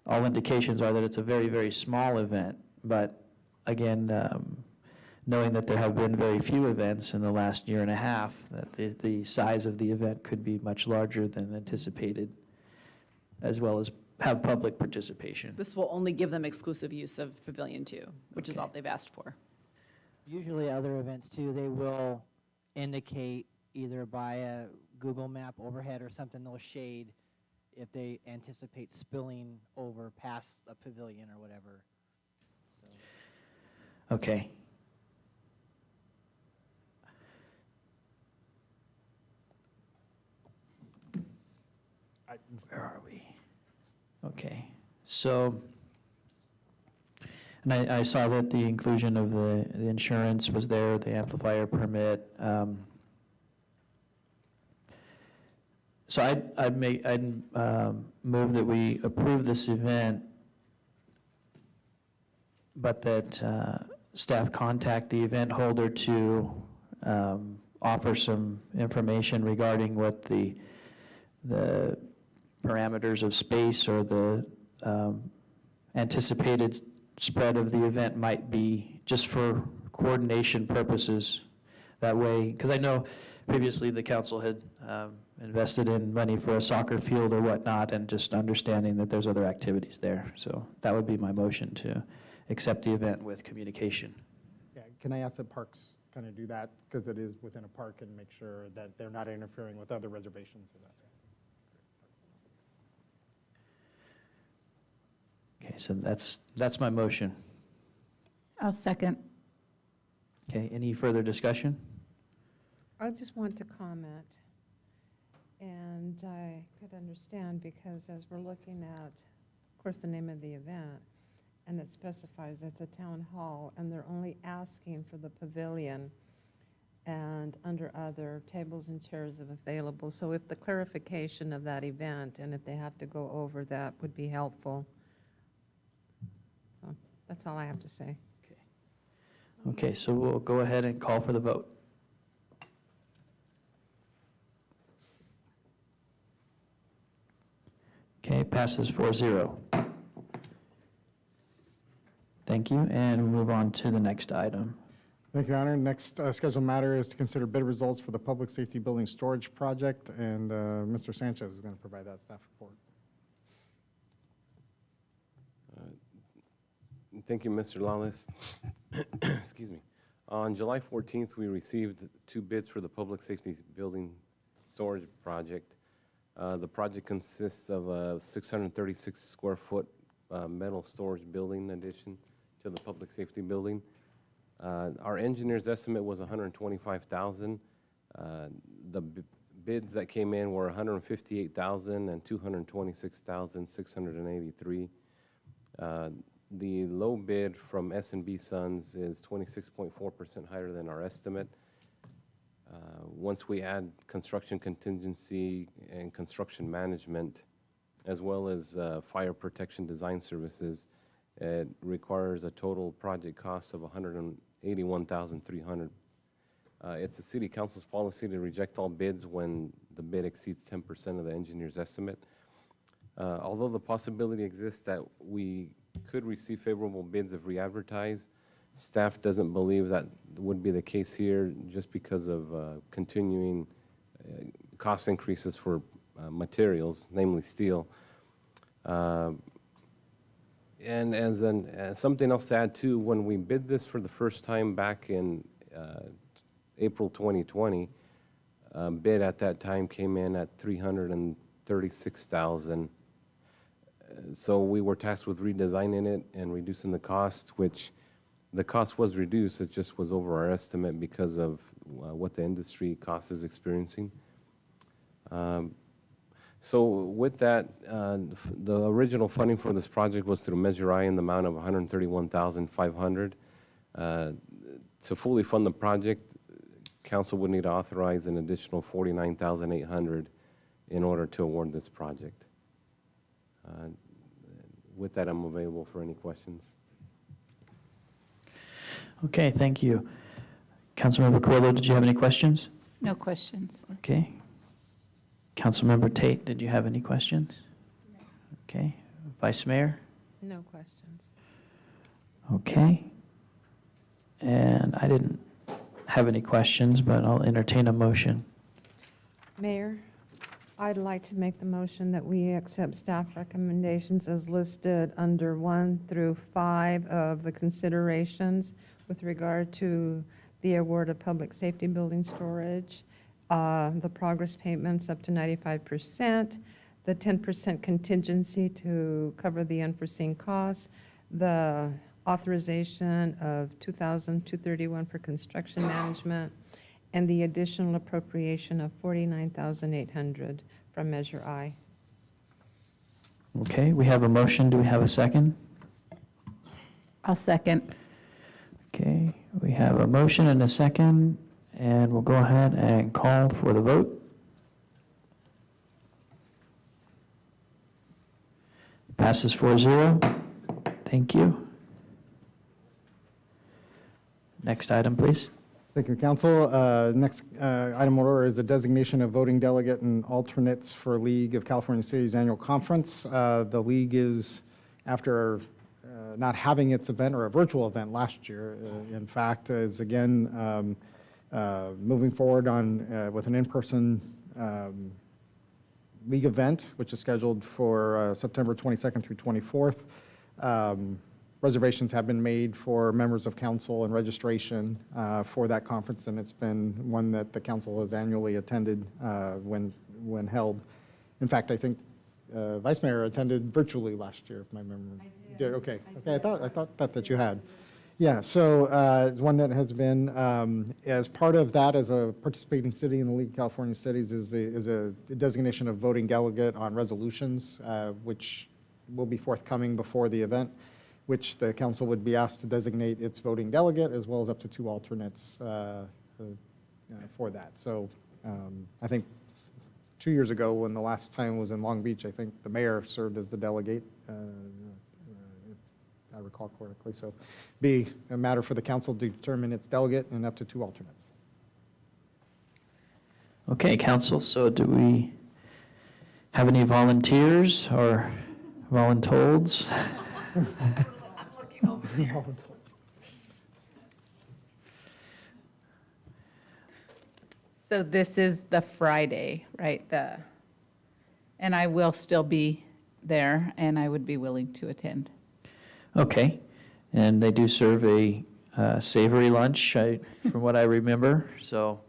all indications are that it's a very, very small event. But again, knowing that there have been very few events in the last year and a half, that the size of the event could be much larger than anticipated, as well as have public participation. This will only give them exclusive use of Pavilion 2, which is all they've asked for. Usually other events too, they will indicate either by a Google map overhead or something, they'll shade if they anticipate spilling over past a pavilion or whatever. So. Okay. Where are we? Okay, so, and I saw that the inclusion of the insurance was there, the amplifier permit. So I'd move that we approve this event, but that staff contact the event holder to offer some information regarding what the parameters of space or the anticipated spread of the event might be, just for coordination purposes, That way, because I know previously the council had invested in money for a soccer field or whatnot, and just understanding that there's other activities there. So that would be my motion to accept the event with communication. Yeah, can I ask that parks kind of do that, because it is within a park, and make sure that they're not interfering with other reservations or that? Okay, so that's my motion. I'll second. Okay, any further discussion? I just want to comment, and I could understand, because as we're looking at, of course, the name of the event, and it specifies it's a town hall, and they're only asking for the pavilion and under other tables and chairs if available. So if the clarification of that event, and if they have to go over that, would be helpful. So that's all I have to say. Okay, so we'll go ahead and call for the vote. Okay, passes 4-0. Thank you, and we'll move on to the next item. Thank you, Your Honor. Next scheduled matter is to consider bid results for the Public Safety Building Storage Project, and Mr. Sanchez is going to provide that staff report. Thank you, Mr. Lawless. Excuse me. On July 14th, we received 2 bids for the Public Safety Building Storage Project. The project consists of a 636 square foot metal storage building addition to the Public Safety Building. Our engineer's estimate was $125,000. The bids that came in were $158,000 and $226,683. The low bid from S&B Sons is 26.4% higher than our estimate. Once we add construction contingency and construction management, as well as fire protection design services, it requires a total project cost of $181,300. It's the City Council's policy to reject all bids when the bid exceeds 10% of the engineer's estimate. Although the possibility exists that we could receive favorable bids if re-advertised, staff doesn't believe that would be the case here, just because of continuing cost increases for materials, namely steel. And as something else to add too, when we bid this for the first time back in April 2020, bid at that time came in at $336,000. So we were tasked with redesigning it and reducing the cost, which the cost was reduced. It just was over our estimate because of what the industry cost is experiencing. So with that, the original funding for this project was through Measure I in the amount of $131,500. To fully fund the project, council would need to authorize an additional $49,800 in order to award this project. With that, I'm available for any questions. Okay, thank you. Councilmember Carrillo, did you have any questions? No questions. Okay. Councilmember Tate, did you have any questions? No. Okay. Vice Mayor? No questions. Okay. And I didn't have any questions, but I'll entertain a motion. Mayor, I'd like to make the motion that we accept staff recommendations as listed under 1 through 5 of the considerations with regard to the award of public safety building storage, the progress payments up to 95%, the 10% contingency to cover the unforeseen costs, the authorization of $2,231 for construction management, and the additional appropriation of $49,800 from Measure I. Okay, we have a motion. Do we have a second? I'll second. Okay, we have a motion and a second, and we'll go ahead and call for the vote. Passes 4-0. Thank you. Next item, please. Thank you, Council. Next item of order is the designation of voting delegate and alternates for League of California Cities Annual Conference. The League is, after not having its event or a virtual event last year, in fact, is again moving forward on, with an in-person league event, which is scheduled for September 22nd through 24th. Reservations have been made for members of council and registration for that conference, and it's been one that the council has annually attended when held. In fact, I think Vice Mayor attended virtually last year, if my memory. I did. Okay. I thought that you had. Yeah. So one that has been as part of that, as a participating city in the League of California Cities, is a designation of voting delegate on resolutions, which will be forthcoming before the event, which the council would be asked to designate its voting delegate as well as up to 2 alternates for that. So I think 2 years ago, when the last time was in Long Beach, I think the mayor served as the delegate, if I recall correctly. So be a matter for the council to determine its delegate and up to 2 alternates. Okay, council, so do we have any volunteers or voluntolds? So this is the Friday, right? And I will still be there, and I would be willing to attend. Okay, and they do serve a savory lunch, from what I remember, so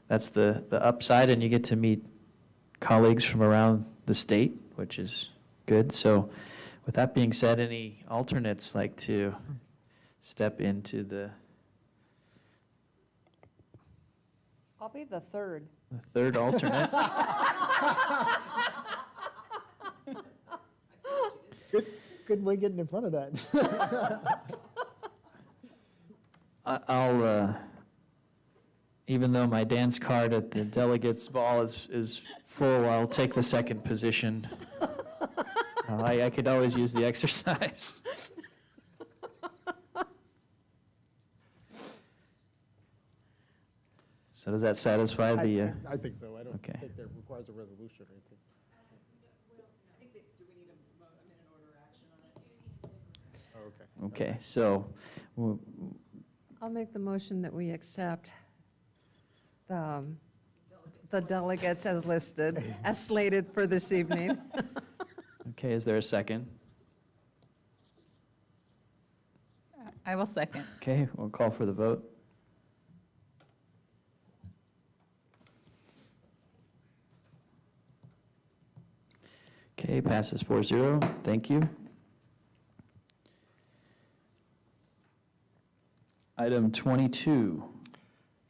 that's the upside, and you get to meet colleagues from around the state, which is good. So with that being said, any alternates like to step into the I'll be the third. third alternate? Good way getting in front of that. I'll, even though my dance card at the delegates ball is full, I'll take the second position. I could always use the exercise. So does that satisfy the? I think so. I don't Okay. think that requires a resolution or anything. Oh, okay. Okay, so, I'll make the motion that we accept the delegates as listed, as slated for this evening. okay, is there a second? I will second. Okay, we'll call for the vote. Okay, passes 4-0. Thank you. Item 22.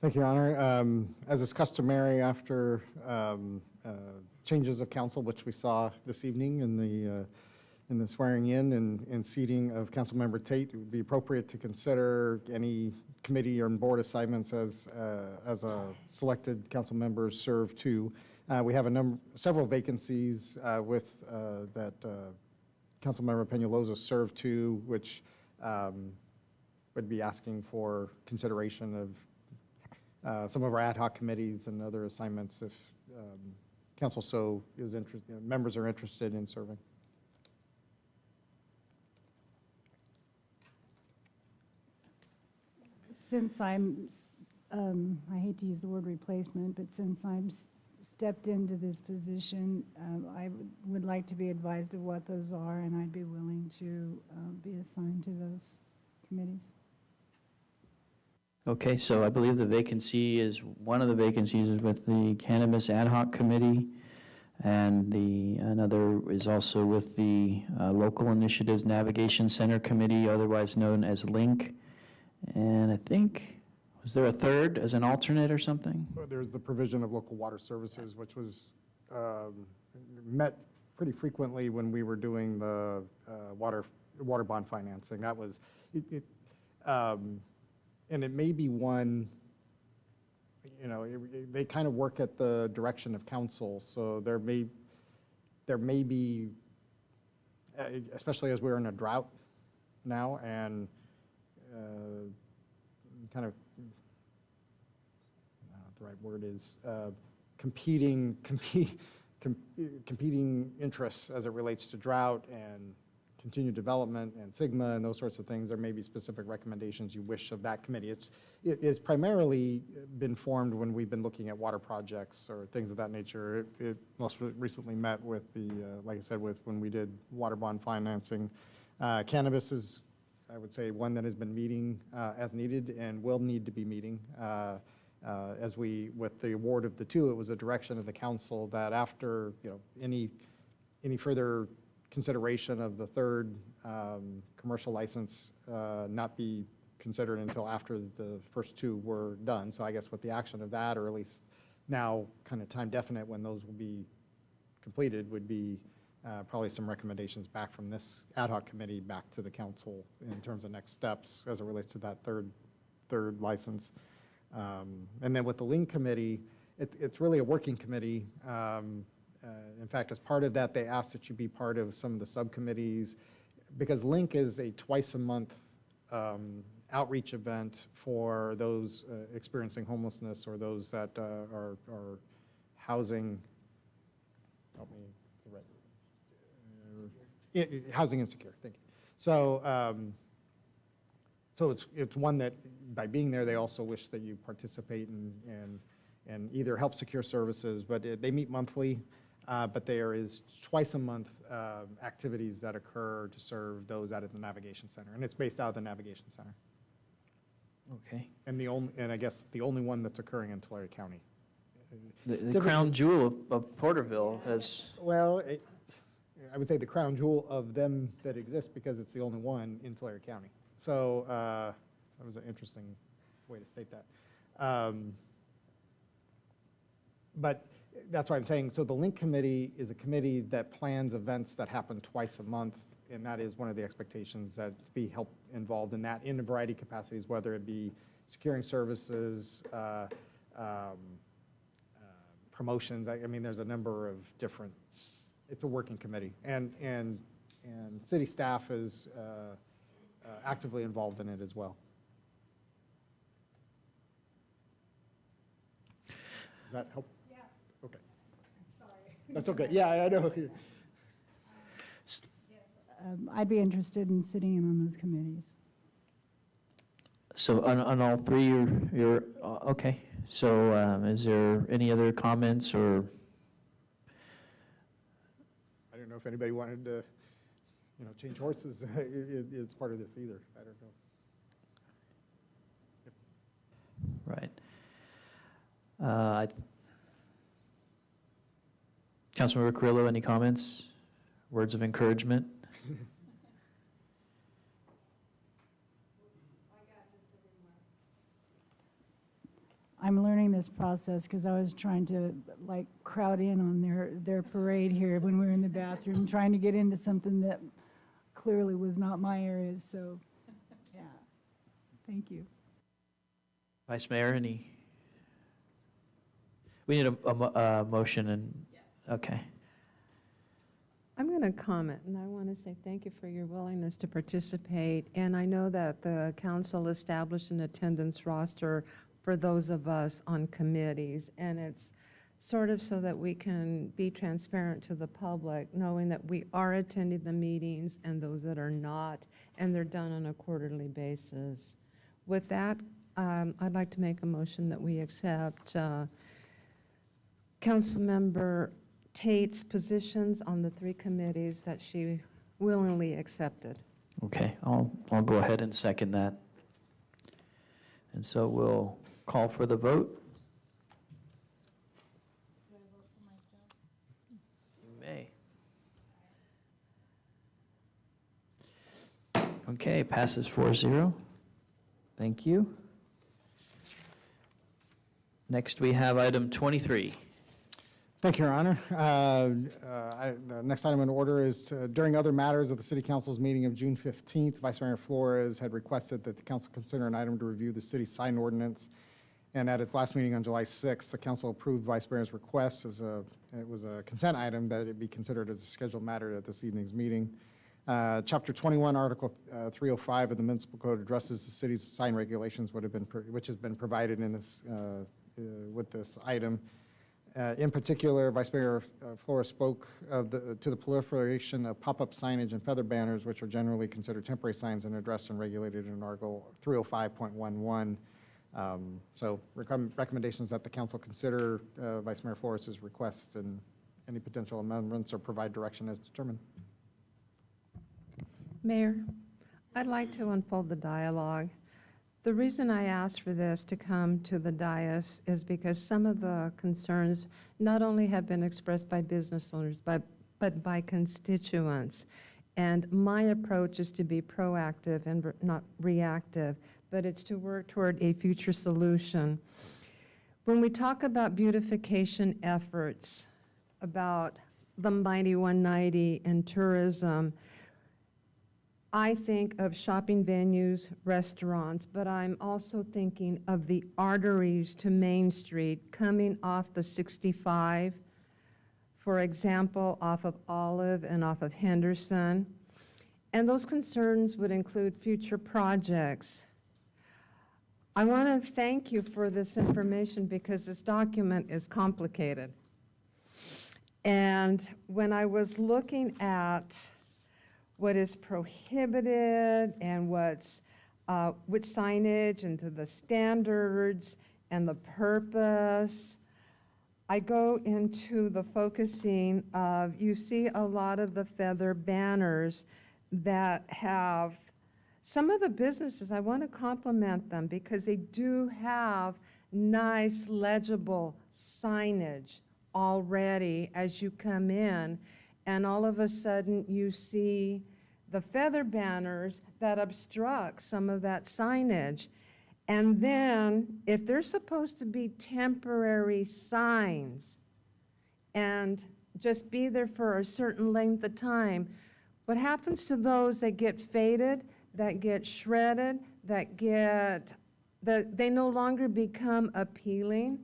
Thank you, Your Honor. As is customary after changes of council, which we saw this evening in the swearing in and seating of Councilmember Tate, it would be appropriate to consider any committee or board assignments as a selected council members serve to. We have several vacancies with that Councilmember Peñalosa served to, which would be asking for consideration of some of our ad hoc committees and other assignments if council so is interested, members are interested in serving. Since I'm, I hate to use the word replacement, but since I'm stepped into this position, I would like to be advised of what those are, and I'd be willing to be assigned to those committees. Okay, so I believe the vacancy is, one of the vacancies is with the Cannabis Ad Hoc Committee, and another is also with the Local Initiatives Navigation Center Committee, otherwise known as LINC. And I think, was there a third as an alternate or something? There's the provision of local water services, which was met pretty frequently when we were doing the water bond financing. That was, and it may be one, you know, they kind of work at the direction of council, so there may be, especially as we're in a drought now, and kind of, I don't know what the right word is, competing interests as it relates to drought and continued development and Sigma and those sorts of things, there may be specific recommendations you wish of that committee. It's primarily been formed when we've been looking at water projects or things of that nature. It most recently met with the, like I said, with when we did water bond financing. Cannabis is, I would say, one that has been meeting as needed and will need to be meeting. As we, with the award of the two, it was a direction of the council that after, any further consideration of the third commercial license not be considered until after the first two were done. So I guess with the action of that, or at least now kind of time definite when those will be completed, would be probably some recommendations back from this ad hoc committee back to the council in terms of next steps as it relates to that third license. And then with the Link Committee, it's really a working committee. In fact, as part of that, they asked that you be part of some of the subcommittees, because Link is a twice-a-month outreach event for those experiencing homelessness or those that are housing, help me, housing insecure, thank you. So, so it's one that by being there, they also wish that you participate and either help secure services, but they meet monthly, but there is twice a month activities that occur to serve those out at the Navigation Center, and it's based out of the Navigation Center. Okay. And I guess the only one that's occurring in Tulare County. The crown jewel of Porterville has. Well, I would say the crown jewel of them that exists because it's the only one in Tulare County. So that was an interesting way to state that. But that's why I'm saying, so the Link Committee is a committee that plans events that happen twice a month, and that is one of the expectations, that be help involved in that in a variety of capacities, whether it be securing services, promotions. I mean, there's a number of different, it's a working committee. And city staff is actively involved in it as well. Does that help? Yeah. Okay. Sorry. That's okay. Yeah, I know. I'd be interested in sitting in on those committees. So on all three, you're okay. So is there any other comments or? I don't know if anybody wanted to, change horses. It's part of this either. I don't know. Right. Councilmember Carrillo, any comments? Words of encouragement? I'm learning this process because I was trying to crowd in on their parade here when we were in the bathroom, trying to get into something that clearly was not my area. So, yeah, thank you. Vice Mayor, any? We need a motion and, yes. Okay. I'm going to comment, and I want to say thank you for your willingness to participate. And I know that the council established an attendance roster for those of us on committees, and it's sort of so that we can be transparent to the public, knowing that we are attending the meetings and those that are not, and they're done on a quarterly basis. With that, I'd like to make a motion that we accept Councilmember Tate's positions on the three committees that she willingly accepted. Okay, I'll go ahead and second that. And so we'll call for the vote. Do I vote for myself? You may. Okay, passes 4-0. Thank you. Next, we have item 23. Thank you, Your Honor. The next item in order is during other matters of the City Council's meeting of June 15th, Vice Mayor Flores had requested that the council consider an item to review the city sign ordinance. And at its last meeting on July 6th, the council approved Vice Mayor's request it was a consent item that it be considered as a scheduled matter at this evening's meeting. Chapter 21, Article 305 of the Municipal Code addresses the city's sign regulations, which has been provided in this with this item. In particular, Vice Mayor Flores spoke to the proliferation of pop-up signage and feather banners, which are generally considered temporary signs and addressed and regulated in Article 305.11. So recommendations that the council consider Vice Mayor Flores' request and any potential amendments or provide direction as determined. Mayor, I'd like to unfold the dialogue. The reason I asked for this to come to the dais is because some of the concerns not only have been expressed by business owners, but by constituents. And my approach is to be proactive and not reactive, but it's to work toward a future solution. When we talk about beautification efforts, about the Mighty 190 and tourism, I think of shopping venues, restaurants, but I'm also thinking of the arteries to Main Street coming off the 65, for example, off of Olive and off of Henderson. And those concerns would include future projects. I want to thank you for this information because this document is complicated. And when I was looking at what is prohibited and what's, which signage and to the standards and the purpose, I go into the focusing of, you see a lot of the feather banners that have, some of the businesses, I want to compliment them because they do have nice legible signage already as you come in, and all of a sudden you see the feather banners that obstruct some of that signage. And then if they're supposed to be temporary signs and just be there for a certain length of time, what happens to those that get faded, that get shredded, that they no longer become appealing,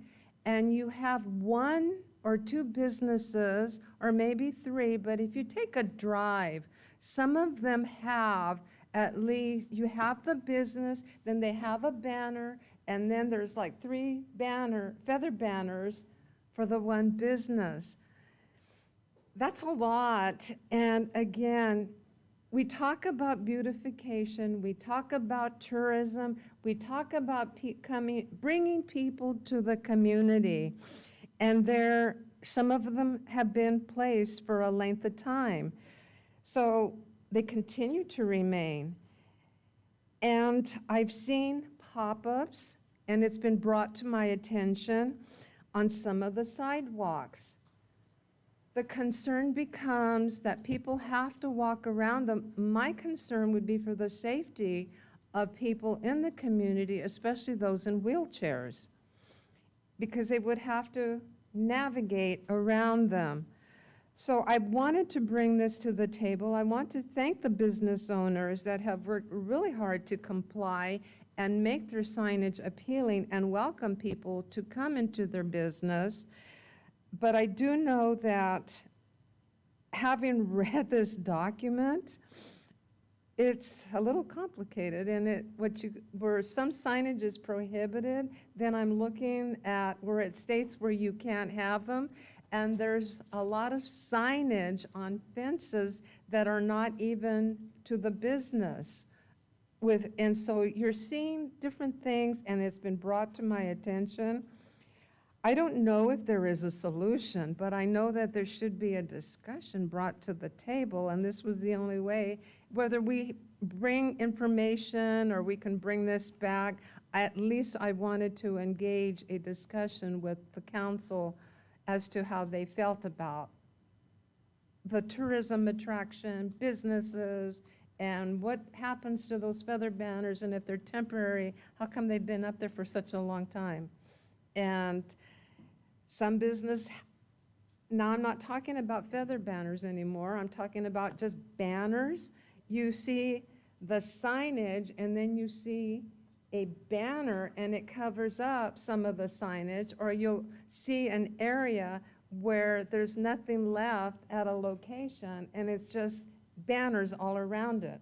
and you have one or two businesses, or maybe three, but if you take a drive, some of them have at least, you have the business, then they have a banner, and then there's like three feather banners for the one business. That's a lot, and again, we talk about beautification, we talk about tourism, we talk about bringing people to the community. And some of them have been placed for a length of time. So they continue to remain. And I've seen pop-ups, and it's been brought to my attention on some of the sidewalks. The concern becomes that people have to walk around them. My concern would be for the safety of people in the community, especially those in wheelchairs, because they would have to navigate around them. So I wanted to bring this to the table. I want to thank the business owners that have worked really hard to comply and make their signage appealing and welcome people to come into their business. But I do know that having read this document, it's a little complicated, and where some signage is prohibited, then I'm looking at where it states where you can't have them, and there's a lot of signage on fences that are not even to the business. And so you're seeing different things, and it's been brought to my attention. I don't know if there is a solution, but I know that there should be a discussion brought to the table, and this was the only way. Whether we bring information or we can bring this back, at least I wanted to engage a discussion with the council as to how they felt about the tourism attraction, businesses, and what happens to those feather banners, and if they're temporary, how come they've been up there for such a long time? And some business, now I'm not talking about feather banners anymore, I'm talking about just banners. You see the signage, and then you see a banner, and it covers up some of the signage, or you'll see an area where there's nothing left at a location, and it's just banners all around it.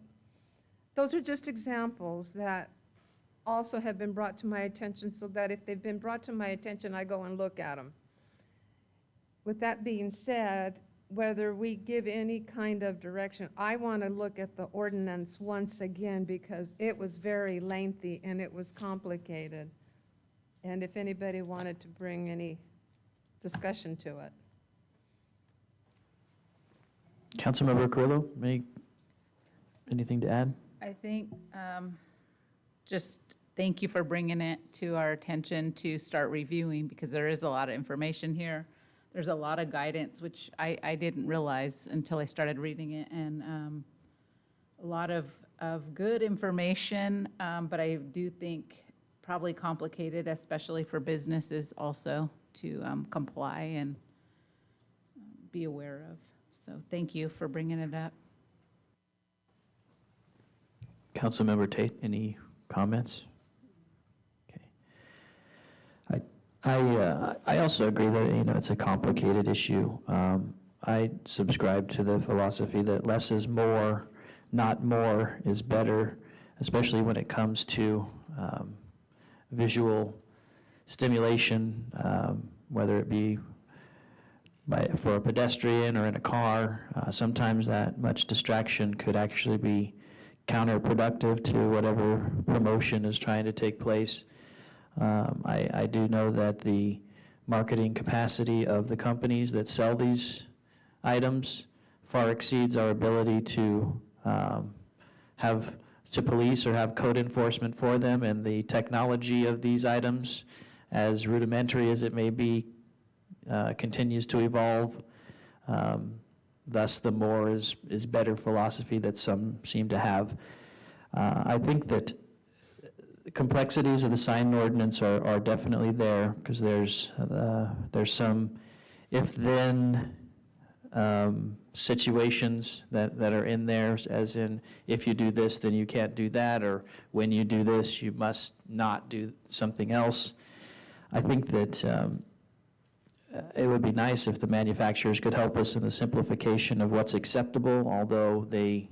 Those are just examples that also have been brought to my attention, so that if they've been brought to my attention, I go and look at them. with that being said, whether we give any kind of direction, I want to look at the ordinance once again because it was very lengthy and it was complicated. And if anybody wanted to bring any discussion to it. Councilmember Carrillo, anything to add? I think, just thank you for bringing it to our attention to start reviewing, because there is a lot of information here. There's a lot of guidance, which I didn't realize until I started reading it, and a lot of good information, but I do think probably complicated, especially for businesses also to comply and be aware of. So thank you for bringing it up. Councilmember Tate, any comments? Okay. I also agree that, it's a complicated issue. I subscribe to the philosophy that less is more, not more is better, especially when it comes to visual stimulation, whether it be for a pedestrian or in a car. Sometimes that much distraction could actually be counterproductive to whatever promotion is trying to take place. I do know that the marketing capacity of the companies that sell these items far exceeds our ability to police or have code enforcement for them, and the technology of these items, as rudimentary as it may be, continues to evolve. Thus, the more is better philosophy that some seem to have. I think that the complexities of the sign ordinance are definitely there, because there's some if-then situations that are in there, as in, if you do this, then you can't do that, or when you do this, you must not do something else. I think that it would be nice if the manufacturers could help us in the simplification of what's acceptable, although they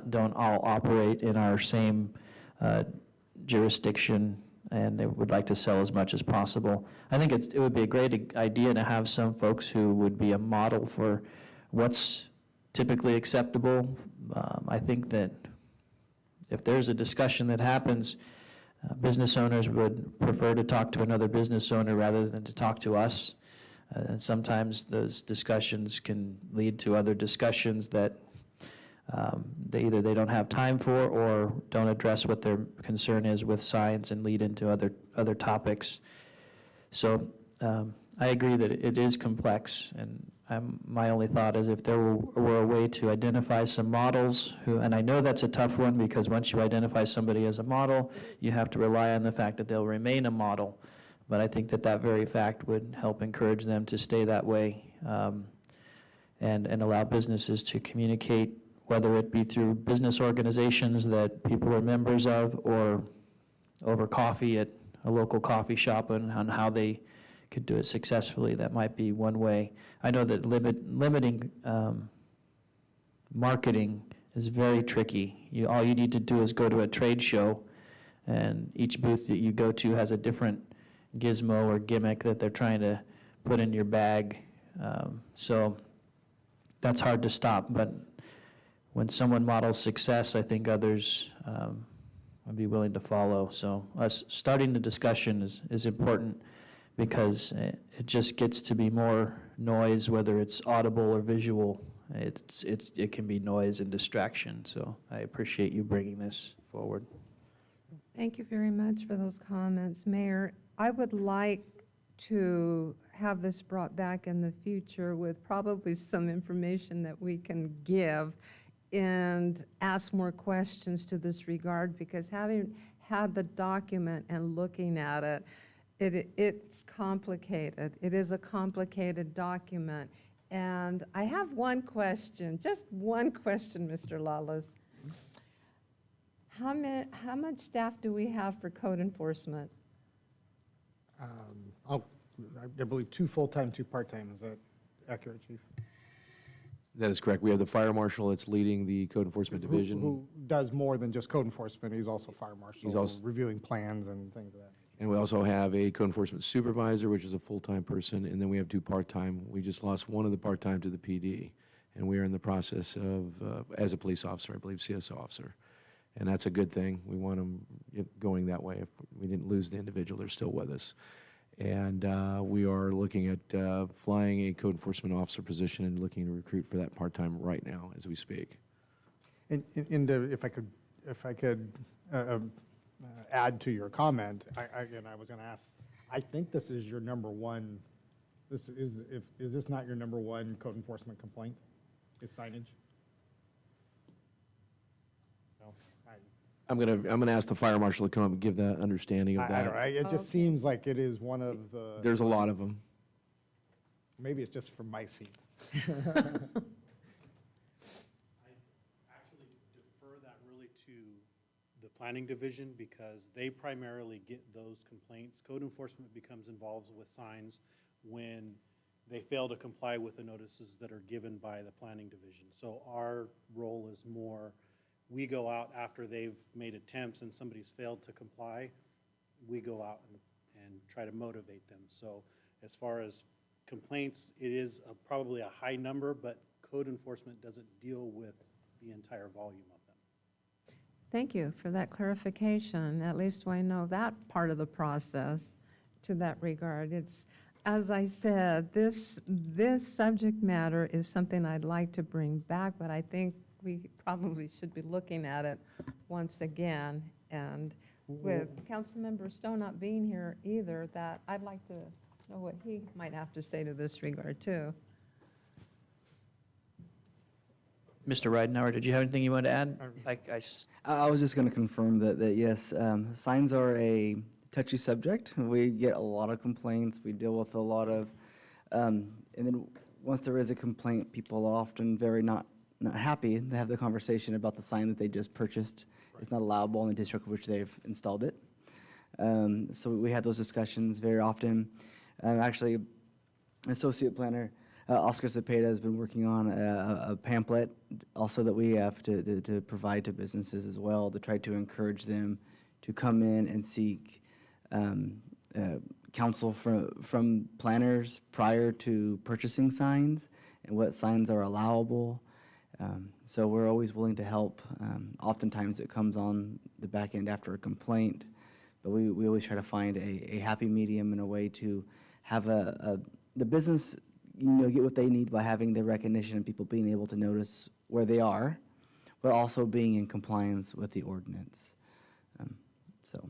don't all operate in our same jurisdiction, and they would like to sell as much as possible. I think it would be a great idea to have some folks who would be a model for what's typically acceptable. I think that if there's a discussion that happens, business owners would prefer to talk to another business owner rather than to talk to us. And sometimes those discussions can lead to other discussions that they don't have time for, or don't address what their concern is with signs and lead into other topics. So I agree that it is complex, and my only thought is if there were a way to identify some models and I know that's a tough one, because once you identify somebody as a model, you have to rely on the fact that they'll remain a model. But I think that very fact would help encourage them to stay that way, and allow businesses to communicate, whether it be through business organizations that people are members of, or over coffee at a local coffee shop, and on how they could do it successfully. That might be one way. I know that limiting marketing is very tricky. All you need to do is go to a trade show, and each booth that you go to has a different gizmo or gimmick that they're trying to put in your bag. So that's hard to stop, but when someone models success, I think others would be willing to follow. So us starting the discussion is important, because it just gets to be more noise, whether it's audible or visual. It can be noise and distraction. So I appreciate you bringing this forward. Thank you very much for those comments, Mayor. I would like to have this brought back in the future with probably some information that we can give, and ask more questions to this regard, because having had the document and looking at it, it's complicated. It is a complicated document. And I have one question, just one question, Mr. Lawless. How much staff do we have for code enforcement? I believe 2 full-time, 2 part-time. Is that accurate, Chief? That is correct. We have the fire marshal that's leading the code enforcement division. Who does more than just code enforcement. He's also fire marshal. He's also reviewing plans and things of that nature. And we also have a code enforcement supervisor, which is a full-time person, and then we have 2 part-time. We just lost one of the part-time to the PD, and we are in the process of, as a police officer, I believe CSO officer. And that's a good thing. We want them going that way. If we didn't lose the individual, they're still with us. And we are looking at flying a code enforcement officer position and looking to recruit for that part-time right now as we speak. And if I could add to your comment, I was going to ask, I think this is your number one, is this not your number one code enforcement complaint, is signage? No, I'm gonna ask the fire marshal to come up and give that understanding of I that. don't know, it just seems like it is one of the. There's a lot of them. Maybe it's just from my seat. Defer that really to the planning division because they primarily get those complaints. Code enforcement becomes involved with signs when they fail to comply with the notices that are given by the planning division. So our role is more, we go out after they've made attempts and somebody's failed to comply, we go out and try to motivate them. So as far as complaints, it is probably a high number, but code enforcement doesn't deal with the entire volume of them. Thank you for that clarification. At least I know that part of the process to that regard. It's, as I said, this subject matter is something I'd like to bring back, but I think we probably should be looking at it once again. And with Councilmember Stowe not being here either, that I'd like to know what he might have to say to this regard too. Mr. Ridenhour, did you have anything you wanted to add? I was just going to confirm that yes, signs are a touchy subject. We get a lot of complaints. We deal with a lot of, and then once there is a complaint, people are often very not happy to have the conversation about the sign that they just purchased. It's not allowable in the district which they've installed it. So we have those discussions very often. Actually, Associate Planner Oscar Cepeda has been working on a pamphlet also that we have to provide to businesses as well to try to encourage them to come in and seek counsel from planners prior to purchasing signs and what signs are allowable. So we're always willing to help. Oftentimes it comes on the back end after a complaint, but we always try to find a happy medium and a way to have the business get what they need by having the recognition and people being able to notice where they are, but also being in compliance with the ordinance. So.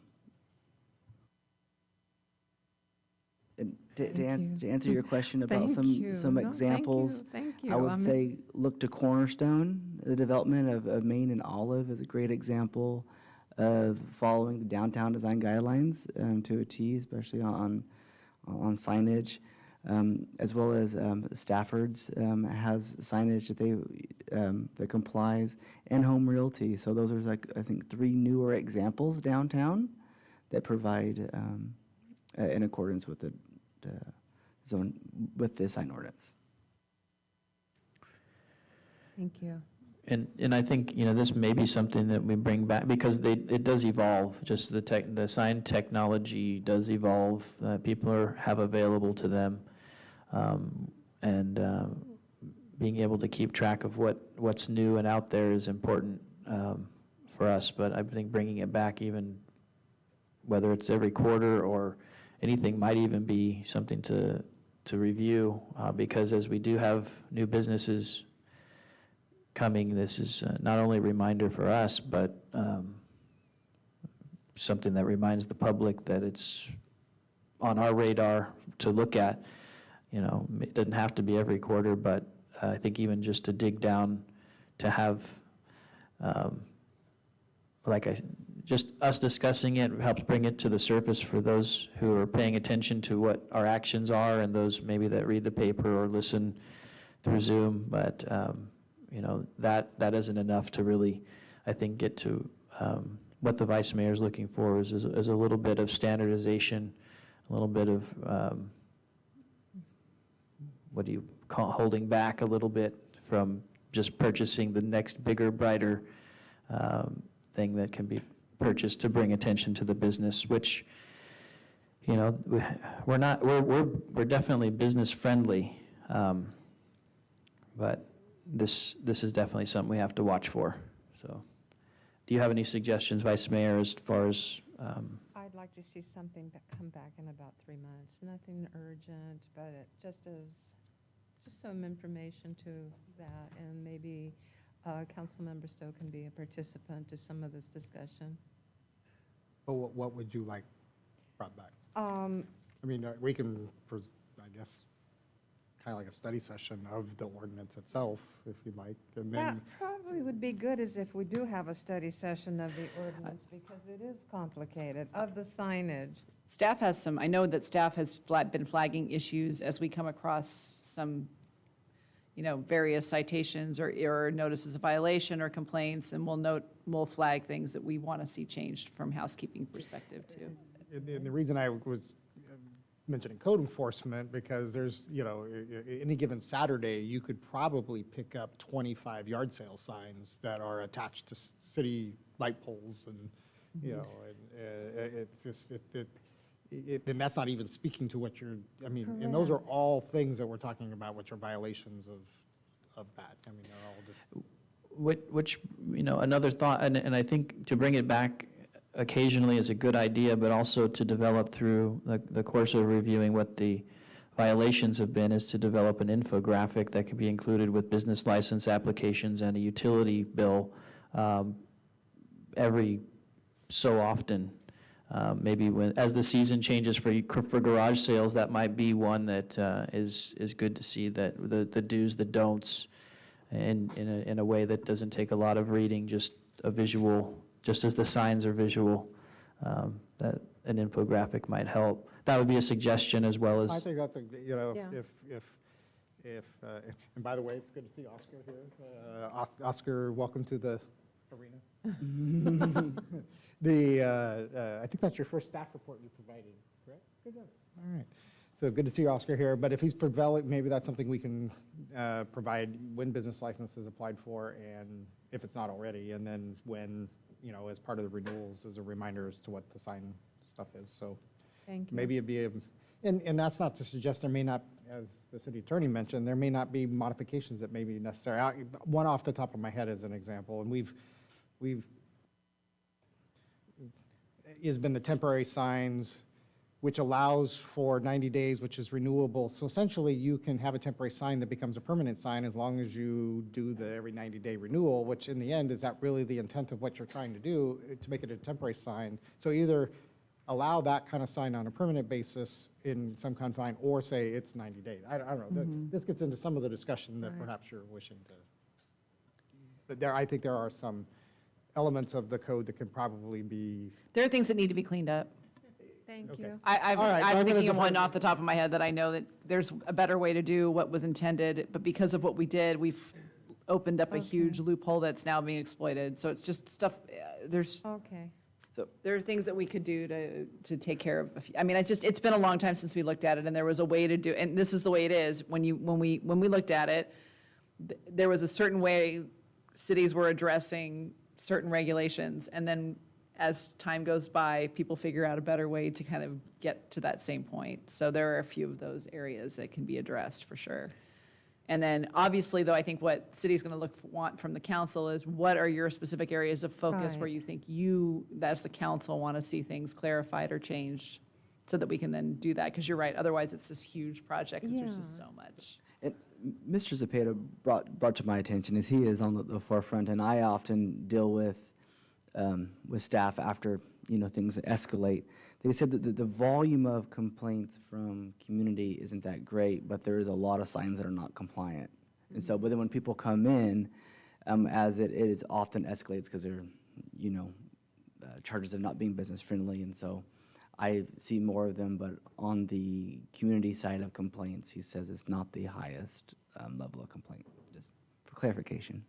And to answer your question about some examples, I would say look to Cornerstone. The development of Main and Olive is a great example of following the downtown design guidelines to a T, especially on signage, as well as Stafford's has signage that complies, and Home Realty. So those are I think 3 newer examples downtown that provide in accordance with the zone, with the sign ordinance. Thank you. And I think, this may be something that we bring back, because it does evolve, just the sign technology does evolve, people have available to them, and being able to keep track of what's new and out there is important for us, but I think bringing it back, even whether it's every quarter or anything, might even be something to review, because as we do have new businesses coming, this is not only a reminder for us, but something that reminds the public that it's on our radar to look at. It doesn't have to be every quarter, but I think even just to dig down, to have, just us discussing it helps bring it to the surface for those who are paying attention to what our actions are, and those maybe that read the paper or listen through Zoom, but that isn't enough to really, I think, get to what the vice mayor is looking for is a little bit of standardization, a little bit of what do you call, holding back a little bit from just purchasing the next bigger, brighter thing that can be purchased to bring attention to the business, which you know, we're not, we're definitely business friendly, but this is definitely something we have to watch for, so. Do you have any suggestions, Vice Mayor, as far as, I'd like to see something come back in about 3 months. Nothing urgent, but just some information to that, and maybe Councilmember Stowe can be a participant to some of this discussion. But what would you like brought back? Um, I mean, we can, I guess, kind of like a study session of the ordinance itself, if you'd like, and That then, probably would be good as if we do have a study session of the ordinance, because it is complicated, of the signage. Staff has some, I know that staff has been flagging issues as we come across some, various citations or notices of violation or complaints, and we'll flag things that we want to see changed from housekeeping perspective too. and the reason I was mentioning code enforcement, because there's, any given Saturday, you could probably pick up 25 yard sale signs that are attached to city light poles, and, it's just, and that's not even speaking to what you're, and those are all things that we're talking about, which are violations of that. I mean, they're all just. which, another thought, and I think to bring it back occasionally is a good idea, but also to develop through the course of reviewing what the violations have been, is to develop an infographic that can be included with business license applications and a utility bill every so often. Maybe as the season changes for garage sales, that might be one that is good to see, that the do's, the don'ts, in a way that doesn't take a lot of reading, just a visual. Just as the signs are visual, that an infographic might help. That would be a suggestion, as well as. I think that's Yeah. if and by the way, it's good to see Oscar here. Oscar, welcome to the arena. I think that's your first staff report you provided, correct? Good job. All right. So good to see Oscar here, but if he's prevailing, maybe that's something we can provide when business license is applied for, and if it's not already, and then when, as part of the renewals, as a reminder as to what the sign stuff is. So Thank you. maybe it'd be, and that's not to suggest there may not, as the city attorney mentioned, there may not be modifications that may be necessary. One off the top of my head as an example, and we've has been the temporary signs, which allows for 90 days, which is renewable. So essentially, you can have a temporary sign that becomes a permanent sign as long as you do the every 90-day renewal, which in the end, is that really the intent of what you're trying to do, to make it a temporary sign? So either allow that kind of sign on a permanent basis in some confine, or say it's 90 days. I don't know. This gets into some of the discussion that perhaps you're wishing to. But I think there are some elements of the code that can probably be. There are things that need to be cleaned up. Thank Okay. you. I'm All right, so I'm gonna thinking of one defer- off the top of my head that I know that there's a better way to do what was intended, but because of what we did, we've opened up a huge loophole that's now being exploited. So it's just stuff, Okay. there are things that we could do to take care of. It's been a long time since we looked at it, and there was a way to do, and this is the way it is. When we looked at it, there was a certain way cities were addressing certain regulations, and then as time goes by, people figure out a better way to kind of get to that same point. So there are a few of those areas that can be addressed for sure. And then obviously, though, I think what city's going to want from the council is what are your specific areas of focus where Right. you think you, as the council, want to see things clarified or changed, so that we can then do that. Because you're right, otherwise it's this huge project, because there's just so much. And Mr. Zepeda brought to my attention is he is on the forefront, and I often deal with staff after things escalate. They said that the volume of complaints from community isn't that great, but there is a lot of signs that are not compliant. And so, but then when people come in, as it is often escalates because they're charges of not being business friendly, and so I see more of them. But on the community side of complaints, he says it's not the highest level of complaint. Just for clarification.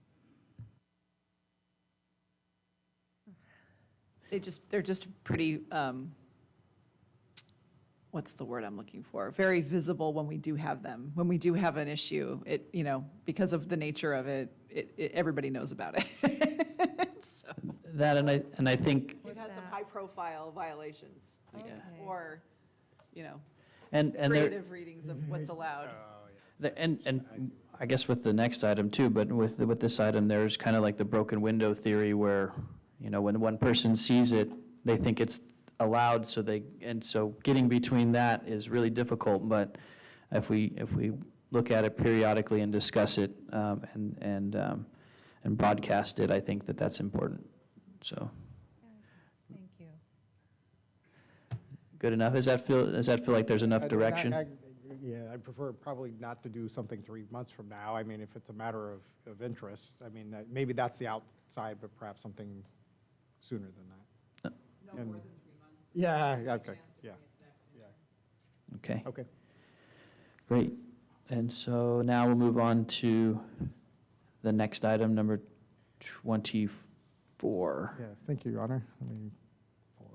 They're just pretty, what's the word I'm looking for? Very visible when we do have them. When we do have an issue, because of the nature of it, everybody knows about it. So. That, and I think, We've had some high-profile violations, I guess, or And there, creative readings of what's allowed. and I guess with the next item too, but with this item, there's kind of like the broken window theory where, when one person sees it, they think it's allowed, so getting between that is really difficult, but if we look at it periodically and discuss it, and broadcast it, I think that's important, so. Thank you. Good enough? Does that feel like there's enough direction? Yeah, I'd prefer probably not to do something 3 months from now. I mean, if it's a matter of interest, I mean, maybe that's the outside, but perhaps something sooner than that. No more than 3 months. Yeah, okay, yeah. Okay. Okay. Great. And so now we'll move on to the next item, number 24. Yes, thank you, Your Honor. Let me pull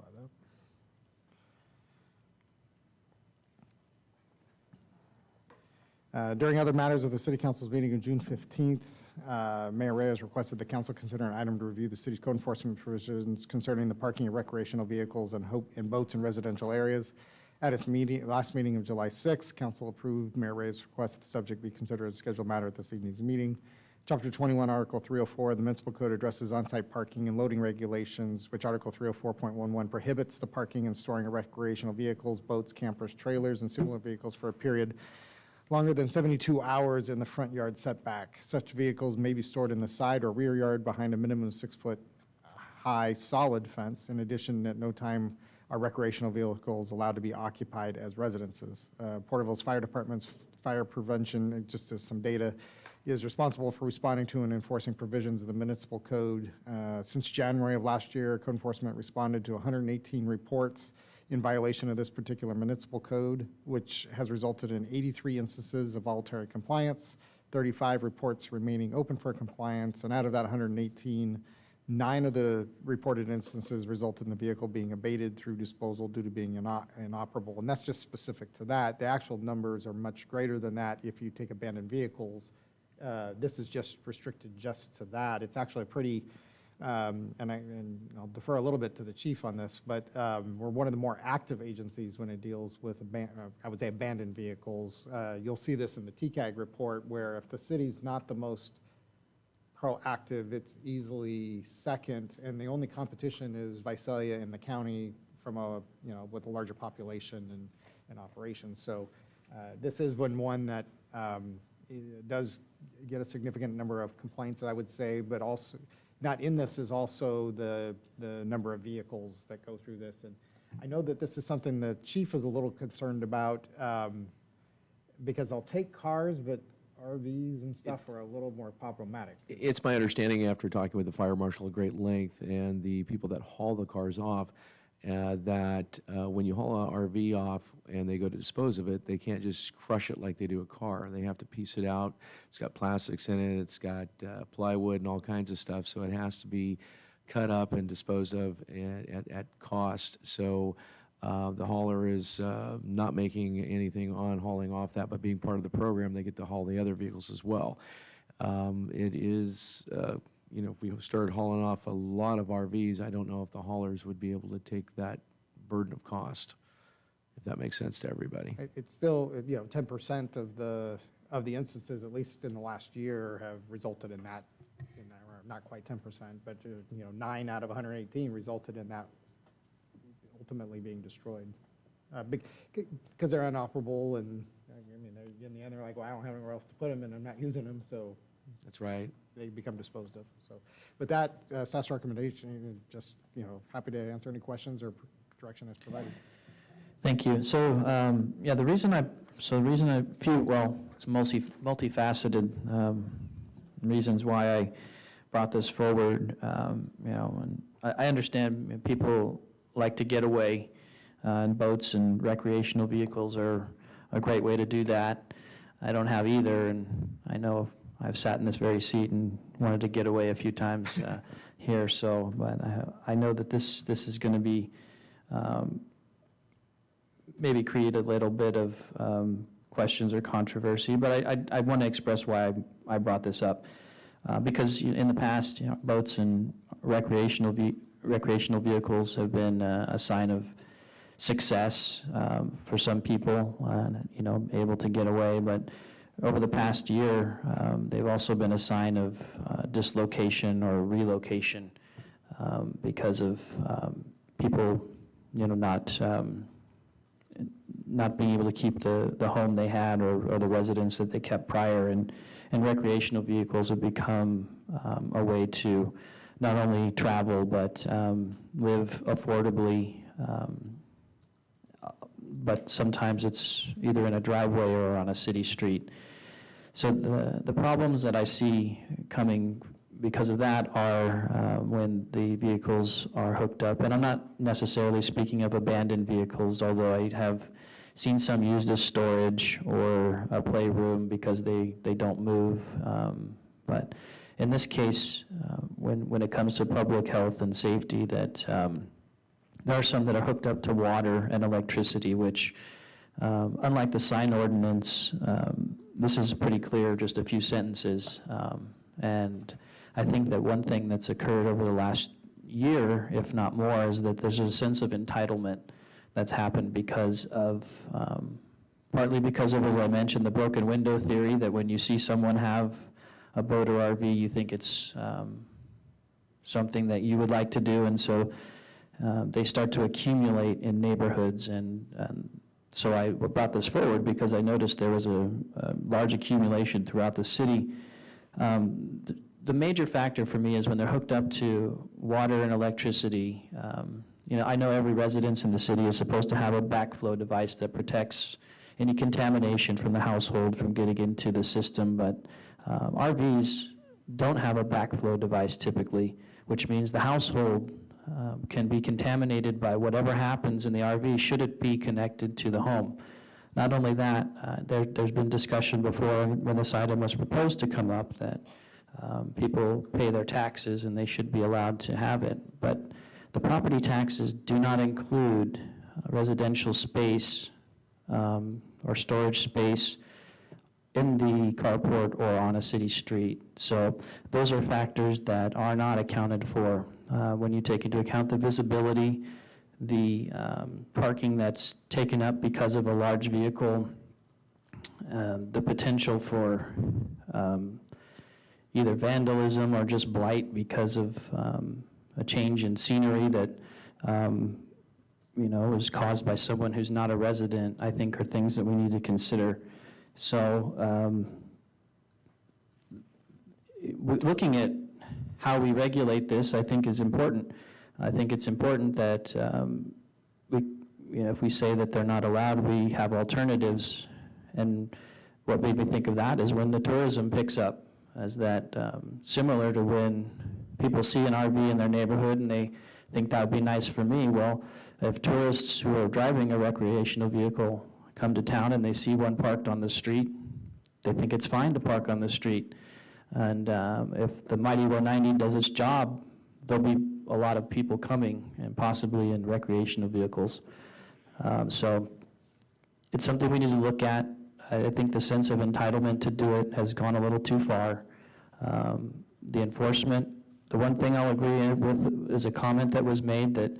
that up. During other matters of the City Council's meeting of June 15th, Mayor Reyes requested the council consider an item to review the city's code enforcement provisions concerning the parking of recreational vehicles and boats in residential areas. At its last meeting of July 6th, council approved Mayor Reyes' request that the subject be considered as a scheduled matter at this evening's meeting. Chapter 21, Article 304 of the Municipal Code addresses on-site parking and loading regulations, which Article 304.11 prohibits the parking and storing of recreational vehicles, boats, campers, trailers, and similar vehicles for a period longer than 72 hours in the front yard setback. Such vehicles may be stored in the side or rear yard behind a minimum 6-foot high solid fence. In addition, at no time are recreational vehicles allowed to be occupied as residences. Porterville's Fire Department's fire prevention, just as some data, is responsible for responding to and enforcing provisions of the municipal code. Since January of last year, code enforcement responded to 118 reports in violation of this particular municipal code, which has resulted in 83 instances of voluntary compliance, 35 reports remaining open for compliance, and out of that 118, 9 of the reported instances resulted in the vehicle being abated through disposal due to being inoperable. And that's just specific to that. The actual numbers are much greater than that if you take abandoned vehicles. This is just restricted just to that. It's actually a pretty, and I'll defer a little bit to the chief on this, but we're one of the more active agencies when it deals with, I would say, abandoned vehicles. You'll see this in the TCAG report, where if the city's not the most proactive, it's easily second, and the only competition is Visalia in the county from with a larger population and operations. So this is one that does get a significant number of complaints, I would say, but also not in this is also the number of vehicles that go through this. And I know that this is something the chief is a little concerned about because they'll take cars, but RVs and stuff are a little more problematic. It's my understanding, after talking with the fire marshal at great length and the people that haul the cars off, that when you haul an RV off and they go to dispose of it, they can't just crush it like they do a car. They have to piece it out. It's got plastics in it. It's got plywood and all kinds of stuff. So it has to be cut up and disposed of at cost. So the hauler is not making anything on hauling off that, but being part of the program, they get to haul the other vehicles as well. It is, if we started hauling off a lot of RVs, I don't know if the haulers would be able to take that burden of cost, if that makes sense to everybody. It's still, 10% of the instances, at least in the last year, have resulted in that, or not quite 10%, but 9 out of 118 resulted in that ultimately being destroyed. Because they're inoperable, and in the end they're like, well, I don't have anywhere else to put them, and I'm not using them, so. That's right. They become disposed of. So, with that, staff's recommendation, just, happy to answer any questions or direction as provided. Thank you. So, the reason I it's multifaceted reasons why I brought this forward, and I understand people like to get away, and boats and recreational vehicles are a great way to do that. I don't have either, and I know I've sat in this very seat and wanted to get away a few times here. So, but I know that this is going to be maybe create a little bit of questions or controversy. But I want to express why I brought this up because in the past, boats and recreational vehicles have been a sign of success for some people, able to get away. But over the past year, they've also been a sign of dislocation or relocation because of people, not being able to keep the home they had or the residence that they kept prior. And recreational vehicles have become a way to not only travel, but live affordably. But sometimes it's either in a driveway or on a city street. So the problems that I see coming because of that are when the vehicles are hooked up. And I'm not necessarily speaking of abandoned vehicles, although I have seen some used as storage or a playroom because they don't move. But in this case, when it comes to public health and safety, that there are some that are hooked up to water and electricity, which, unlike the sign ordinance, this is pretty clear, just a few sentences. And I think that one thing that's occurred over the last year, if not more, is that there's a sense of entitlement that's happened because of, partly because of, as I mentioned, the broken window theory, that when you see someone have a boat or RV, you think it's something that you would like to do, and so they start to accumulate in neighborhoods. And so I brought this forward because I noticed there was a large accumulation throughout the city. The major factor for me is when they're hooked up to water and electricity. I know every residence in the city is supposed to have a backflow device that protects any contamination from the household from getting into the system, but RVs don't have a backflow device typically, which means the household can be contaminated by whatever happens in the RV should it be connected to the home. Not only that, there's been discussion before when this item was proposed to come up that people pay their taxes and they should be allowed to have it. But the property taxes do not include residential space or storage space in the carport or on a city street. So those are factors that are not accounted for when you take into account the visibility, the parking that's taken up because of a large vehicle, the potential for either vandalism or just blight because of a change in scenery that is caused by someone who's not a resident, I think are things that we need to consider. So looking at how we regulate this, I think is important. I think it's important that if we say that they're not allowed, we have alternatives. And what made me think of that is when the tourism picks up, as that similar to when people see an RV in their neighborhood and they think that would be nice for me. Well, if tourists who are driving a recreational vehicle come to town and they see one parked on the street, they think it's fine to park on the street. And if the Mighty 190 does its job, there'll be a lot of people coming, and possibly in recreational vehicles. So it's something we need to look at. I think the sense of entitlement to do it has gone a little too far. The enforcement, the one thing I'll agree with is a comment that was made that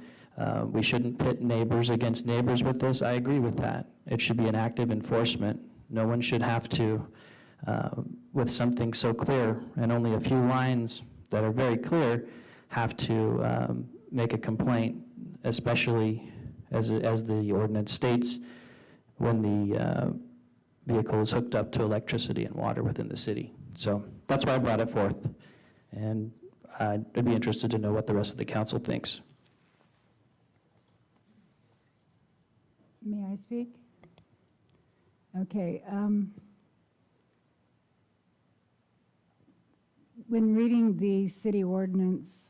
we shouldn't pit neighbors against neighbors with this. I agree with that. It should be an active enforcement. No one should have to, with something so clear and only a few lines that are very clear, have to make a complaint, especially as the ordinance states, when the vehicle is hooked up to electricity and water within the city. So that's why I brought it forth. And I'd be interested to know what the rest of the council thinks. May I speak? Okay. When reading the city ordinance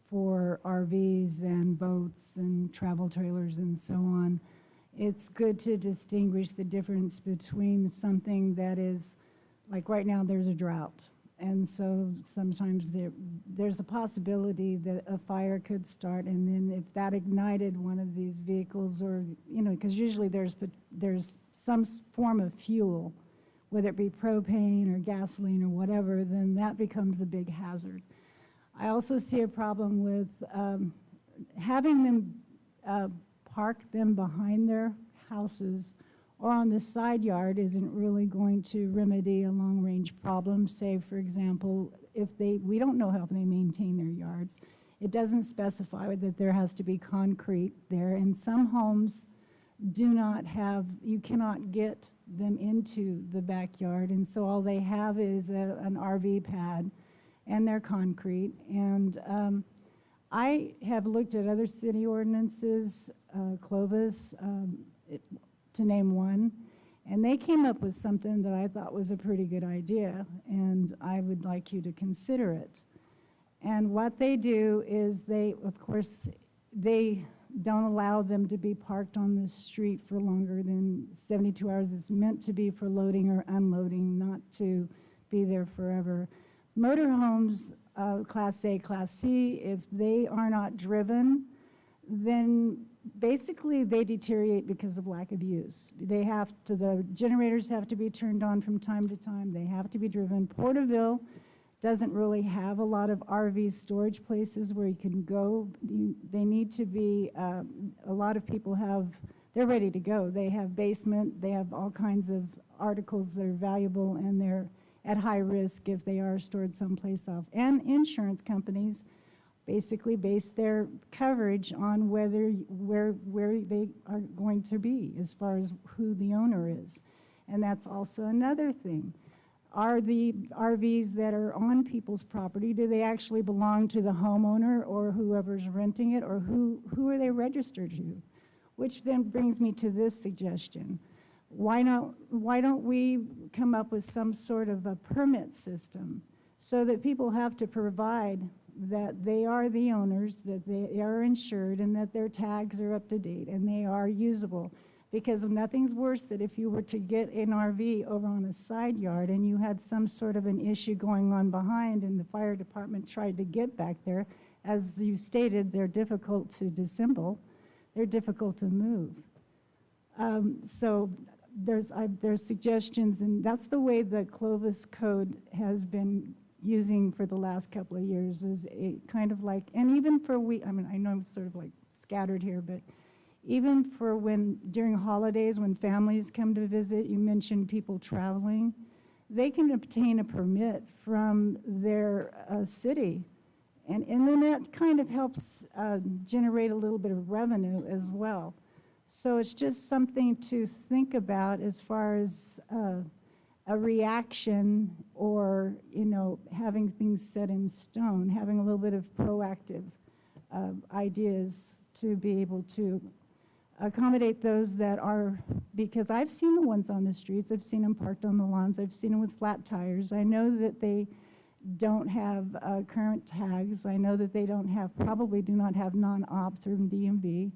for RVs and boats and travel trailers and so on, it's good to distinguish the difference between something that is, like right now there's a drought. And so sometimes there's a possibility that a fire could start, and then if that ignited one of these vehicles, or, because usually there's some form of fuel, whether it be propane or gasoline or whatever, then that becomes a big hazard. I also see a problem with having them park them behind their houses or on the side yard isn't really going to remedy a long-range problem. Say, for example, we don't know how they maintain their yards. It doesn't specify that there has to be concrete there, and some homes do not have, you cannot get them into the backyard, and so all they have is an RV pad and their concrete. And I have looked at other city ordinances, Clovis, to name one, and they came up with something that I thought was a pretty good idea, and I would like you to consider it. And what they do is they don't allow them to be parked on the street for longer than 72 hours. It's meant to be for loading or unloading, not to be there forever. Motorhomes, Class A, Class C, if they are not driven, then basically they deteriorate because of lack of use. The generators have to be turned on from time to time. They have to be driven. Porterville doesn't really have a lot of RV storage places where you can go. They need to be, a lot of people they're ready to go. They have basement, they have all kinds of articles that are valuable, and they're at high risk if they are stored someplace else. And insurance companies basically base their coverage on where they are going to be as far as who the owner is. And that's also another thing. Are the RVs that are on people's property, do they actually belong to the homeowner or whoever's renting it, or who are they registered to? Which then brings me to this suggestion. Why don't we come up with some sort of a permit system so that people have to provide that they are the owners, that they are insured, and that their tags are up to date and they are usable? Because nothing's worse than if you were to get an RV over on a side yard and you had some sort of an issue going on behind and the fire department tried to get back there. As you stated, they're difficult to disassemble. They're difficult to move. So there's suggestions, and that's the way the Clovis Code has been using for the last couple of years, is a kind of like, and even for I know I'm sort of like scattered here, but even for during holidays, when families come to visit, you mentioned people traveling, they can obtain a permit from their city. And then that kind of helps generate a little bit of revenue as well. So it's just something to think about as far as a reaction, or, having things set in stone, having a little bit of proactive ideas to be able to accommodate those that are, because I've seen the ones on the streets, I've seen them parked on the lawns, I've seen them with flat tires. I know that they don't have current tags. I know that they probably do not have non-op through DMV,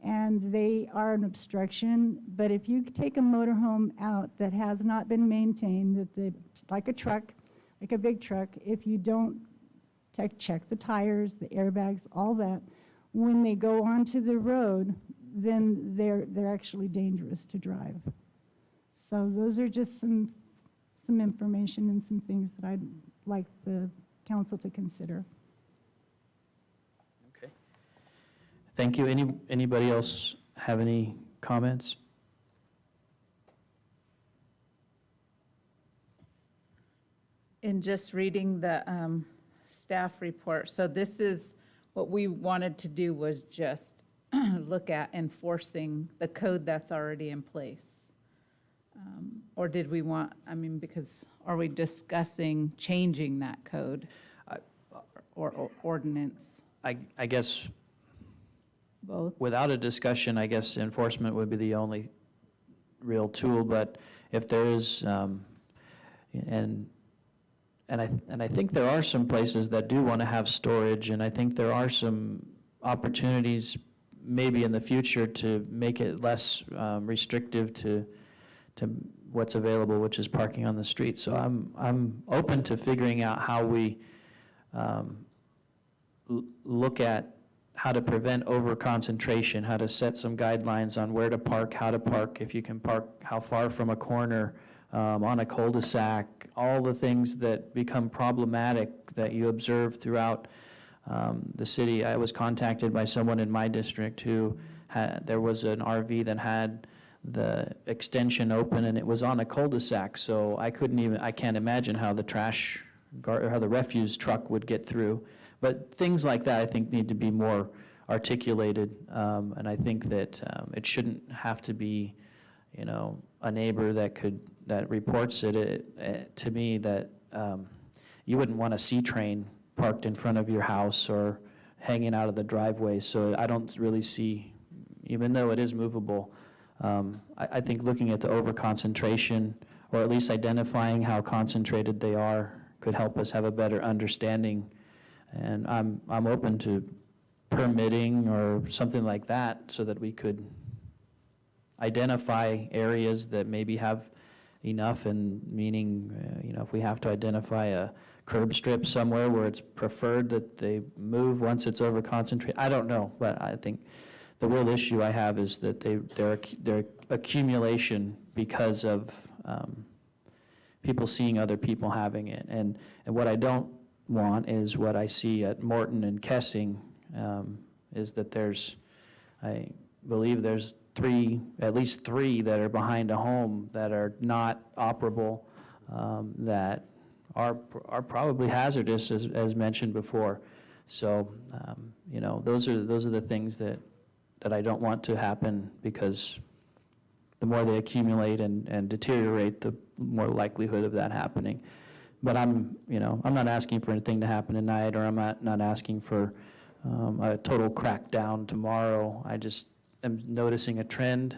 and they are an obstruction. But if you take a motorhome out that has not been maintained, like a truck, like a big truck, if you don't check the tires, the airbags, all that, when they go onto the road, then they're actually dangerous to drive. So those are just some information and some things that I'd like the council to consider. Okay. Thank you. Anybody else have any comments? In just reading the staff report, so this is what we wanted to do, was just look at enforcing the code that's already in place. Or did we want, because are we discussing changing that code or ordinance? I guess both. Without a discussion, I guess enforcement would be the only real tool. But if there is, and I think there are some places that do want to have storage, and I think there are some opportunities maybe in the future to make it less restrictive to what's available, which is parking on the street. So I'm open to figuring out how we look at how to prevent over-concentration, how to set some guidelines on where to park, how to park, if you can park, how far from a corner, on a cul-de-sac, all the things that become problematic that you observe throughout the city. I was contacted by someone in my district who there was an RV that had the extension open and it was on a cul-de-sac, so I can't imagine how the how the refuse truck would get through. But things like that, I think, need to be more articulated, and I think that it shouldn't have to be, a neighbor that reports it to me that you wouldn't want a C-train parked in front of your house or hanging out of the driveway. So I don't really see, even though it is movable, I think looking at the overconcentration, or at least identifying how concentrated they are, could help us have a better understanding. And I'm open to permitting or something like that so that we could identify areas that maybe have enough, and meaning, if we have to identify a curb strip somewhere where it's preferred that they move once it's overconcentrated. I don't know, but I think the real issue I have is that their accumulation because of people seeing other people having it. And what I don't want is what I see at Morton and Kessing, is that I believe there's at least three that are behind a home that are not operable, that are probably hazardous, as mentioned before. So, those are the things that I don't want to happen, because the more they accumulate and deteriorate, the more likelihood of that happening. But I'm not asking for anything to happen tonight, or I'm not asking for a total crackdown tomorrow. I just am noticing a trend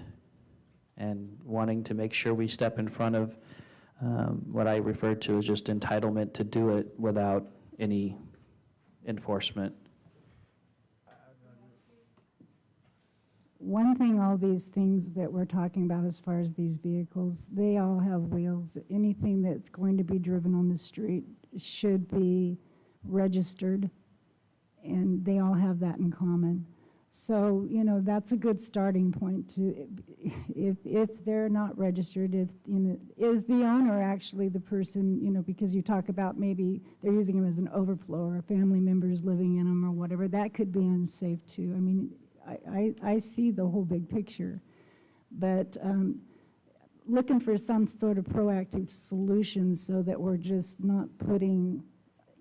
and wanting to make sure we step in front of what I refer to as just entitlement to do it without any enforcement. One thing, all these things that we're talking about as far as these vehicles, they all have wheels. Anything that's going to be driven on the street should be registered, and they all have that in common. So, that's a good starting point to, if they're not registered, is the owner actually the person, because you talk about maybe they're using them as an overflow, or family members living in them or whatever, that could be unsafe too. I mean, I see the whole big picture, but looking for some sort of proactive solution so that we're just not putting,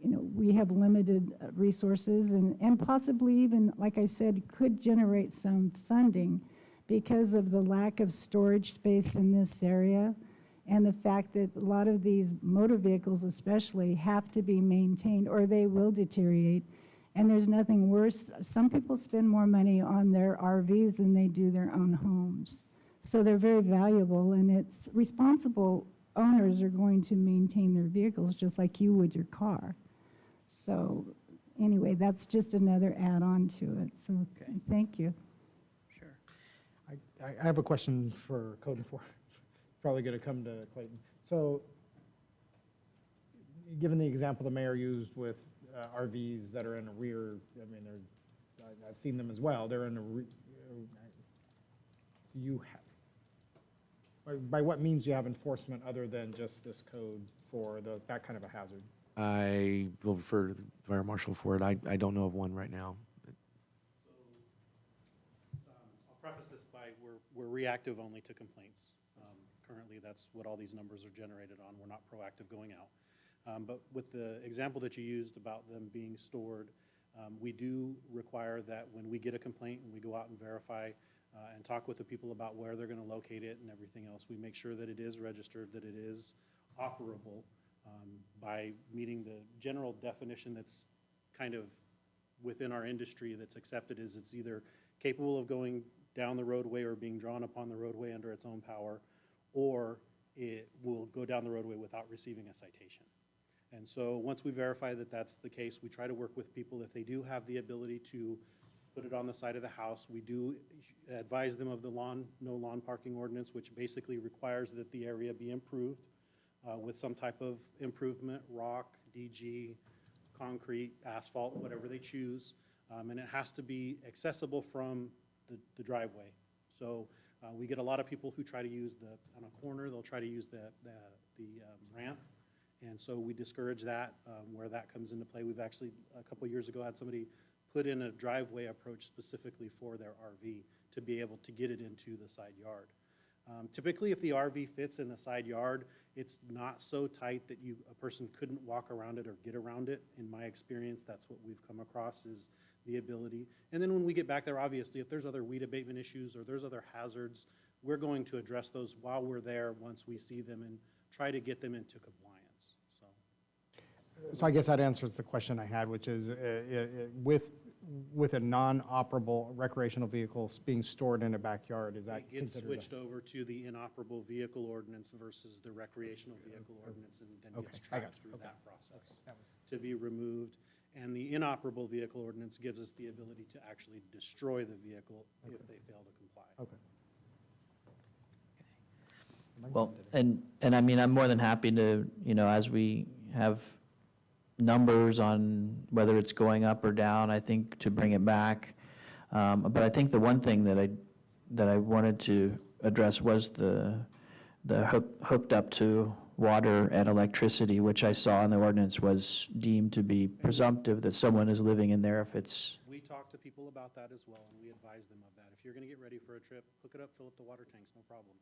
we have limited resources, and possibly even, like I said, could generate some funding because of the lack of storage space in this area, and the fact that a lot of these motor vehicles especially have to be maintained or they will deteriorate. And there's nothing worse. Some people spend more money on their RVs than they do their own homes. So they're very valuable, and it's responsible owners are going to maintain their vehicles just like you would your car. So anyway, that's just another add-on to it. So thank you. Sure. I have a question for Code Enforcement. Probably going to come to Clayton. So given the example the mayor used with RVs that are in a rear, I've seen them as well. They're in a by what means do you have enforcement other than just this code for that kind of a hazard? I will refer to the fire marshal for it. I don't know of one right now. I'll preface this by we're reactive only to complaints. Currently, that's what all these numbers are generated on. We're not proactive going out. But with the example that you used about them being stored, we do require that when we get a complaint and we go out and verify and talk with the people about where they're going to locate it and everything else, we make sure that it is registered, that it is operable by meeting the general definition that's kind of within our industry that's accepted, is it's either capable of going down the roadway or being drawn upon the roadway under its own power, or it will go down the roadway without receiving a citation. And so once we verify that that's the case, we try to work with people. If they do have the ability to put it on the side of the house, we do advise them of the no lawn parking ordinance, which basically requires that the area be improved with some type of improvement, rock, DG, concrete, asphalt, whatever they choose. And it has to be accessible from the driveway. So we get a lot of people who try to use on a corner, they'll try to use the ramp. And so we discourage that where that comes into play. We've actually, a couple years ago, had somebody put in a driveway approach specifically for their RV to be able to get it into the side yard. Typically, if the RV fits in the side yard, it's not so tight that a person couldn't walk around it or get around it. In my experience, that's what we've come across, is the ability. And then when we get back there, obviously, if there's other weed abatement issues or there's other hazards, we're going to address those while we're there once we see them and try to get them into compliance. So I guess that answers the question I had, which is with a non-operable recreational vehicle being stored in a backyard, is that It gets considered? switched over to the inoperable vehicle ordinance versus the recreational vehicle ordinance, and then gets I got tracked you. through Okay. that process to be removed. And the inoperable vehicle ordinance gives us the ability to actually destroy the vehicle if they fail to comply. Okay. Well, and I mean, I'm more than happy to, as we have numbers on whether it's going up or down, I think to bring it back. But I think the one thing that I wanted to address was the hooked up to water and electricity, which I saw in the ordinance was deemed to be presumptive that someone is living in there if it's. We talk to people about that as well, and we advise them of that. If you're gonna get ready for a trip, hook it up, fill up the water tanks, no problem.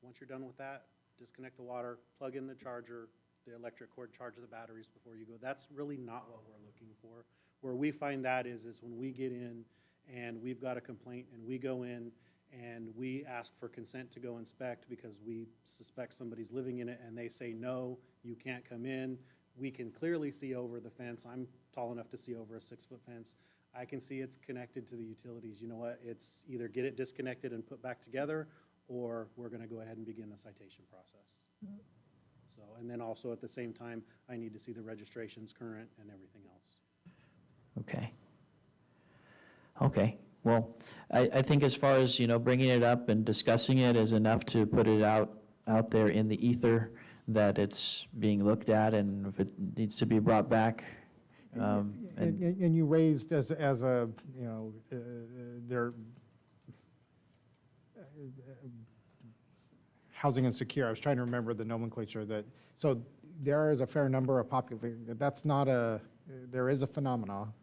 Once you're done with that, disconnect the water, plug in the charger, the electric cord, charge the batteries before you go. That's really not what we're looking for. Where we find that is when we get in and we've got a complaint and we go in and we ask for consent to go inspect because we suspect somebody's living in it and they say, no, you can't come in. We can clearly see over the fence. I'm tall enough to see over a 6-foot fence. I can see it's connected to the utilities. You know what? It's either get it disconnected and put back together, or we're going to go ahead and begin the citation process. So, and then also at the same time, I need to see the registrations current and everything else. Okay. Okay, well, I think as far as, bringing it up and discussing it is enough to put it out there in the ether that it's being looked at, and if it needs to be brought back. And you raised as a, their housing insecure. I was trying to remember the nomenclature so there is a fair number of that's not there is a phenomena.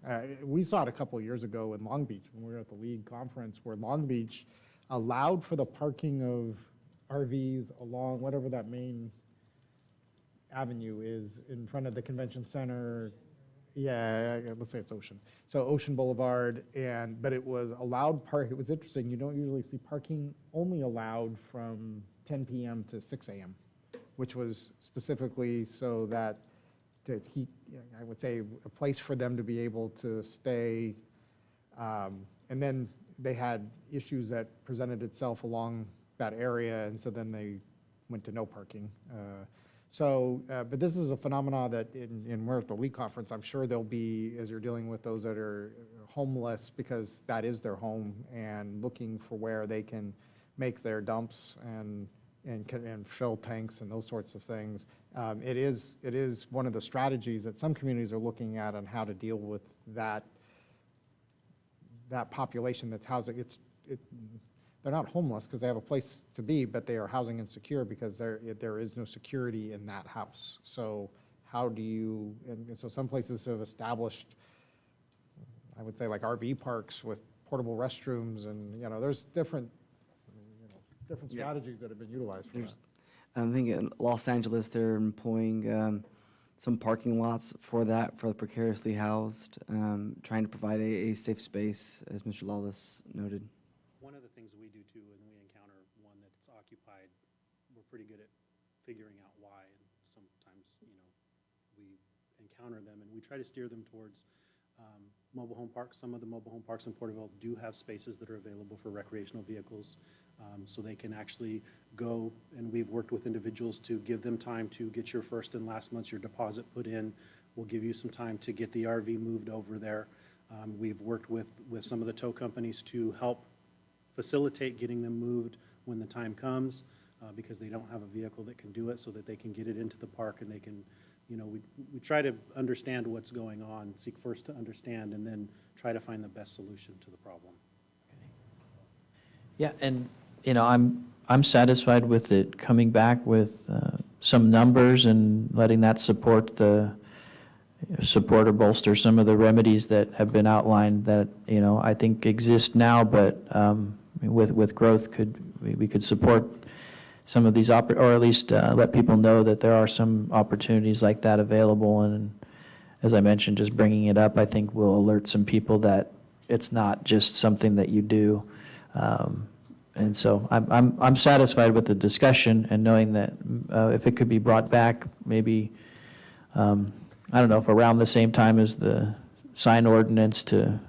We saw it a couple of years ago in Long Beach when we were at the League conference, where Long Beach allowed for the parking of RVs along whatever that main avenue is in front of the convention center. Yeah, let's say it's Ocean. So Ocean Boulevard, but it was allowed it was interesting, you don't usually see parking only allowed from 10 p.m. to 6 a.m., which was specifically so that to keep, I would say, a place for them to be able to stay. And then they had issues that presented itself along that area, and so then they went to no parking. But this is a phenomena that we're at the League conference, I'm sure there'll be, as you're dealing with those that are homeless because that is their home and looking for where they can make their dumps and fill tanks and those sorts of things. It is one of the strategies that some communities are looking at on how to deal with that population that's housing. They're not homeless because they have a place to be, but they are housing insecure because there is no security in that house. So how do you, and so some places have established, I would say, like RV parks with portable restrooms, and there's different strategies that have been utilized for that. I think in Los Angeles, they're employing some parking lots for that, for the precariously housed, trying to provide a safe space, as Mr. Lawless noted. One of the things we do too, when we encounter one that's occupied, we're pretty good at figuring out why, and sometimes, we encounter them and we try to steer them towards mobile home parks. Some of the mobile home parks in Porterville do have spaces that are available for recreational vehicles, so they can actually go, and we've worked with individuals to give them time to get your first and last month's your deposit put in. We'll give you some time to get the RV moved over there. We've worked with some of the tow companies to help facilitate getting them moved when the time comes, because they don't have a vehicle that can do it, so that they can get it into the park and they can, we try to understand what's going on, seek first to understand, and then try to find the best solution to the problem. Yeah, and, I'm satisfied with it coming back with some numbers and letting that support or bolster some of the remedies that have been outlined that, I think exist now, but with growth, we could support some of these, or at least let people know that there are some opportunities like that available. And as I mentioned, just bringing it up, I think will alert some people that it's not just something that you do. And so I'm satisfied with the discussion and knowing that if it could be brought back, maybe, I don't know, if around the same time as the sign ordinance to.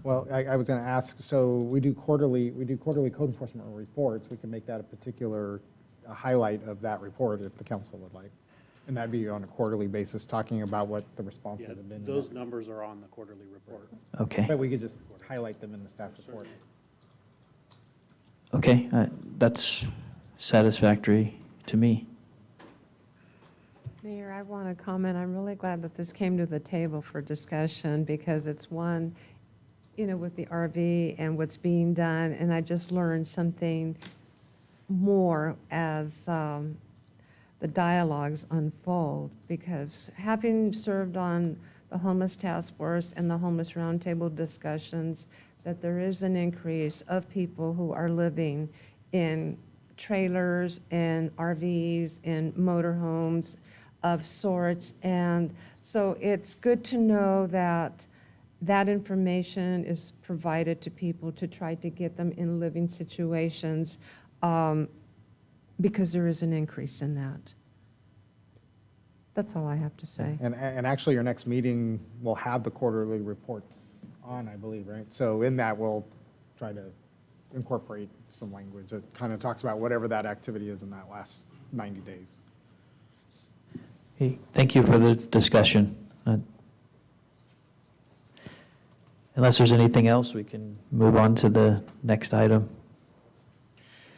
Well, I was going to ask, so we do quarterly code enforcement reports. We can make that a particular highlight of that report if the council would like. And that'd be on a quarterly basis, talking about what the responses Yeah, have been. those numbers are on the quarterly report. Okay. But we could just highlight them in the staff report. Okay, that's satisfactory to me. Mayor, I want to comment. I'm really glad that this came to the table for discussion because it's one, with the RV and what's being done, and I just learned something more as the dialogues unfold, because having served on the Homeless Task Force and the Homeless Roundtable discussions, that there is an increase of people who are living in trailers and RVs and motorhomes of sorts. And so it's good to know that that information is provided to people to try to get them in living situations, because there is an increase in that. That's all I have to say. And actually, your next meeting will have the quarterly reports on, I believe, right? So in that, we'll try to incorporate some language that kind of talks about whatever that activity is in that last 90 days. Hey, thank you for the discussion. Unless there's anything else, we can move on to the next item.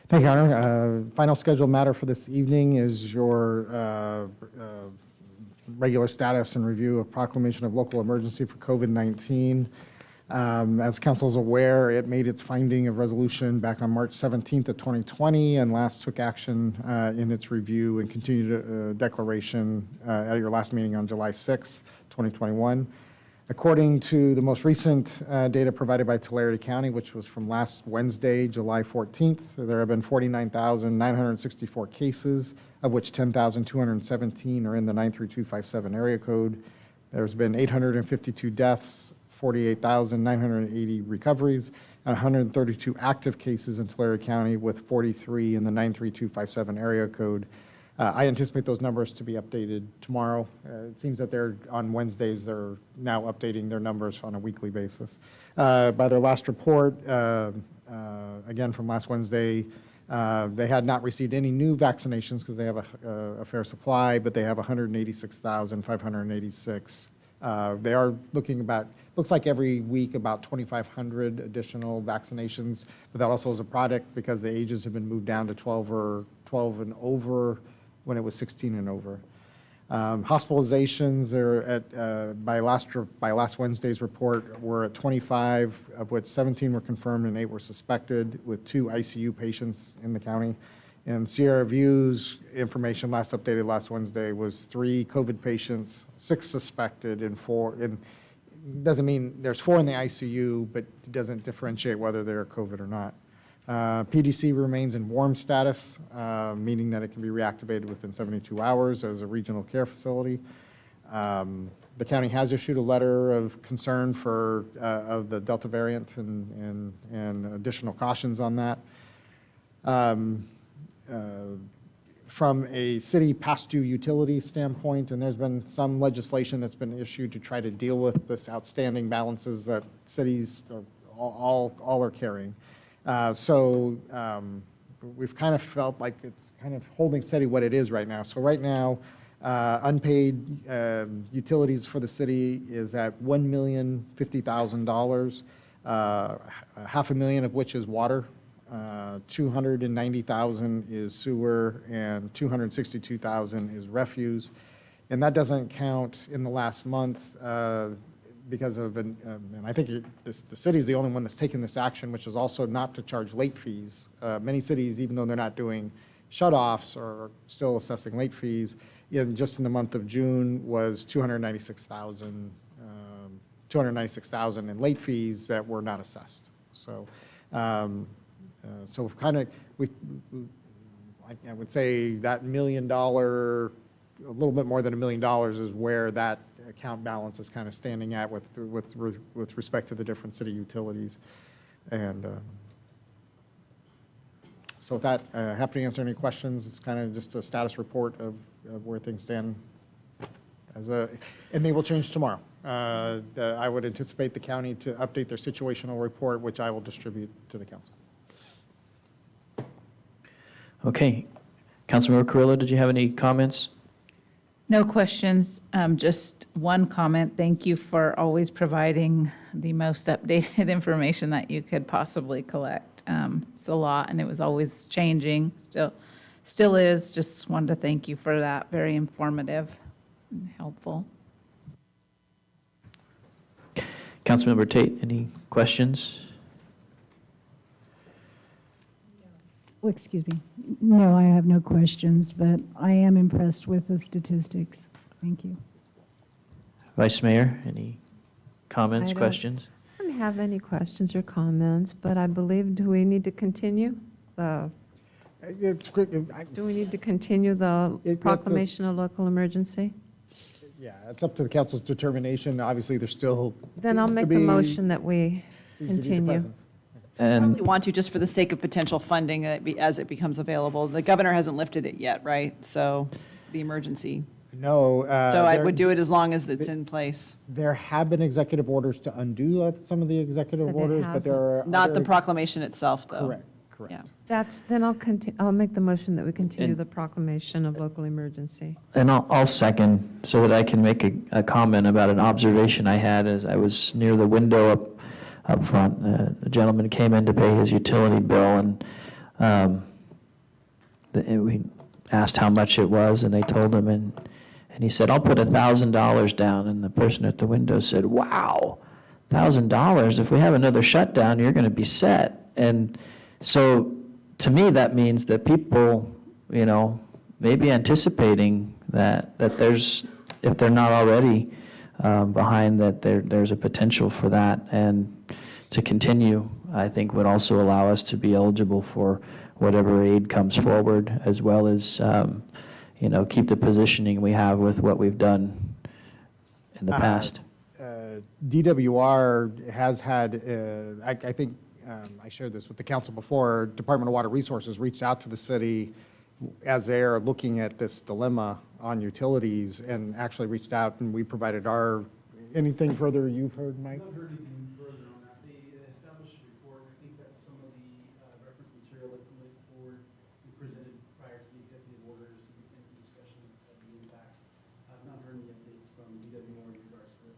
Thank you, Your Honor. Final scheduled matter for this evening is your regular status and review of proclamation of local emergency for COVID-19. As council is aware, it made its finding of resolution back on March 17th of 2020 and last took action in its review and continued declaration at your last meeting on July 6th, 2021. According to the most recent data provided by Tulare County, which was from last Wednesday, July 14th, there have been 49,964 cases, of which 10,217 are in the 93257 area code. There's been 852 deaths, 48,980 recoveries, and 132 active cases in Tulare County, with 43 in the 93257 area code. I anticipate those numbers to be updated tomorrow. It seems that they're on Wednesdays, they're now updating their numbers on a weekly basis. By their last report, again from last Wednesday, they had not received any new vaccinations because they have a fair supply, but they have 186,586. They are looking about, looks like every week about 2,500 additional vaccinations, but that also is a product because the ages have been moved down to 12 and over when it was 16 and over. Hospitalizations are at, by last Wednesday's report, were at 25, of which 17 were confirmed and 8 were suspected, with 2 ICU patients in the county. And Sierra View's information last updated last Wednesday was 3 COVID patients, 6 suspected, and 4, and doesn't mean there's 4 in the ICU, but it doesn't differentiate whether they're COVID or not. PDC remains in warm status, meaning that it can be reactivated within 72 hours as a regional care facility. The county has issued a letter of concern for of the Delta variant and additional cautions on that. From a city past due utility standpoint, and there's been some legislation that's been issued to try to deal with this outstanding balances that cities all are carrying. We've kind of felt like it's kind of holding steady what it is right now. So right now, unpaid utilities for the city is at $1,050,000, $500,000 of which is water, $290,000 is sewer, and $262,000 is refuse. And that doesn't count in the last month because of, and I think the city's the only one that's taken this action, which is also not to charge late fees. Many cities, even though they're not doing shut-offs, are still assessing late fees. Just in the month of June was $296,000 in late fees that were not assessed. So So kind of, I would say that $1 million, a little bit more than $1 million is where that account balance is kind of standing at with respect to the different city utilities. And so with that, happy to answer any questions. It's kind of just a status report of where things stand and they will change tomorrow. I would anticipate the county to update their situational report, which I will distribute to the council. Okay. Councilmember Carrillo, did you have any comments? No questions, just one comment. Thank you for always providing the most updated information that you could possibly collect. It's a lot, and it was always changing, still is. Just wanted to thank you for that. Very informative and helpful. Councilmember Tate, any questions? Well, excuse me. No, I have no questions, but I am impressed with the statistics. Thank you. Vice Mayor, any comments, I don't- questions? I don't have any questions or comments, but I believe, do we need to continue the proclamation of local emergency? Yeah, it's up to the council's determination. Obviously, there's still. Then I'll seems to make the be- motion that we seems to be the continue. presence. And We want to, just for the sake of potential funding as it becomes available. The governor hasn't lifted it yet, right? So the emergency. No. So I would do it as long as it's in place. There have been executive orders to undo some of the executive But it orders, but there are. Not the other- proclamation itself, though. Correct, correct. Yeah. Then I'll make the motion that we continue And- the proclamation of local emergency. And I'll second, so that I can make a comment about an observation I had as I was near the window up front. A gentleman came in to pay his utility bill, and we asked how much it was, and they told him, and he said, "I'll put $1,000 down." And the person at the window said, "Wow, $1,000? If we have another shutdown, you're going to be set." And so, to me, that means that people, may be anticipating that there's, if they're not already behind, that there's a potential for that. And to continue, I think, would also allow us to be eligible for whatever aid comes forward, as well as, keep the positioning we have with what we've done in the past. DWR has had, I think, I shared this with the council before, Department of Water Resources reached out to the city as they're looking at this dilemma on utilities, and actually reached out, and we provided anything further you've heard, Mike? I've not heard anything further on that. They established a report. I think that some of the reference material that went forward we presented prior to the executive orders and the discussion of the impacts. I've not heard any updates from DWR in regards to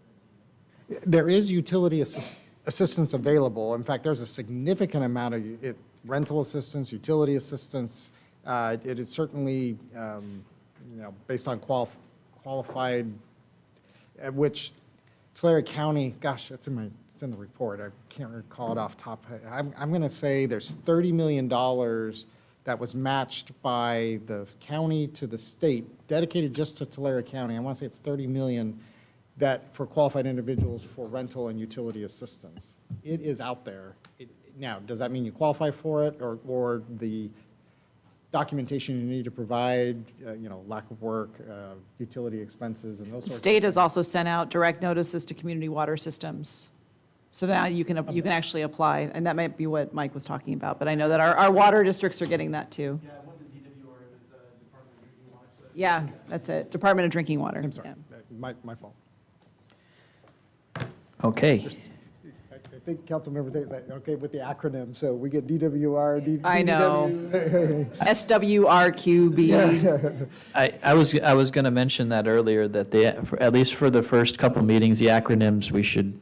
that. There is utility assistance available. In fact, there's a significant amount of rental assistance, utility assistance. It is certainly, based on qualified, which Tulare County, gosh, it's in the report. I can't recall it off top. I'm going to say there's $30 million that was matched by the county to the state, dedicated just to Tulare County. I want to say it's $30 million that for qualified individuals for rental and utility assistance. It is out there. Now, does that mean you qualify for it, or the documentation you need to provide, lack of work, utility expenses, and those The sorts of state has also sent out direct notices to community water systems. So now you can actually apply, and that might be what Mike was talking about, but I know that our water districts are getting that too. Yeah, it wasn't DWR, it was Department of Drinking Water. So Yeah, that's it, Department of Drinking Water. I'm sorry, Yeah. my fault. Okay. I think Councilmember Tate said, okay, with the acronym, so we get DWR, I know. DW. SWRQB. I was going to mention that earlier, that at least for the first couple meetings, the acronyms, we should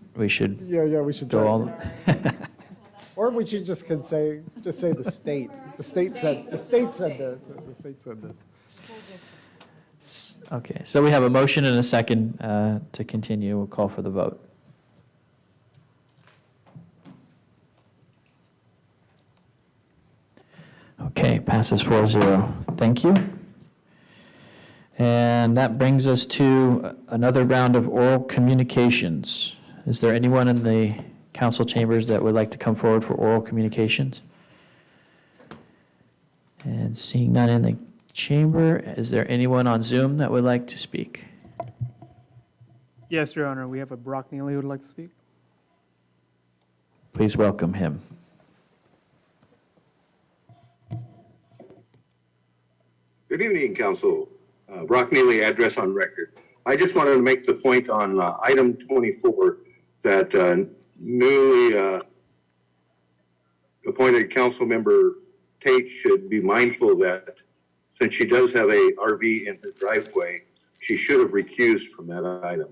Yeah, we should go try. all. Or we should just say the state. The state said that. The state said this. Okay, so we have a motion and a second to continue. We'll call for the vote. Okay, passes 4-0. Thank you. And that brings us to another round of oral communications. Is there anyone in the council chambers that would like to come forward for oral communications? And seeing none in the chamber, is there anyone on Zoom that would like to speak? Yes, Your Honor, we have a Brock Neely who would like to speak. Please welcome him. Good evening, Council. Brock Neely, address on record. I just wanted to make the point on item 24 that newly appointed council member Tate should be mindful that since she does have a RV in her driveway, she should have recused from that item.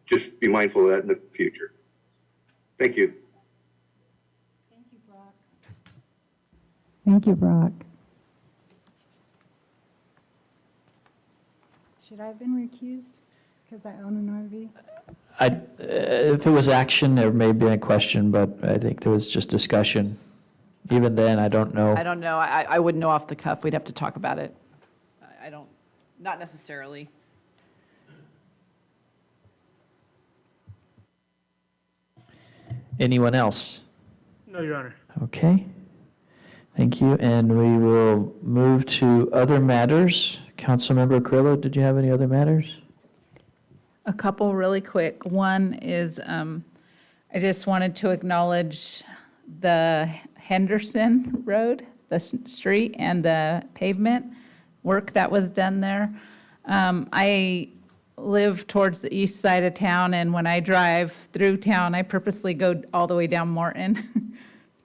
Just be mindful of that in the future. Thank you. Thank you, Brock. Should I have been recused because I own an RV? If it was action, there may be a question, but I think there was just discussion. Even then, I don't know. I don't know. I wouldn't know off the cuff. We'd have to talk about it. I don't, not necessarily. Anyone else? No, Your Honor. Okay. Thank you, and we will move to other matters. Councilmember Carrillo, did you have any other matters? A couple really quick. One is, I just wanted to acknowledge the Henderson Road, the street and the pavement work that was done there. I live towards the east side of town, and when I drive through town, I purposely go all the way down Morton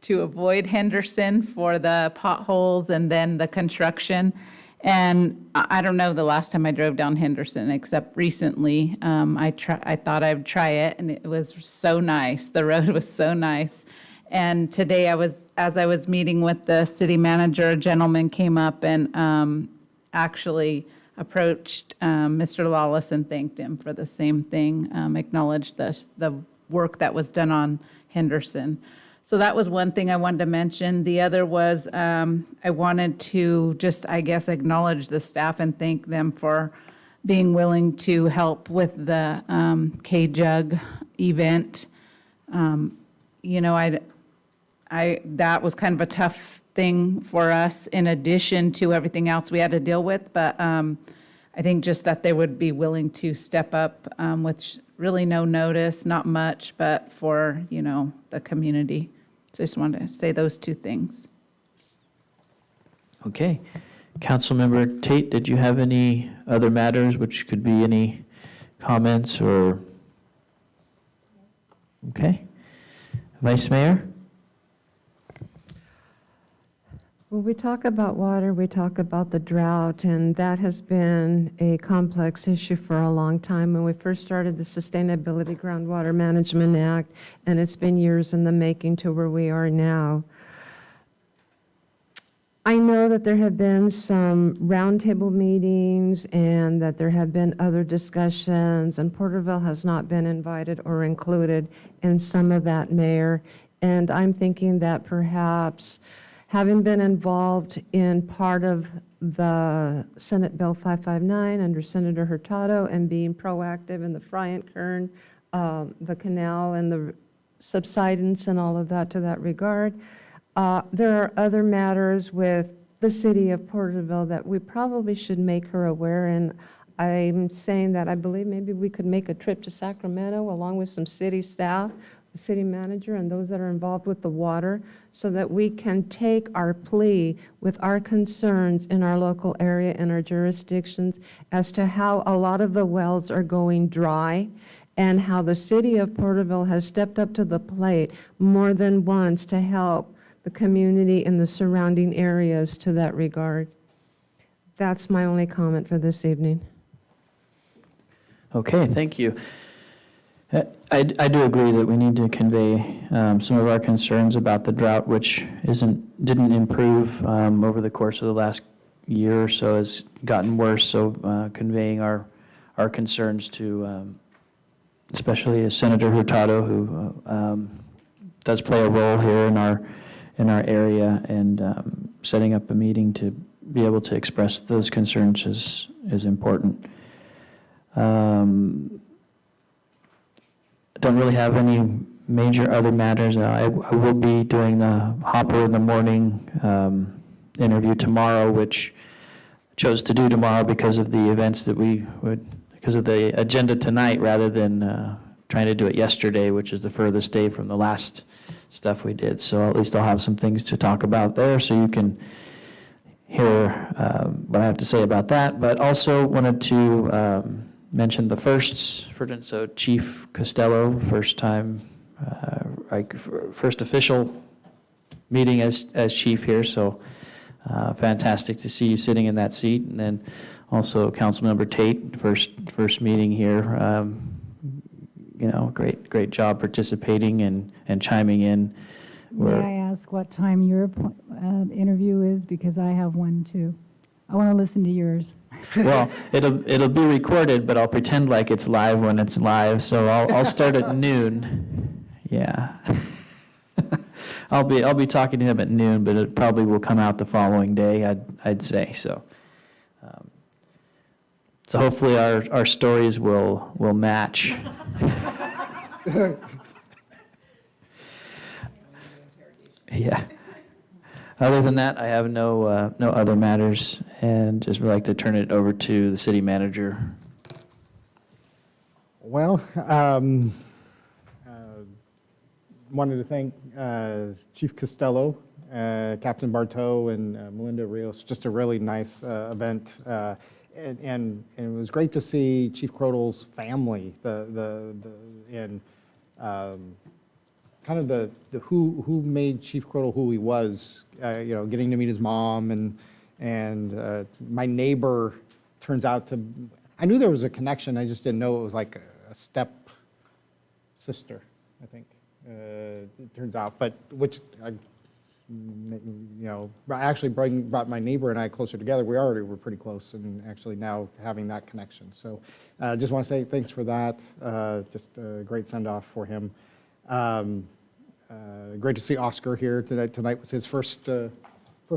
to avoid Henderson for the potholes and then the construction. And I don't know the last time I drove down Henderson, except recently. I thought I'd try it, and it was so nice. The road was so nice. And today, as I was meeting with the city manager, a gentleman came up and actually approached Mr. Lawless and thanked him for the same thing, acknowledged the work that was done on Henderson. So that was one thing I wanted to mention. The other was I wanted to just, I guess, acknowledge the staff and thank them for being willing to help with the K-Jug event. You know, that was kind of a tough thing for us in addition to everything else we had to deal with. But I think just that they would be willing to step up with really no notice, not much, but for, you know, the community. So I just wanted to say those two things. Okay. Councilmember Tate, did you have any other matters, which could be any comments or? Okay. Vice Mayor? When we talk about water, we talk about the drought, and that has been a complex issue for a long time. When we first started the Sustainability Groundwater Management Act, and it's been years in the making to where we are now. I know that there have been some roundtable meetings and that there have been other discussions, and Porterville has not been invited or included in some of that, Mayor. And I'm thinking that perhaps having been involved in part of the Senate Bill 559 under Senator Hurtado and being proactive in the Friant Kern, the canal and the subsidence and all of that to that regard. There are other matters with the city of Porterville that we probably should make her aware, and I'm saying that I believe maybe we could make a trip to Sacramento along with some city staff, the city manager, and those that are involved with the water, so that we can take our plea with our concerns in our local area and our jurisdictions as to how a lot of the wells are going dry and how the city of Porterville has stepped up to the plate more than once to help the community in the surrounding areas to that regard. That's my only comment for this evening. Okay, thank you. I do agree that we need to convey some of our concerns about the drought, which didn't improve over the course of the last year or so, has gotten worse. So conveying our concerns to, especially Senator Hurtado, who does play a role here in our area, and setting up a meeting to be able to express those concerns is important. Don't really have any major other matters. I will be doing the hopper in the morning interview tomorrow, which chose to do tomorrow because of the events that because of the agenda tonight, rather than trying to do it yesterday, which is the furthest day from the last stuff we did. So at least I'll have some things to talk about there, so you can hear what I have to say about that. But also wanted to mention the firsts. So Chief Costello, first official meeting as chief here. So fantastic to see you sitting in that seat. And then also Councilmember Tate, first meeting here. Great job participating and chiming in. May I ask what time your interview is? Because I have one too. I want to listen to yours. Well, it'll be recorded, but I'll pretend like it's live when it's live. So I'll start at noon. Yeah. I'll be talking to him at noon, but it probably will come out the following day, I'd say. So hopefully our stories will match. Yeah. Other than that, I have no other matters, and just would like to turn it over to the city manager. Well, wanted to thank Chief Costello, Captain Bartow, and Melinda Rios. Just a really nice event, and it was great to see Chief Crotal's family, and kind of the who made Chief Crotal who he was. Getting to meet his mom, and my neighbor turns out to. I knew there was a connection. I just didn't know it was like a step sister, I think. It turns out, but which I actually brought my neighbor and I closer together. We already were pretty close, and actually now having that connection. So just want to say thanks for that. Just a great send-off for him. Great to see Oscar here tonight. Tonight was his first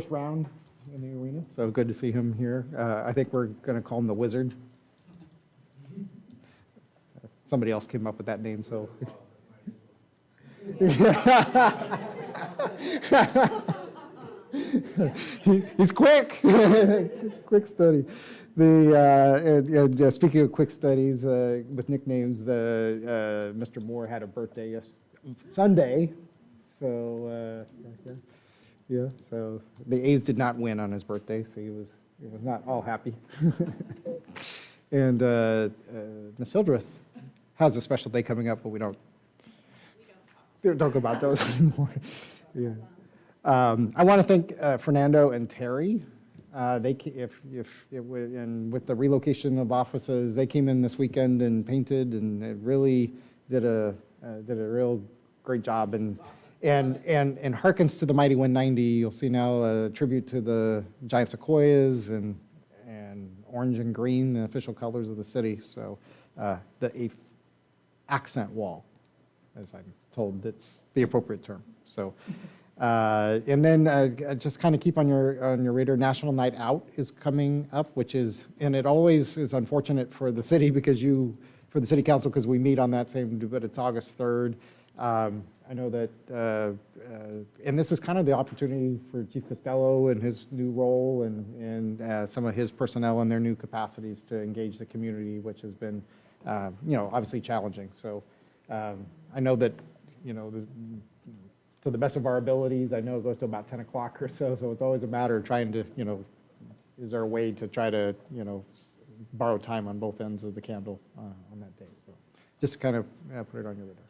round in the arena, so good to see him here. I think we're going to call him the Wizard. Somebody else came up with that name, so. He's quick. Quick study. Speaking of quick studies with nicknames, Mr. Moore had a birthday Sunday, so so the A's did not win on his birthday, so he was not all happy. And Ms. Hildreth has a special day coming up, but we don't talk about those anymore. Yeah. I want to thank Fernando and Terry. And with the relocation of offices, they came in this weekend and painted, and it really did a real great job. And harkens to the Mighty 190. You'll see now a tribute to the giant sequoias and orange and green, the official colors of the city. So a accent wall, as I'm told, that's the appropriate term. So. And then just kind of keep on your radar, National Night Out is coming up, and it always is unfortunate for the city for the city council, because we meet on that same, but it's August 3rd. I know that, and this is kind of the opportunity for Chief Costello and his new role and some of his personnel in their new capacities to engage the community, which has been, obviously challenging. So I know that, to the best of our abilities, I know it goes to about 10 o'clock or so it's always a matter of trying to, is there a way to try to, borrow time on both ends of the candle on that day. So just to kind of put it on your radar.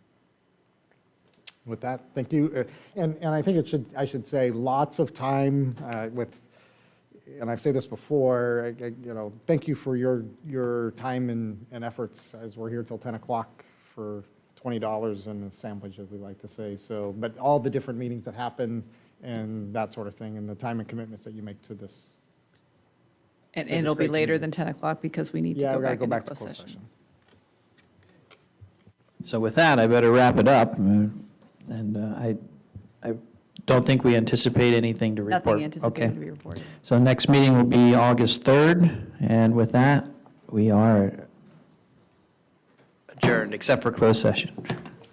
With that, thank you. And I think I should say lots of time and I've said this before, thank you for your time and efforts as we're here till 10 o'clock for $20 and a sandwich, as we like to say. So, but all the different meetings that happen and that sort of thing, and the time and commitments that you make to this. And it'll be later than 10 o'clock because we need to go back into closed session. So with that, I better wrap it up. I don't think we anticipate anything to report. Nothing anticipated Okay. to be reported. So next meeting will be August 3rd, and with that, we are adjourned, except for closed session.